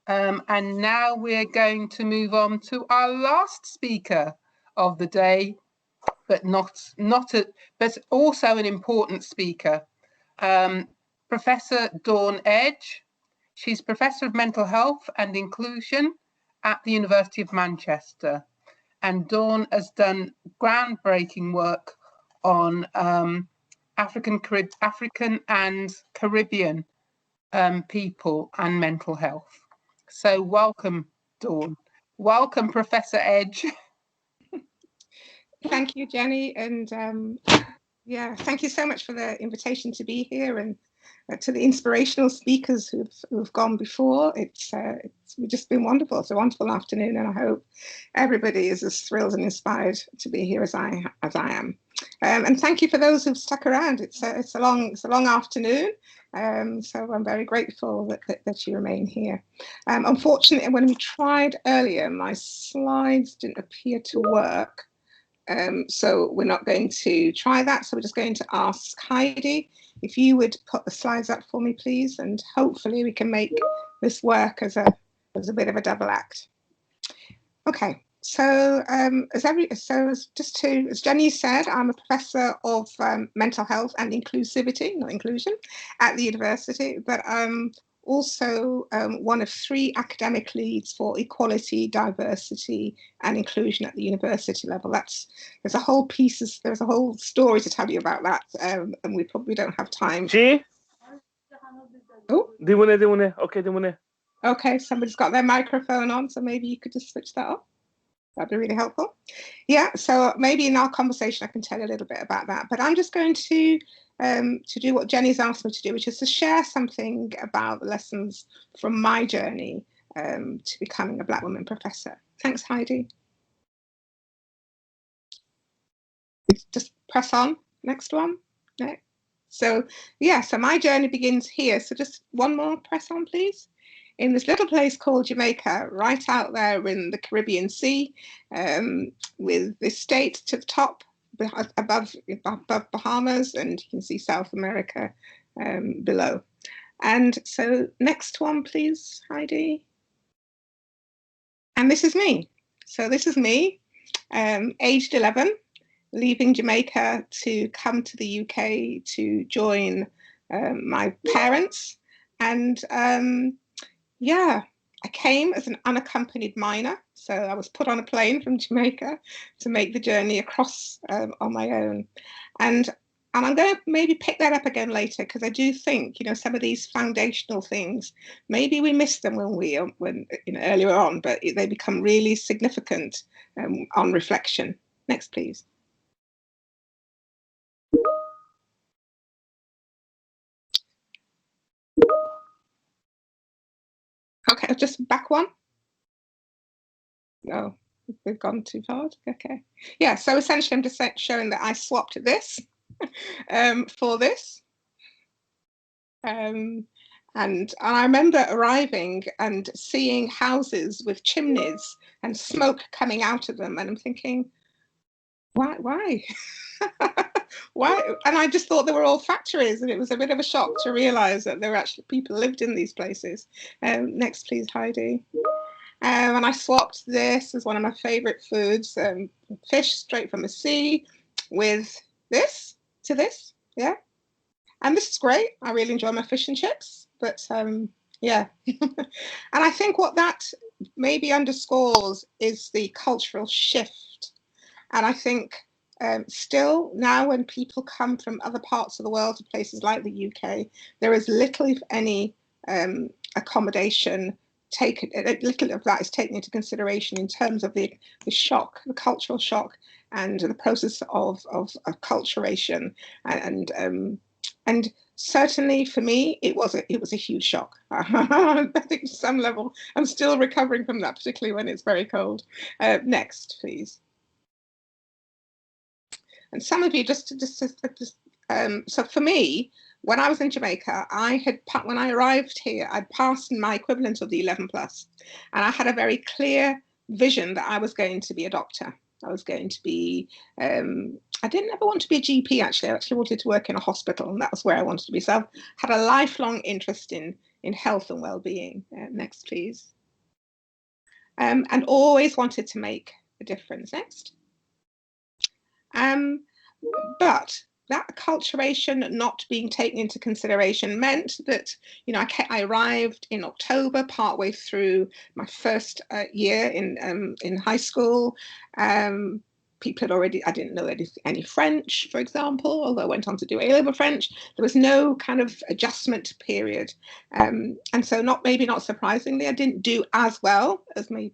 And now we're going to move on to our last speaker of the day, but but also an important speaker, Professor Dawn Edge. She's Professor of Mental Health and Inclusion at the University of Manchester. And Dawn has done groundbreaking work on African and Caribbean people and mental health. So welcome, Dawn. Welcome, Professor Edge. Thank you, Jenny, and yeah, thank you so much for the invitation to be here, and to the inspirational speakers who've gone before. It's just been wonderful. It's a wonderful afternoon, and I hope everybody is as thrilled and inspired to be here as I am. And thank you for those who've stuck around. It's a long afternoon, so I'm very grateful that you remain here. Unfortunately, when we tried earlier, my slides didn't appear to work. So we're not going to try that. So we're just going to ask Heidi if you would put the slides up for me, please, and hopefully we can make this work as a bit of a double act. Okay. So as Jenny said, I'm a professor of mental health and inclusivity, not inclusion, at the university, but I'm also one of 3 academic leads for equality, diversity and inclusion at the university level. There's a whole story to tell you about that, and we probably don't have time. G? Oh, okay, okay, somebody's got their microphone on, so maybe you could just switch that off. That'd be really helpful. Yeah, so maybe in our conversation I can tell you a little bit about that, but I'm just going to do what Jenny's asked me to do, which is to share something about the lessons from my journey to becoming a Black woman professor. Thanks, Heidi. Just press on. Next one. Next. So yeah, so my journey begins here. So just one more, press on, please. In this little place called Jamaica, right out there in the Caribbean Sea, with the state to the top, above Bahamas, and you can see South America below. And so next one, please, Heidi. And this is me. So this is me, aged 11, leaving Jamaica to come to the UK to join my parents. And yeah, I came as an unaccompanied minor, so I was put on a plane from Jamaica to make the journey across on my own. And I'm going to maybe pick that up again later, because I do think, you know, some of these foundational things, maybe we missed them when you know, earlier on, but they become really significant on reflection. Next, please. Okay, just back one. No, we've gone too far. Okay. Yeah, so essentially I'm just showing that I swapped this for this. And I remember arriving and seeing houses with chimneys and smoke coming out of them, and I'm thinking, why? Why? And I just thought they were all factories, and it was a bit of a shock to realize that there were actually people lived in these places. Next, please, Heidi. And I swapped this as one of my favorite foods, fish straight from the sea, with this to this, yeah. And this is great. I really enjoy my fish and chips, but yeah. And I think what that maybe underscores is the cultural shift. And I think still now, when people come from other parts of the world to places like the UK, there is little, if any, accommodation taken. Little of that is taken into consideration in terms of the shock, the cultural shock, and the process of acculturation, and certainly for me, it was a huge shock. I think to some level, I'm still recovering from that, particularly when it's very cold. Next, please. And some of you so for me, when I was in Jamaica, when I arrived here, I'd passed my equivalent of the 11+, and I had a very clear vision that I was going to be a doctor. I was going to be, I didn't ever want to be a GP, actually. I actually wanted to work in a hospital, and that was where I wanted to be. So I had a lifelong interest in health and well-being. Next, please. And always wanted to make a difference. Next. But that acculturation not being taken into consideration meant that, you know, I arrived in October, partway through my first year in high school. People had already, I didn't know any French, for example, although I went on to do A-level French. There was no kind of adjustment period. And so maybe not surprisingly, I didn't do as well as my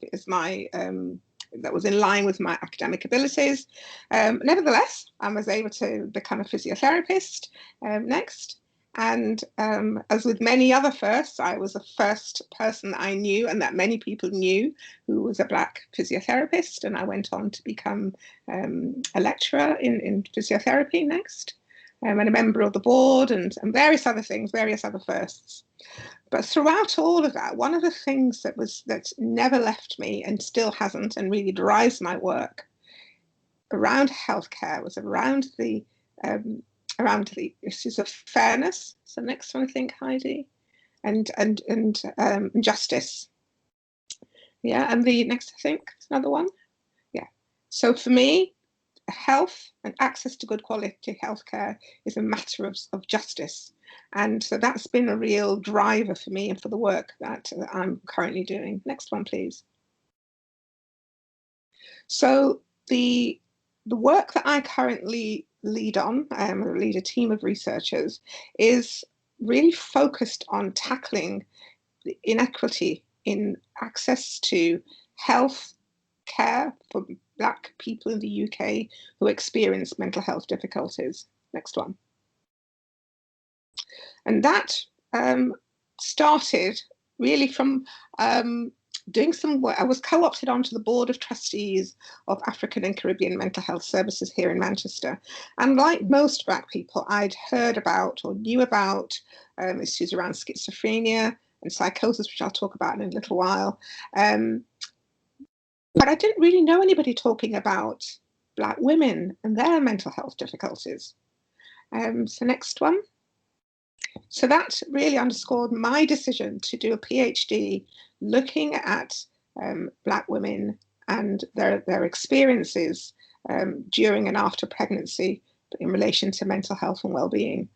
that was in line with my academic abilities. Nevertheless, I was able to become a physiotherapist. Next. And as with many other firsts, I was the first person that I knew and that many people knew who was a Black physiotherapist. And I went on to become a lecturer in physiotherapy next, and a member of the board, and various other things, various other firsts. But throughout all of that, one of the things that's never left me and still hasn't, and really drives my work around healthcare, was around the issues of fairness. So next one, I think, Heidi, and justice. Yeah, and the next, I think, is another one. Yeah. So for me, health and access to good quality healthcare is a matter of justice. And so that's been a real driver for me and for the work that I'm currently doing. Next one, please. So the work that I currently lead on, lead a team of researchers, is really focused on tackling the inequity in access to health care for Black people in the UK who experience mental health difficulties. Next one. And that started really from doing some work. I was co-opted onto the board of trustees of African and Caribbean Mental Health Services here in Manchester. And like most Black people, I'd heard about or knew about issues around schizophrenia and psychosis, which I'll talk about in a little while. But I didn't really know anybody talking about Black women and their mental health difficulties. So next one. So that really underscored my decision to do a PhD looking at Black women and their experiences during and after pregnancy, in relation to mental health and well-being.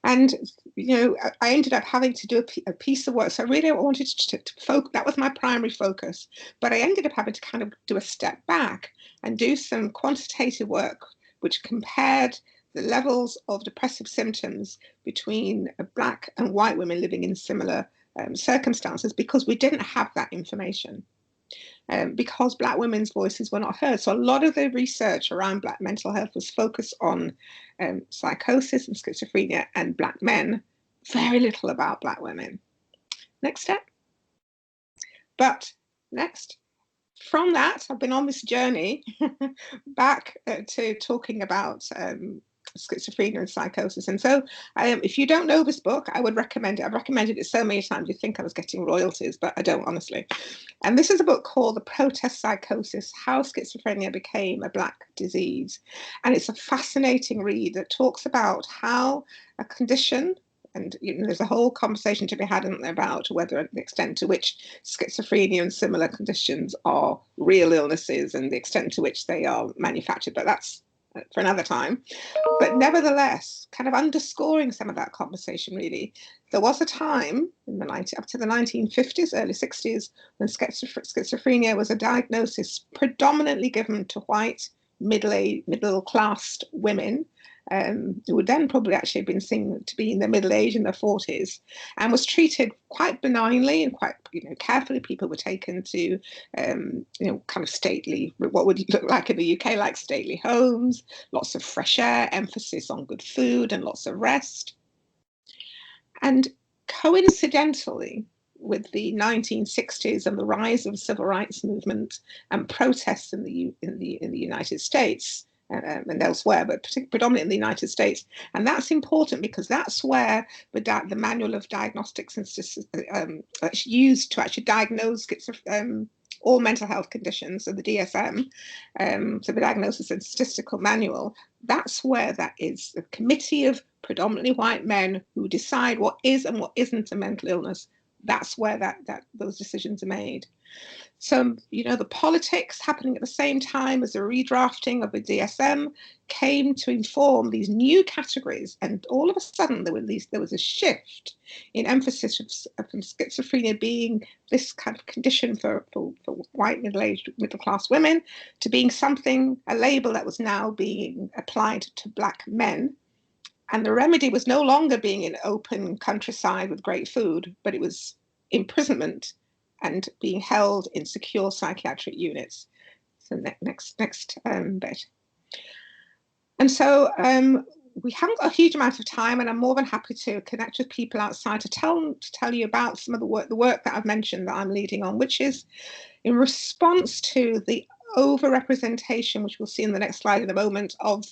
And, you know, I ended up having to do a piece of work. So I really wanted to focus, that was my primary focus, but I ended up having to kind of do a step back and do some quantitative work, which compared the levels of depressive symptoms between Black and white women living in similar circumstances, because we didn't have that information. Because Black women's voices were not heard. So a lot of the research around Black mental health was focused on psychosis and schizophrenia and Black men, very little about Black women. Next step. But next, from that, I've been on this journey back to talking about schizophrenia and psychosis. And so if you don't know this book, I would recommend it. I've recommended it so many times, you'd think I was getting royalties, but I don't, honestly. And this is a book called The Protest Psychosis, How Schizophrenia Became a Black Disease. And it's a fascinating read that talks about how a condition, and you know, there's a whole conversation to be had about whether the extent to which schizophrenia and similar conditions are real illnesses and the extent to which they are manufactured, but that's for another time. But nevertheless, kind of underscoring some of that conversation, really, there was a time in the up to the 1950s, early 60s, when schizophrenia was a diagnosis predominantly given to white, middle-class women, who would then probably actually have been seen to be in their middle age, in their 40s, and was treated quite benignly and quite, you know, carefully. People were taken to, you know, kind of stately, what would look like in the UK, like stately homes, lots of fresh air, emphasis on good food and lots of rest. And coincidentally, with the 1960s and the rise of the civil rights movement and protests in the United States, and elsewhere, but predominantly in the United States. And that's important because that's where the Manual of Diagnostics and used to actually diagnose all mental health conditions, so the DSM, so the Diagnosis and Statistical Manual, that's where that is. A committee of predominantly white men who decide what is and what isn't a mental illness. That's where those decisions are made. So, you know, the politics happening at the same time as the redrafting of the DSM came to inform these new categories. And all of a sudden, there was a shift in emphasis of schizophrenia being this kind of condition for white middle-aged, middle-class women, to being something, a label that was now being applied to Black men. And the remedy was no longer being in open countryside with great food, but it was imprisonment and being held in secure psychiatric units. So next bit. And so we haven't got a huge amount of time, and I'm more than happy to connect with people outside to tell you about some of the work that I've mentioned that I'm leading on, which is in response to the overrepresentation, which we'll see in the next slide in a moment, of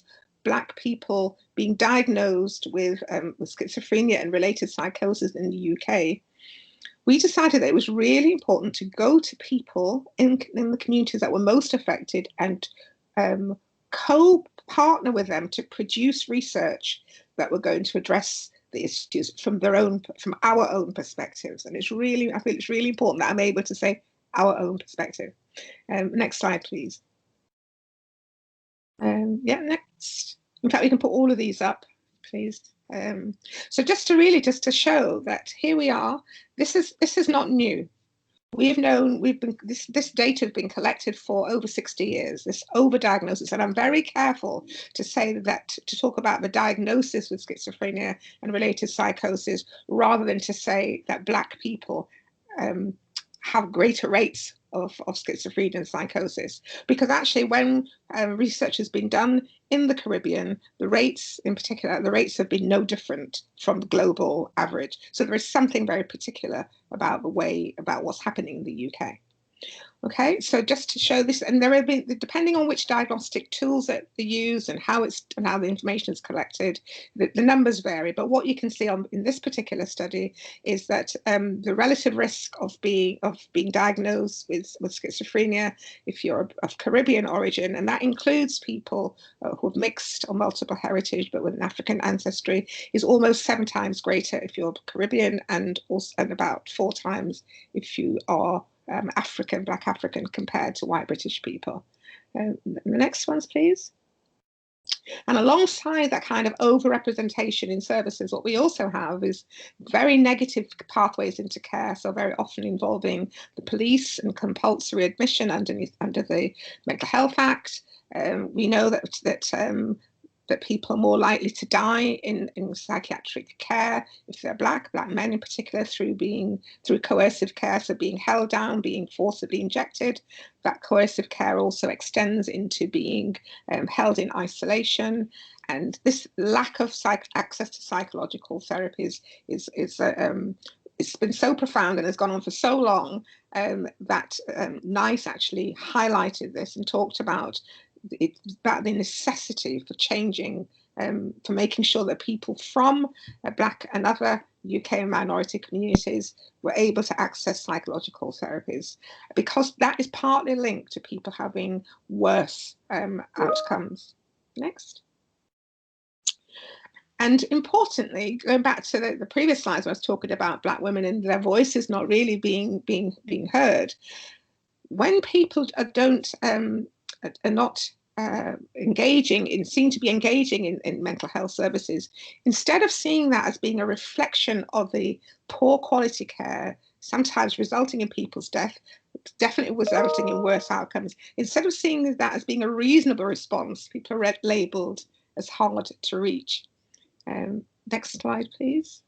Black people being diagnosed with schizophrenia and related psychosis in the UK. We decided that it was really important to go to people in the communities that were most affected and co-partner with them to produce research that were going to address the issues from our own perspectives. And it's really, I feel it's really important that I'm able to say our own perspective. Next slide, please. Yeah, next. In fact, we can put all of these up, please. So just to show that here we are. This is not new. This data has been collected for over 60 years. This overdiagnosis, and I'm very careful to say that to talk about the diagnosis with schizophrenia and related psychosis, rather than to say that Black people have greater rates of schizophrenia and psychosis, because actually when research has been done in the Caribbean, the rates in particular, the rates have been no different from the global average. So there is something very particular about what's happening in the UK. Okay, so just to show this, and there have been, depending on which diagnostic tools that they use and how the information is collected, the numbers vary. But what you can see in this particular study is that the relative risk of being diagnosed with schizophrenia, if you're of Caribbean origin, and that includes people who have mixed or multiple heritage but with an African ancestry, is almost 7 times greater if you're Caribbean, and about 4 times if you are Black African compared to white British people. The next ones, please. And alongside that kind of overrepresentation in services, what we also have is very negative pathways into care, so very often involving the police and compulsory admission under the Mental Health Act. We know that people are more likely to die in psychiatric care if they're black men in particular, through coercive care, so being held down, being forcibly injected. That coercive care also extends into being held in isolation. And this lack of access to psychological therapies it's been so profound and has gone on for so long that NICE actually highlighted this and talked about the necessity for changing, for making sure that people from Black and other UK minority communities were able to access psychological therapies, because that is partly linked to people having worse outcomes. Next. And importantly, going back to the previous slides where I was talking about Black women and their voices not really being heard, when people are not seem to be engaging in mental health services, instead of seeing that as being a reflection of the poor quality care, sometimes resulting in people's death, definitely resulting in worse outcomes, instead of seeing that as being a reasonable response, people are labelled as hard to reach. Next slide, please.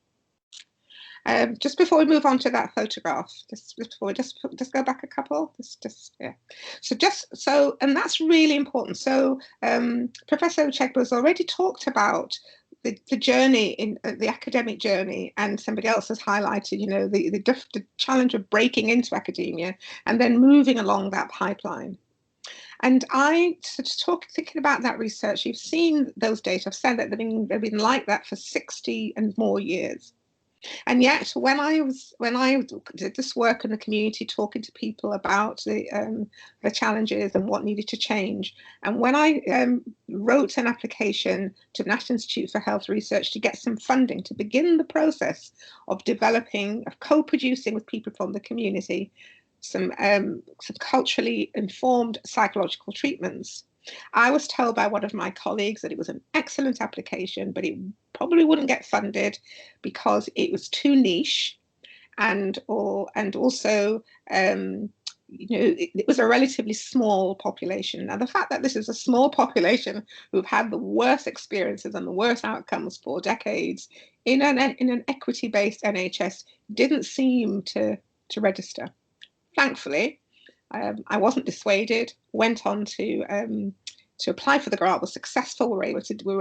Just before we move on to that photograph, just go back a couple. Yeah. And that's really important. So Professor Uchegbu has already talked about the journey in the academic journey, and somebody else has highlighted, the challenge of breaking into academia and then moving along that pipeline. And thinking about that research, you've seen those data. I've said that they've been like that for 60 and more years. And yet, when I did this work in the community, talking to people about the challenges and what needed to change, and when I wrote an application to the National Institute for Health Research to get some funding to begin the process of co-producing with people from the community some culturally informed psychological treatments, I was told by one of my colleagues that it was an excellent application, but it probably wouldn't get funded because it was too niche, and also it was a relatively small population. Now, the fact that this is a small population who've had the worst experiences and the worst outcomes for decades in an equity-based NHS didn't seem to register. Thankfully, I wasn't dissuaded, went on to apply for the grant, was successful. We were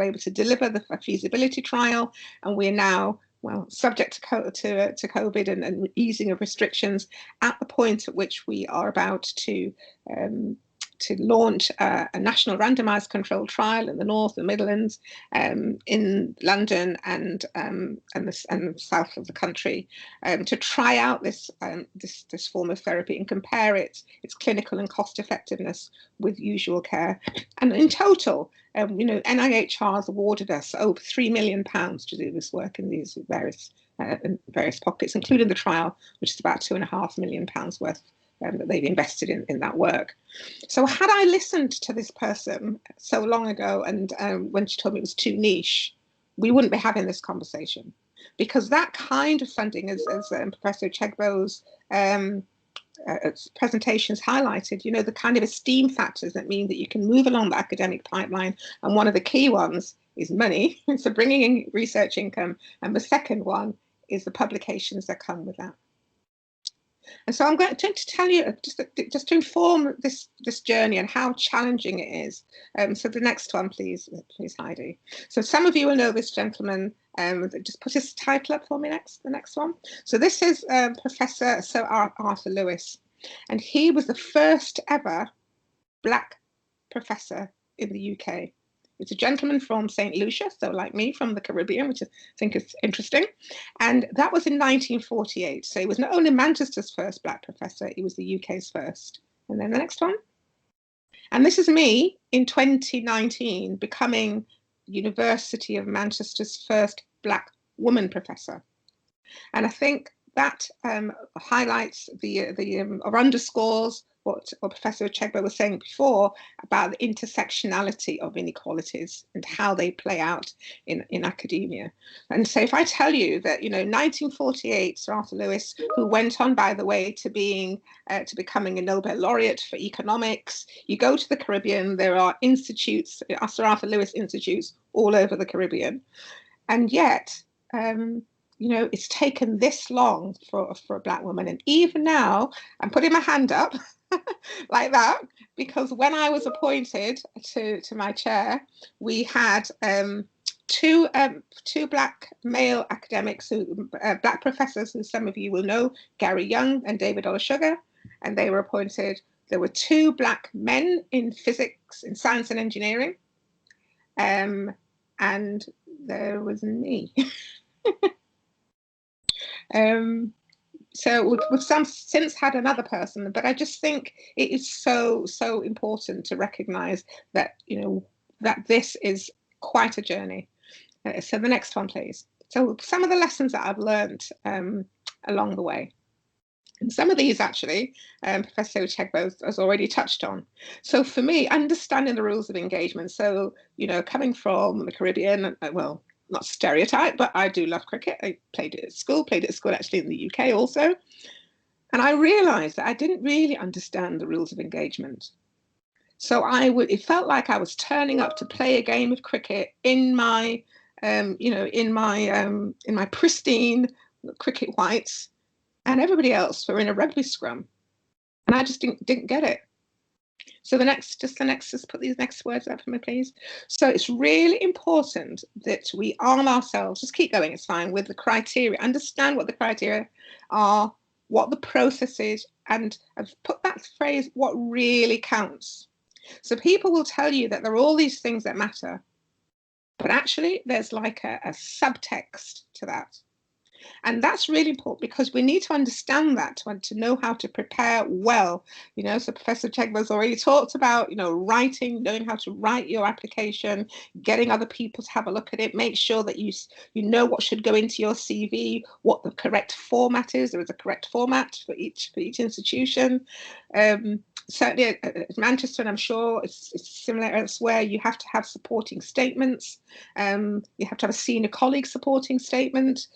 able to deliver the feasibility trial, and we're now, well, subject to COVID and easing of restrictions, at the point at which we are about to launch a national randomised controlled trial in the North and Midlands, in London and the south of the country, to try out this form of therapy and compare its clinical and cost effectiveness with usual care. And in total, NIHR has awarded us over £3 million to do this work in these various pockets, including the trial, which is about £2.5 million worth that they've invested in that work. So had I listened to this person so long ago, and when she told me it was too niche, we wouldn't be having this conversation, because that kind of funding, as Professor Uchegbu's presentations highlighted, the kind of esteem factors that mean that you can move along the academic pipeline, and one of the key ones is money, so bringing in research income, and the second one is the publications that come with that. And so I'm going to tell you, just to inform this journey and how challenging it is. So the next one, please, Heidi. So some of you will know this gentleman. Just put his title up for me the next one. So this is Professor Sir Arthur Lewis, and he was the first ever Black professor in the UK. It's a gentleman from St. Lucia, so like me, from the Caribbean, which I think is interesting. And that was in 1948. So he was not only Manchester's first Black professor, he was the UK's first. And then the next one. And this is me in 2019 becoming University of Manchester's first Black woman professor. And I think that highlights or underscores what Professor Uchegbu was saying before about the intersectionality of inequalities and how they play out in academia. And so if I tell you that, 1948, Sir Arthur Lewis, who went on, by the way, to becoming a Nobel laureate for economics, you go to the Caribbean, there are institutes, Sir Arthur Lewis institutes all over the Caribbean. And yet, it's taken this long for a Black woman. And even now, I'm putting my hand up like that, because when I was appointed to my chair, we had two Black male academics, Black professors, who some of you will know, Gary Young and David Olusoga, and they were appointed. There were 2 Black men in physics, in science and engineering, and there was me. So we've since had another person, but I just think it is so important to recognise that that this is quite a journey. So the next one, please. So some of the lessons that I've learned along the way, and some of these actually Professor Uchegbu has already touched on. So for me, understanding the rules of engagement. So coming from the Caribbean, well, not stereotype, but I do love cricket. I played it at school actually in the UK also. And I realized that I didn't really understand the rules of engagement. So it felt like I was turning up to play a game of cricket in my, in my pristine cricket whites, and everybody else were in a rugby scrum. And I just didn't get it. So just put these next words up for me, please. So it's really important that we arm ourselves, just keep going, it's fine, with the criteria, understand what the criteria are, what the process is, and I've put that phrase, what really counts. So people will tell you that there are all these things that matter, but actually there's like a subtext to that. And that's really important, because we need to understand that to know how to prepare well. So Professor Uchegbu has already talked about, writing, knowing how to write your application, getting other people to have a look at it, make sure that you know what should go into your CV, what the correct format is. There is a correct format for each institution. Certainly at Manchester, and I'm sure it's similar elsewhere, you have to have supporting statements. You have to have a senior colleague supporting statement.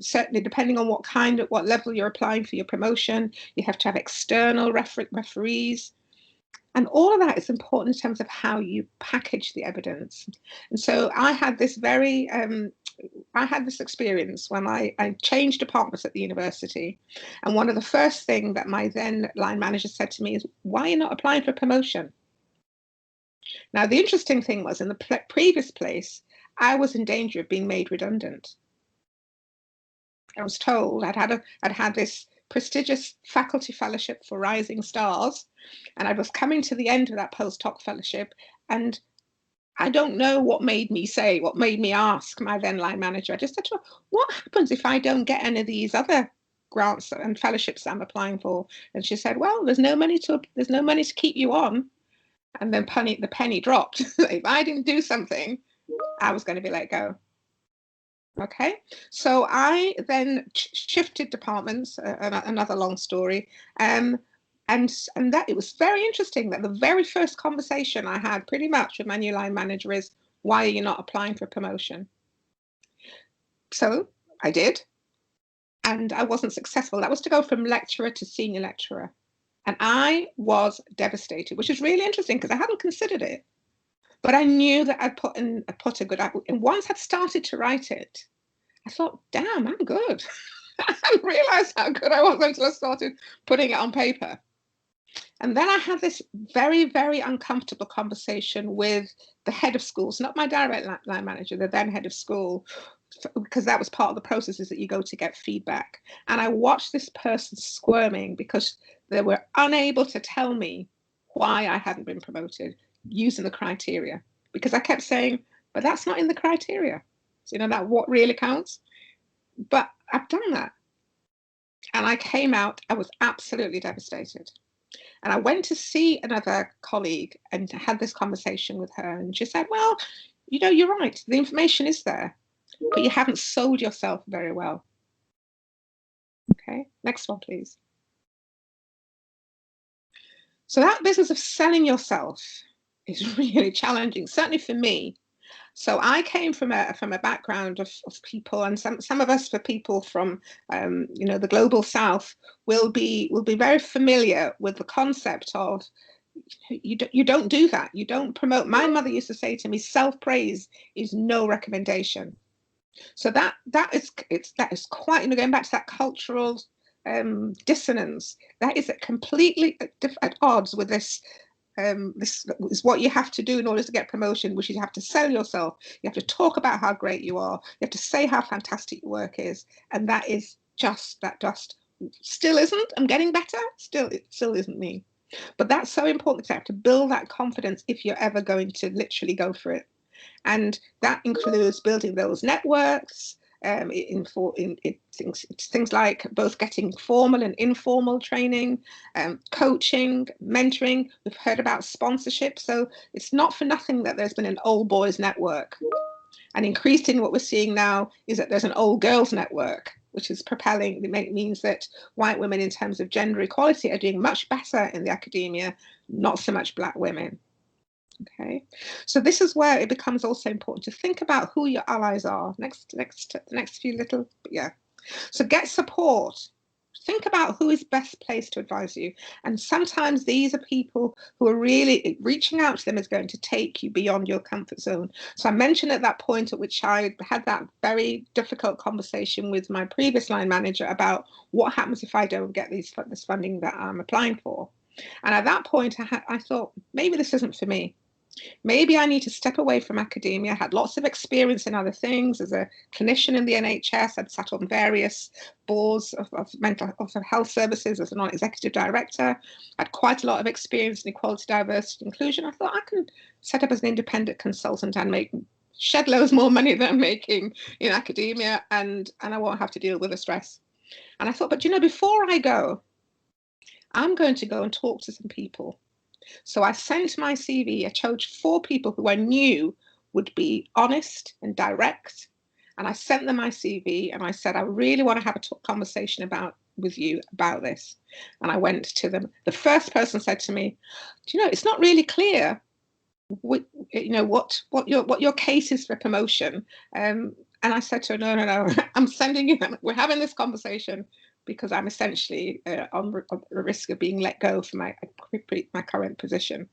Certainly, depending on what level you're applying for your promotion, you have to have external referees. And all of that is important in terms of how you package the evidence. And so I had this experience when I changed departments at the university. And one of the first things that my then line manager said to me is, why are you not applying for promotion? Now, the interesting thing was, in the previous place, I was in danger of being made redundant. I was told I'd had this prestigious faculty fellowship for rising stars, and I was coming to the end of that postdoc fellowship, and I don't know what made me ask my then line manager. I just said to her, what happens if I don't get any of these other grants and fellowships I'm applying for? And she said, well, there's no money to keep you on. And then the penny dropped. If I didn't do something, I was going to be let go. Okay, so I then shifted departments, another long story, and that it was very interesting that the very first conversation I had pretty much with my new line manager is, why are you not applying for promotion? So I did, and I wasn't successful. That was to go from lecturer to senior lecturer, and I was devastated, which is really interesting because I hadn't considered it. But I knew that I'd put a good, and once I'd started to write it, I thought, damn, I'm good. I hadn't realized how good I was until I started putting it on paper. And then I had this very, very uncomfortable conversation with the head of schools, not my direct line manager, the then head of school, because that was part of the processes that you go to get feedback. And I watched this person squirming because they were unable to tell me why I hadn't been promoted using the criteria, because I kept saying, but that's not in the criteria. So, that what really counts. But I've done that. And I came out, I was absolutely devastated. And I went to see another colleague and had this conversation with her. And she said, well, you're right. The information is there, but you haven't sold yourself very well. Next one, please. So that business of selling yourself is really challenging, certainly for me. So I came from a background of people, and some of us, for people from the global south, will be very familiar with the concept of you don't do that. You don't promote. My mother used to say to me, self-praise is no recommendation. So that is quite, going back to that cultural dissonance. That is completely at odds with this. This is what you have to do in order to get promotion, which is you have to sell yourself. You have to talk about how great you are. You have to say how fantastic your work is, and that still isn't. I'm getting better. It still isn't me. But that's so important to have to build that confidence if you're ever going to literally go for it. And that includes building those networks, things like both getting formal and informal training, coaching, mentoring. We've heard about sponsorship. So it's not for nothing that there's been an old boys network. And increasingly what we're seeing now is that there's an old girls network, which is propelling. It means that white women, in terms of gender equality, are doing much better in the academia, not so much black women. Okay, so this is where it becomes also important to think about who your allies are. The next few little, yeah. So get support. Think about who is best placed to advise you. And sometimes these are people who are really, reaching out to them is going to take you beyond your comfort zone. So I mentioned at that point at which I had that very difficult conversation with my previous line manager about what happens if I don't get this funding that I'm applying for. And at that point, I thought, maybe this isn't for me. Maybe I need to step away from academia. I had lots of experience in other things. As a clinician in the NHS, I'd sat on various boards of health services as a non-executive director. I had quite a lot of experience in equality, diversity, inclusion. I thought I can set up as an independent consultant and shed loads more money than I'm making in academia, and I won't have to deal with the stress. And I thought, but before I go, I'm going to go and talk to some people. So I sent my CV. I chose 4 people who I knew would be honest and direct. And I sent them my CV and I said, I really want to have a conversation with you about this. And I went to them. The first person said to me, it's not really clear what your case is for promotion. And I said to her, no, I'm sending you, we're having this conversation because I'm essentially on the risk of being let go from my current position.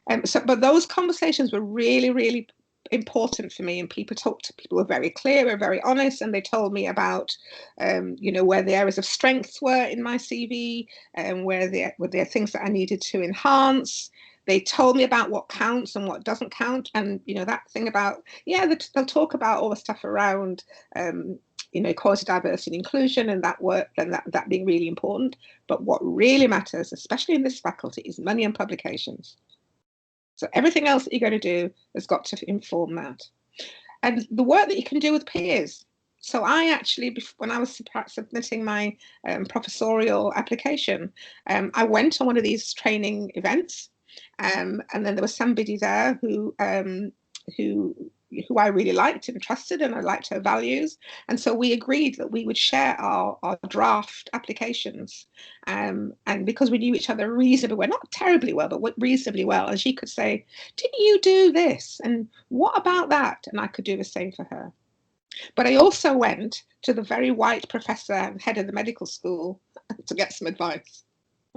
But those conversations were really, really important for me. And people were very clear, were very honest, and they told me about, where the areas of strengths were in my CV and where there are things that I needed to enhance. They told me about what counts and what doesn't count. And, that thing about, they'll talk about all the stuff around, equality, diversity, and inclusion, and that work, and that being really important. But what really matters, especially in this faculty, is money and publications. So everything else that you're going to do has got to inform that. And the work that you can do with peers. So I actually, when I was submitting my professorial application, I went to one of these training events, and then there was somebody there who I really liked and trusted, and I liked her values. And so we agreed that we would share our draft applications. And because we knew each other reasonably well, not terribly well, but reasonably well, and she could say, didn't you do this? And what about that? And I could do the same for her. But I also went to the very white professor and head of the medical school to get some advice.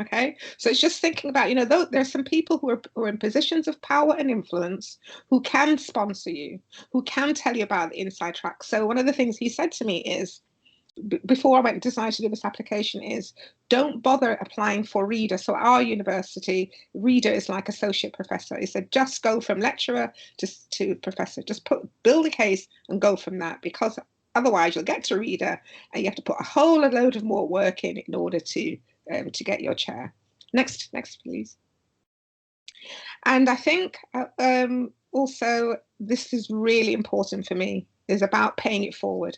Okay, so it's just thinking about, there are some people who are in positions of power and influence who can sponsor you, who can tell you about the inside track. So one of the things he said to me is, before I decided to do this application, is don't bother applying for reader. So our university, reader is like associate professor. He said, just go from lecturer to professor. Just build a case and go from that, because otherwise you'll get to reader and you have to put a whole load of more work in order to get your chair. Next, please. And I think also this is really important for me, is about paying it forward.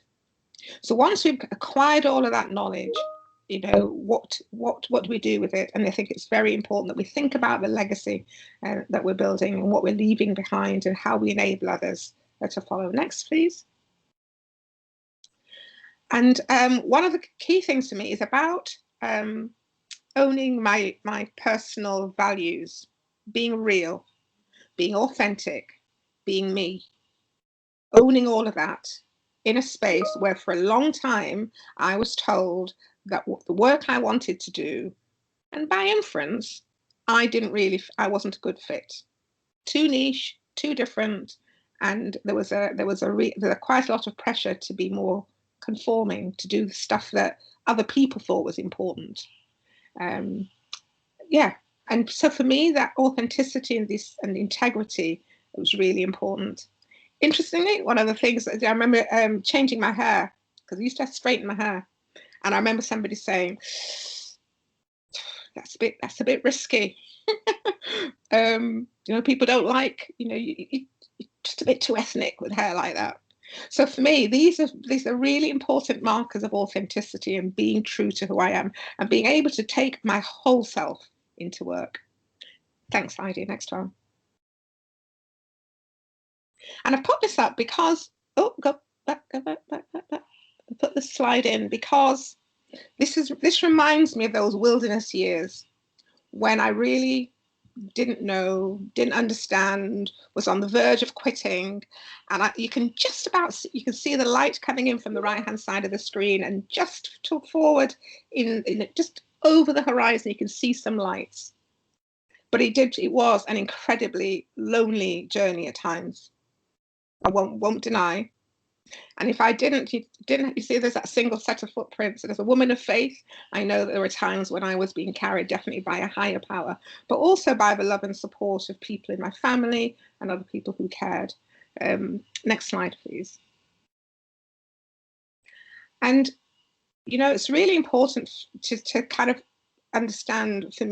So once we've acquired all of that knowledge, what do we do with it? And I think it's very important that we think about the legacy that we're building and what we're leaving behind and how we enable others to follow. Next, please. And one of the key things to me is about owning my personal values, being real, being authentic, being me, owning all of that in a space where for a long time I was told that the work I wanted to do, and by inference, I wasn't a good fit. Too niche, too different, and there was quite a lot of pressure to be more conforming, to do the stuff that other people thought was important. Yeah, and so for me, that authenticity and integrity was really important. Interestingly, one of the things that I remember changing my hair, because I used to straighten my hair, and I remember somebody saying, "That's a bit risky." You know, people don't like, you know, you're just a bit too ethnic with hair like that. So for me, these are really important markers of authenticity and being true to who I am and being able to take my whole self into work. Thanks, Heidi. Next time. And I've put this up because, oh, go back. I put this slide in because this reminds me of those wilderness years when I really didn't know, didn't understand, was on the verge of quitting, and you can see the light coming in from the right-hand side of the screen, and just to forward just over the horizon, you can see some lights. But it was an incredibly lonely journey at times. I won't deny. And if I didn't, you see there's that single set of footprints. And as a woman of faith, I know that there were times when I was being carried definitely by a higher power, but also by the love and support of people in my family and other people who cared. Next slide, please. And, you know, it's really important to kind of understand, for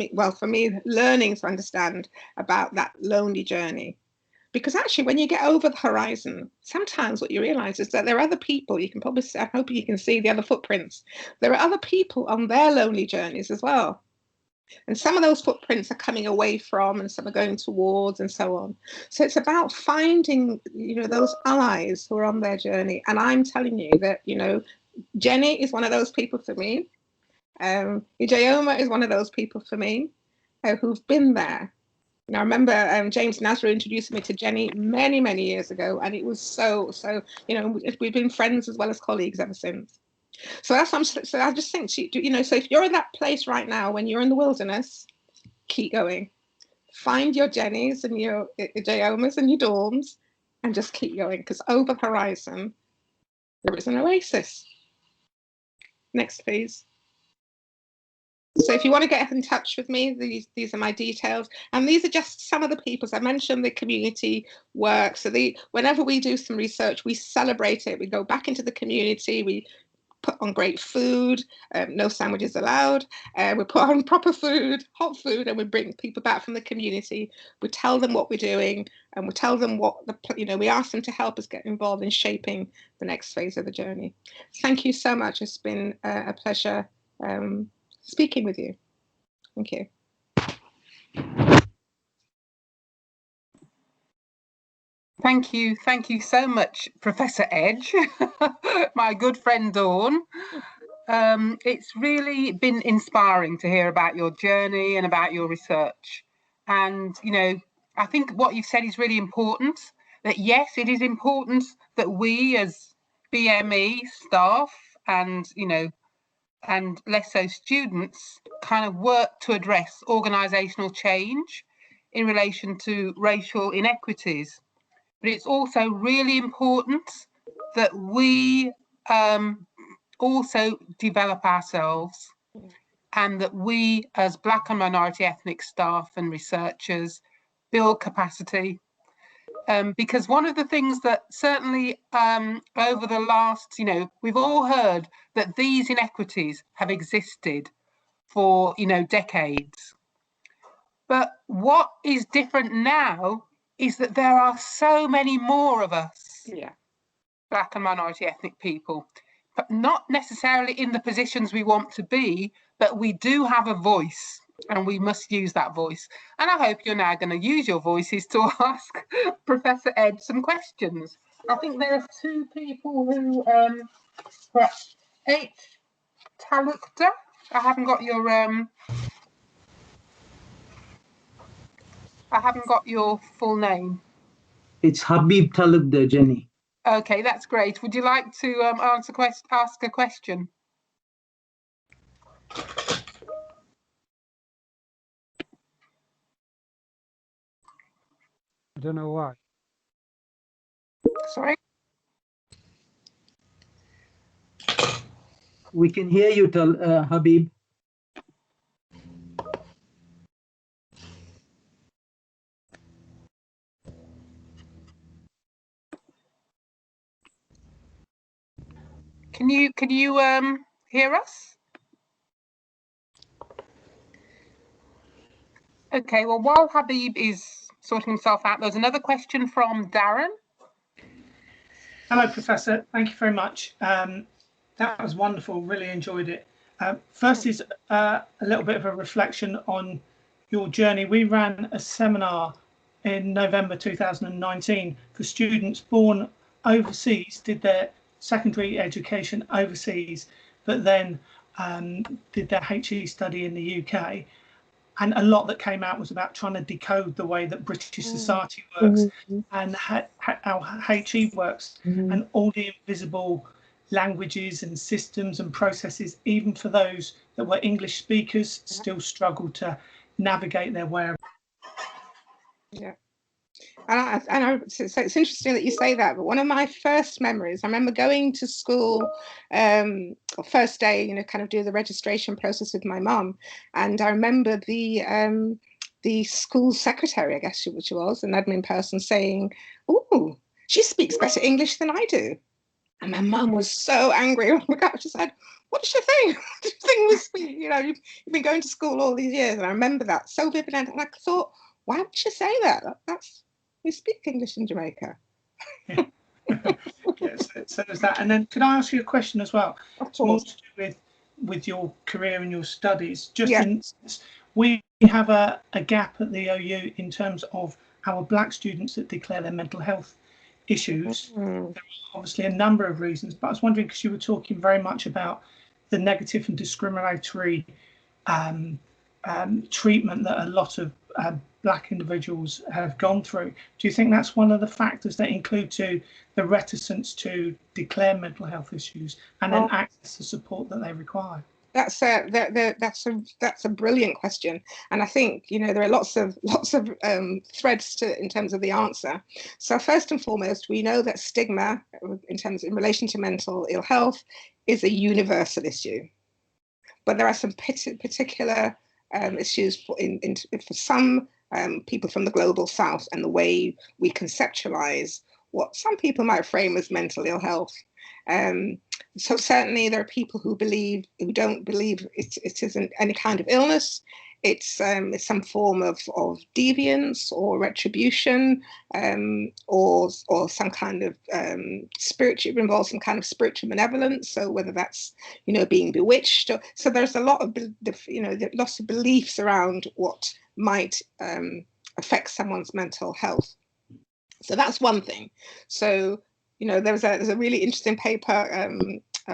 me, learning to understand about that lonely journey. Because actually, when you get over the horizon, sometimes what you realize is that there are other people. You can probably, I hope you can see the other footprints. There are other people on their lonely journeys as well. And some of those footprints are coming away from, and some are going towards, and so on. So it's about finding, you know, those allies who are on their journey. And I'm telling you that, you know, Jenny is one of those people for me. Ijeoma is one of those people for me who've been there. And I remember James Nasra introduced me to Jenny many, many years ago, and it was so, you know, we've been friends as well as colleagues ever since. So so I just think, you know, so if you're in that place right now, when you're in the wilderness, keep going. Find your Jennies and your Ijeomas and your Dawns, and just keep going, because over the horizon, there is an oasis. Next, please. So if you want to get in touch with me, these are my details. And these are just some of the people. So I mentioned the community work. So whenever we do some research, we celebrate it. We go back into the community. We put on great food, no sandwiches allowed. We put on proper food, hot food, and we bring people back from the community. We tell them what we're doing, and we tell them we ask them to help us get involved in shaping the next phase of the journey. Thank you so much. It's been a pleasure speaking with you. Thank you. Thank you so much, Professor Edge, my good friend Dawn. It's really been inspiring to hear about your journey and about your research. And, you know, I think what you've said is really important, that yes, it is important that we as BME staff and, you know, and less so students kind of work to address organisational change in relation to racial inequities. But it's also really important that we also develop ourselves, and that we as Black and minority ethnic staff and researchers build capacity. Because one of the things that certainly over the last, you know, we've all heard that these inequities have existed for, you know, decades. But what is different now is that there are so many more of us, Black and minority ethnic people, but not necessarily in the positions we want to be, but we do have a voice, and we must use that voice. And I hope you're now going to use your voices to ask Professor Ed some questions. I think there are two people who perhaps H. Talukder. I haven't got your full name. It's Habib Talukder, Jenny. Okay, that's great. Would you like to ask a question? I don't know why. Sorry? We can hear you, Habib. Can you hear us? Okay, well, while Habib is sorting himself out, there's another question from Darren. Hello, Professor. Thank you very much. That was wonderful. Really enjoyed it. First is a little bit of a reflection on your journey. We ran a seminar in November 2019 for students born overseas, did their secondary education overseas, but then did their HE study in the UK. And a lot that came out was about trying to decode the way that British society works and how HE works, and all the invisible languages and systems and processes, even for those that were English speakers, still struggled to navigate their way. Yeah. So it's interesting that you say that, but one of my first memories, I remember going to school, first day, kind of do the registration process with my mum, and I remember the school secretary, I guess she was, an admin person, saying, "Oh, she speaks better English than I do." And my mum was so angry. Oh my God, she said, "What does you think? What do you think we speak? You've been going to school all these years." And I remember that so vividly, and I thought, why would she say that? We speak English in Jamaica. Yes, so there's that. And then could I ask you a question as well? More to do with your career and your studies. Just in instance, we have a gap at the OU in terms of our Black students that declare their mental health issues. There are obviously a number of reasons, but I was wondering, because you were talking very much about the negative and discriminatory treatment that a lot of Black individuals have gone through. Do you think that's one of the factors that include to the reticence to declare mental health issues and then access the support that they require? That's a brilliant question, and I think there are lots of threads in terms of the answer. So first and foremost, we know that stigma in relation to mental ill health is a universal issue, but there are some particular issues for some people from the global south, and the way we conceptualize what some people might frame as mental ill health. So certainly there are people who don't believe it isn't any kind of illness. It's some form of deviance or retribution, or some kind of spiritual, involves some kind of spiritual malevolence. So whether that's being bewitched, so there's a lot of lots of beliefs around what might affect someone's mental health. So that's one thing. So there's a really interesting paper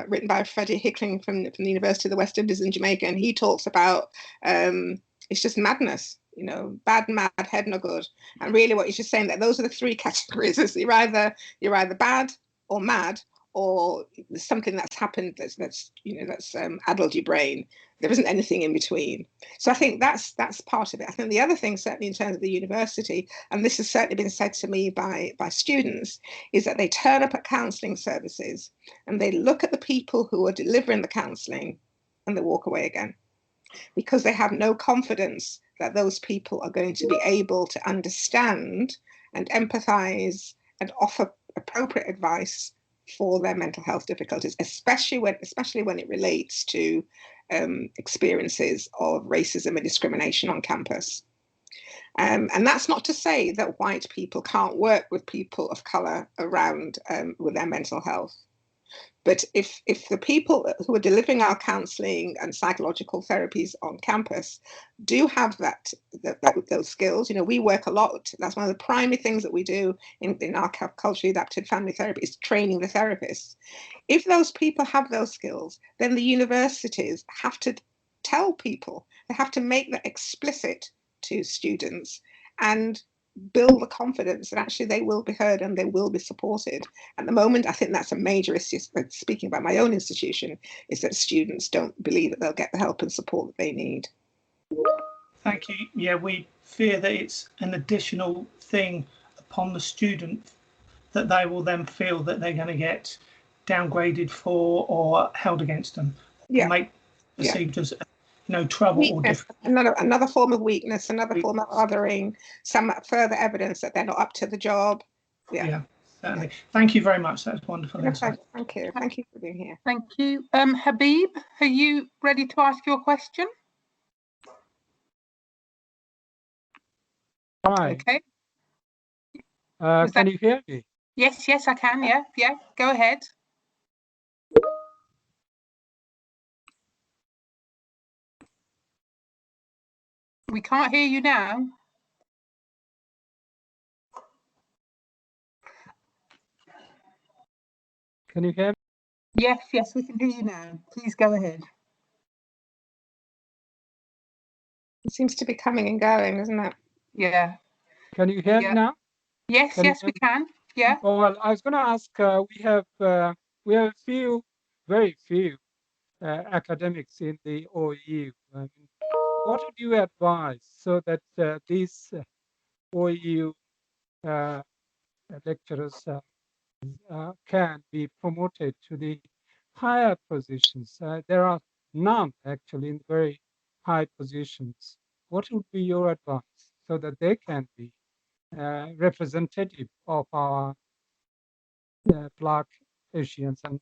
written by Freddie Hickling from the University of the West Indies in Jamaica, and he talks about it's just madness, bad, mad, head no good. And really what he's just saying, that those are the three categories. Is you're either bad or mad, or there's something that's happened that's addled your brain. There isn't anything in between. So I think that's part of it. I think the other thing, certainly in terms of the university, and this has certainly been said to me by students, is that they turn up at counselling services and they look at the people who are delivering the counselling and they walk away again, because they have no confidence that those people are going to be able to understand and empathise and offer appropriate advice for their mental health difficulties, especially when it relates to experiences of racism and discrimination on campus. And that's not to say that white people can't work with people of colour around with their mental health. But if the people who are delivering our counselling and psychological therapies on campus do have those skills, we work a lot. That's one of the primary things that we do in our culturally adapted family therapy is training the therapists. If those people have those skills, then the universities have to tell people, they have to make that explicit to students and build the confidence that actually they will be heard and they will be supported. At the moment, I think that's a major issue, speaking about my own institution, is that students don't believe that they'll get the help and support that they need. Thank you. Yeah, we fear that it's an additional thing upon the student that they will then feel that they're going to get downgraded for or held against them, or make perceived as trouble weakness, or another form of weakness, another form of othering, some further evidence that they're not up to the job. Yeah, certainly. Thank you very much. That's wonderful insight. Thank you. Thank you for being here. Thank you. Habib, are you ready to ask your question? Hi. Okay. Can you hear me? Yes, I can. Yeah. Go ahead. We can't hear you now. Can you hear me? Yes, we can hear you now. Please go ahead. It seems to be coming and going, isn't it? Yeah. Can you hear me now? Yes, we can. Yeah. Oh, well, I was going to ask. We have very few academics in the OU. What would you advise so that these OU lecturers can be promoted to the higher positions? There are none actually in very high positions. What would be your advice so that they can be representative of our Black, Asians, and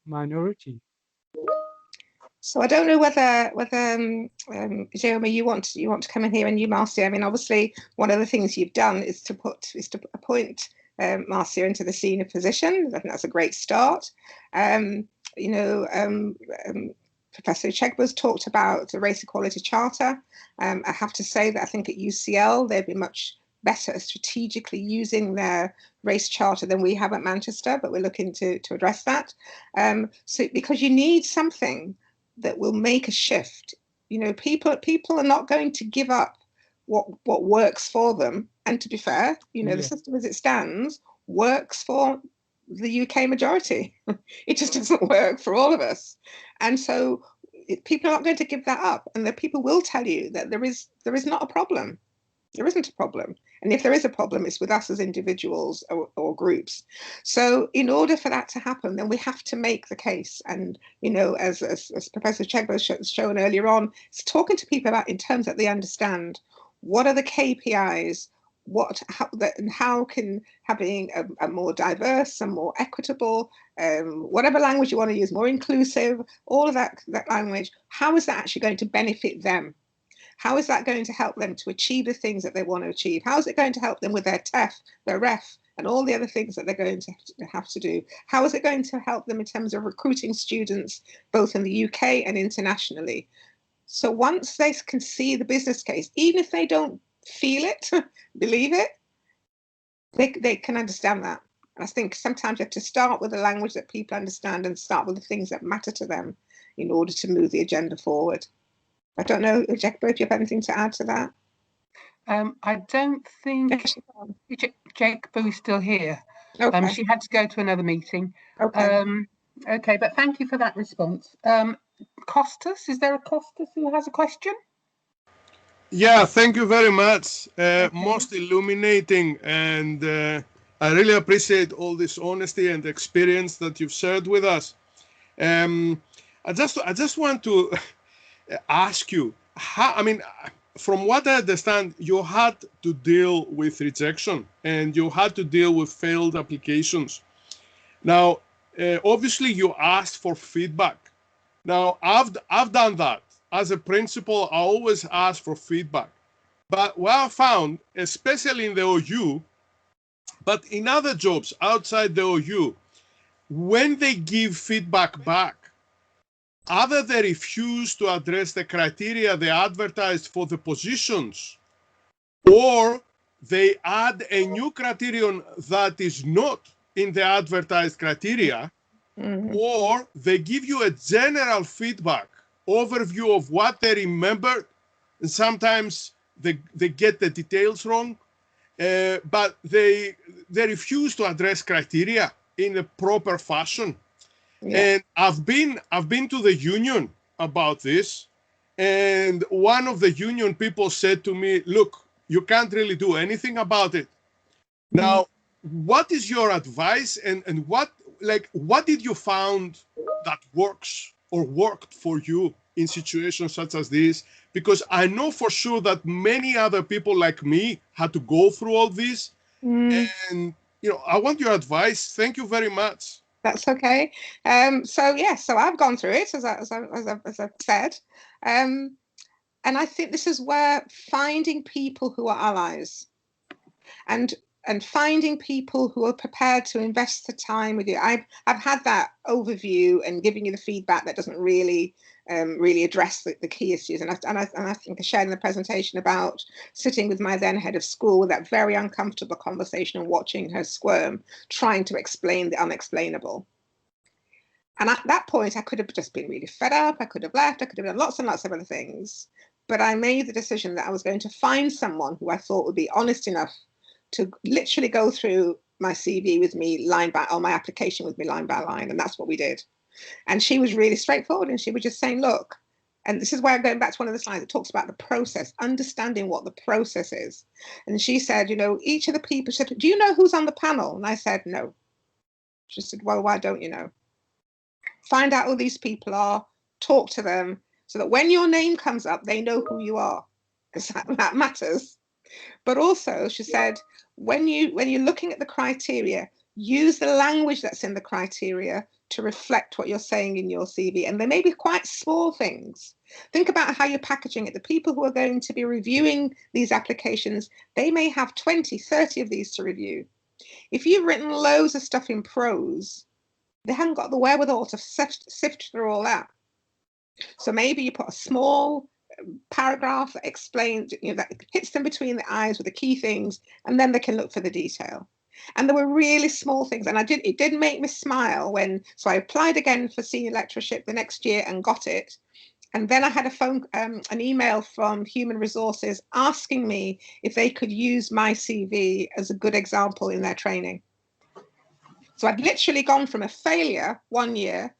minority? So I don't know whether Ijeoma, you want to come in here, and you, Marcia. I mean, obviously, one of the things you've done is to appoint Marcia into the senior position. I think that's a great start. Professor Uchegbu has talked about the Race Equality Charter. I have to say that I think at UCL they've been much better at strategically using their race charter than we have at Manchester, but we're looking to address that. So because you need something that will make a shift. People are not going to give up what works for them. And to be fair, the system as it stands works for the UK majority. It just doesn't work for all of us. And so people are not going to give that up. And the people will tell you that there is not a problem. There isn't a problem. And if there is a problem, it's with us as individuals or groups. So in order for that to happen, then we have to make the case. And, as Professor Uchegbu has shown earlier on, it's talking to people about in terms that they understand what are the KPIs, how can having a more diverse and more equitable, whatever language you want to use, more inclusive, all of that language, how is that actually going to benefit them? How is that going to help them to achieve the things that they want to achieve? How is it going to help them with their TEF, their REF, and all the other things that they're going to have to do? How is it going to help them in terms of recruiting students, both in the UK and internationally? So once they can see the business case, even if they don't feel it, believe it, they can understand that. And I think sometimes you have to start with the language that people understand and start with the things that matter to them in order to move the agenda forward. I don't know, Uchegbu, if you have anything to add to that. I don't think Uchegbu is still here. Okay. She had to go to another meeting. Okay. Okay, but thank you for that response. Costas, is there a Costas who has a question? Yeah, thank you very much. Most illuminating, and I really appreciate all this honesty and experience that you've shared with us. I just want to ask you, from what I understand, you had to deal with rejection and you had to deal with failed applications. Now, obviously, you asked for feedback. Now, I've done that. As a principal, I always ask for feedback. But what I found, especially in the OU, but in other jobs outside the OU, when they give feedback back, either they refuse to address the criteria they advertised for the positions, or they add a new criterion that is not in the advertised criteria, or they give you a general feedback overview of what they remembered, and sometimes they get the details wrong, but they refuse to address criteria in a proper fashion. And I've been to the union about this, and one of the union people said to me, look, you can't really do anything about it. Now, what is your advice, and what did you found that works or worked for you in situations such as this? Because I know for sure that many other people like me had to go through all this, and I want your advice. Thank you very much. That's okay. So I've gone through it, as I've said, and I think this is where finding people who are allies, and finding people who are prepared to invest the time with you. I've had that overview and giving you the feedback that doesn't really address the key issues. And I think I shared in the presentation about sitting with my then head of school with that very uncomfortable conversation and watching her squirm, trying to explain the unexplainable. And at that point, I could have just been really fed up. I could have left. I could have done lots and lots of other things. But I made the decision that I was going to find someone who I thought would be honest enough to literally go through my CV with me line by, or my application with me line by line. And that's what we did. And she was really straightforward, and she was just saying, look, and this is where I'm going back to one of the slides that talks about the process, understanding what the process is. And she said, each of the people said, do you know who's on the panel? And I said, no. She said, well, why don't you know? Find out who these people are, talk to them, so that when your name comes up, they know who you are, because that matters. But also, she said, when you're looking at the criteria, use the language that's in the criteria to reflect what you're saying in your CV. And they may be quite small things. Think about how you're packaging it. The people who are going to be reviewing these applications, they may have 20, 30 of these to review. If you've written loads of stuff in prose, they haven't got the wherewithal to sift through all that. So maybe you put a small paragraph that explains, that hits them between the eyes with the key things, and then they can look for the detail. And there were really small things, and it did make me smile so I applied again for senior lecturership the next year and got it. And then I had an email from Human Resources asking me if they could use my CV as a good example in their training. So I'd literally gone from a failure 1 year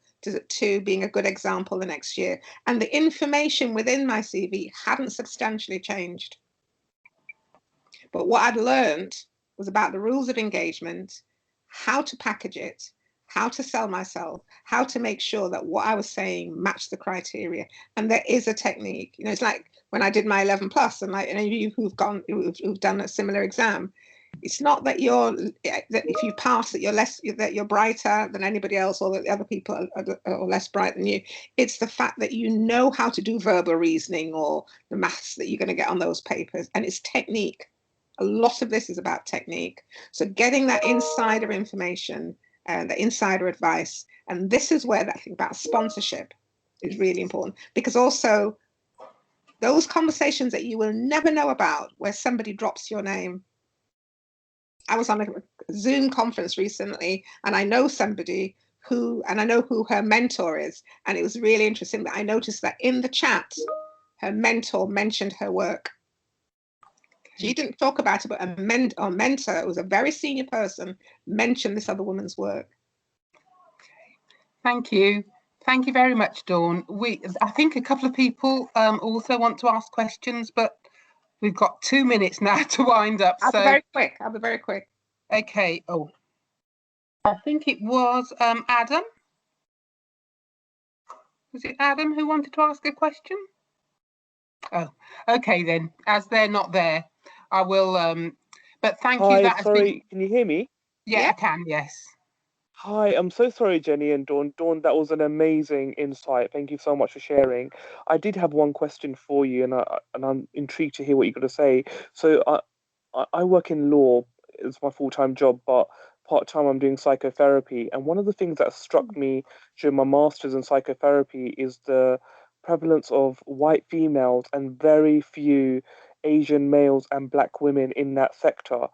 to being a good example the next year. And the information within my CV hadn't substantially changed. But what I'd learned was about the rules of engagement, how to package it, how to sell myself, how to make sure that what I was saying matched the criteria. And there is a technique. It's like when I did my 11 plus, and like any of you who've done a similar exam, it's not that that if you pass that you're brighter than anybody else, or that the other people are less bright than you. It's the fact that you know how to do verbal reasoning or the maths that you're going to get on those papers, and it's technique. A lot of this is about technique. So getting that insider information and the insider advice, and this is where that thing about sponsorship is really important, because also those conversations that you will never know about where somebody drops your name. I was on a Zoom conference recently, and I know somebody and I know who her mentor is. And it was really interesting that I noticed that in the chat, her mentor mentioned her work. She didn't talk about it, but a mentor, who was a very senior person, mentioned this other woman's work. Thank you. Thank you very much, Dawn. I think a couple of people also want to ask questions, but we've got 2 minutes now to wind up. I'll be very quick. I'll be very quick. Okay. Oh, I think it was Adam. Was it Adam who wanted to ask a question? Oh, okay then. As they're not there, I will. But thank you. Hi, sorry. Can you hear me? Yeah, I can. Yes. Hi, I'm so sorry, Jenny and Dawn. Dawn, that was an amazing insight. Thank you so much for sharing. I did have one question for you, and I'm intrigued to hear what you're going to say. So I work in law. It's my full-time job, but part-time I'm doing psychotherapy, and one of the things that struck me during my master's in psychotherapy is the prevalence of white females and very few Asian males and black women in that sector.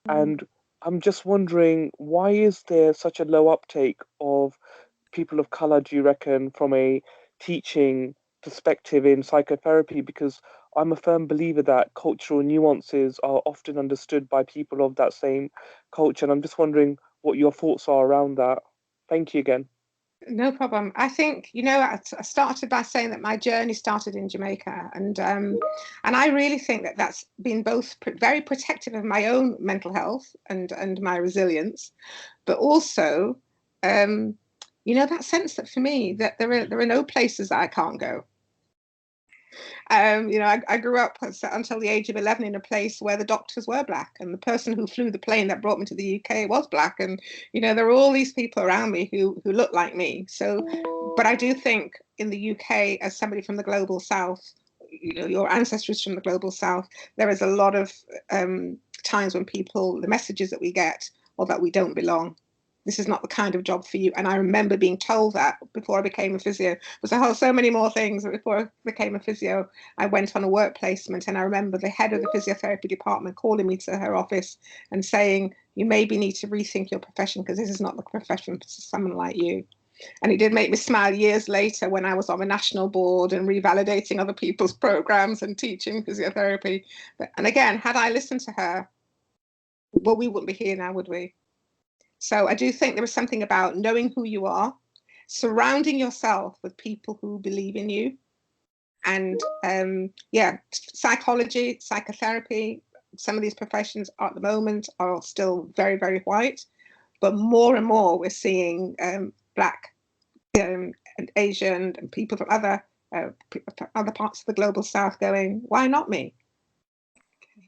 And I'm just wondering, why is there such a low uptake of people of color, do you reckon, from a teaching perspective in psychotherapy? Because I'm a firm believer that cultural nuances are often understood by people of that same culture. And I'm just wondering what your thoughts are around that. Thank you again. No problem. I think, you know, I started by saying that my journey started in Jamaica, and I really think that that's been both very protective of my own mental health and my resilience, but also, you know, that sense that for me that there are no places that I can't go. You know, I grew up until the age of 11 in a place where the doctors were black, and the person who flew the plane that brought me to the UK was black, and you know, there were all these people around me who looked like me. So, but I do think in the UK, as somebody from the global south, you know, your ancestors from the global south, there is a lot of times when the messages that we get are that we don't belong. This is not the kind of job for you. And I remember being told that before I became a physio. There's so many more things. Before I became a physio, I went on a work placement, and I remember the head of the physiotherapy department calling me to her office and saying, you maybe need to rethink your profession, because this is not the profession for someone like you. And it did make me smile years later when I was on the national board and revalidating other people's programs and teaching physiotherapy. And again, had I listened to her, well, we wouldn't be here now, would we? So I do think there is something about knowing who you are, surrounding yourself with people who believe in you. And yeah, psychology, psychotherapy, some of these professions at the moment are still very, very white, but more and more we're seeing black and Asian and people from other parts of the global south going, why not me?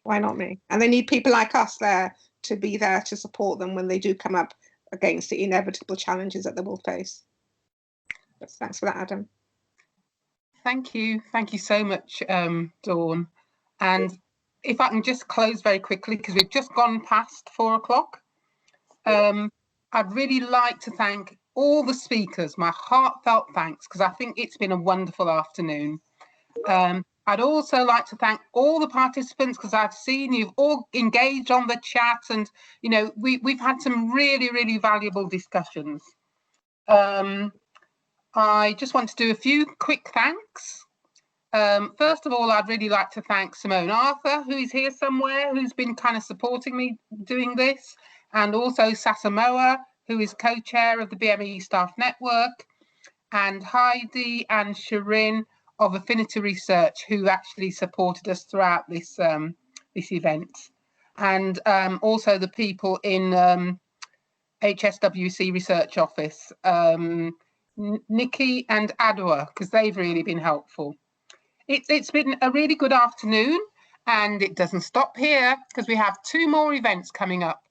Why not me? And they need people like us there to be there to support them when they do come up against the inevitable challenges that they will face. But thanks for that, Adam. Thank you so much, Dawn. And if I can just close very quickly, because we've just gone past 4 o'clock. I'd really like to thank all the speakers, my heartfelt thanks, because I think it's been a wonderful afternoon. I'd also like to thank all the participants, because I've seen you've all engaged on the chat, and you know, we've had some really, really valuable discussions. I just want to do a few quick thanks. First of all, I'd really like to thank Simone Arthur, who is here somewhere, who's been kind of supporting me doing this, and also Sasamoa, who is co-chair of the BME Staff Network, and Heidi and Shirin of Affinity Research, who actually supported us throughout this this event, and also the people in HSWC Research Office, Nikki and Adwa, because they've really been helpful. It's been a really good afternoon, and it doesn't stop here, because we have 2 more events coming up.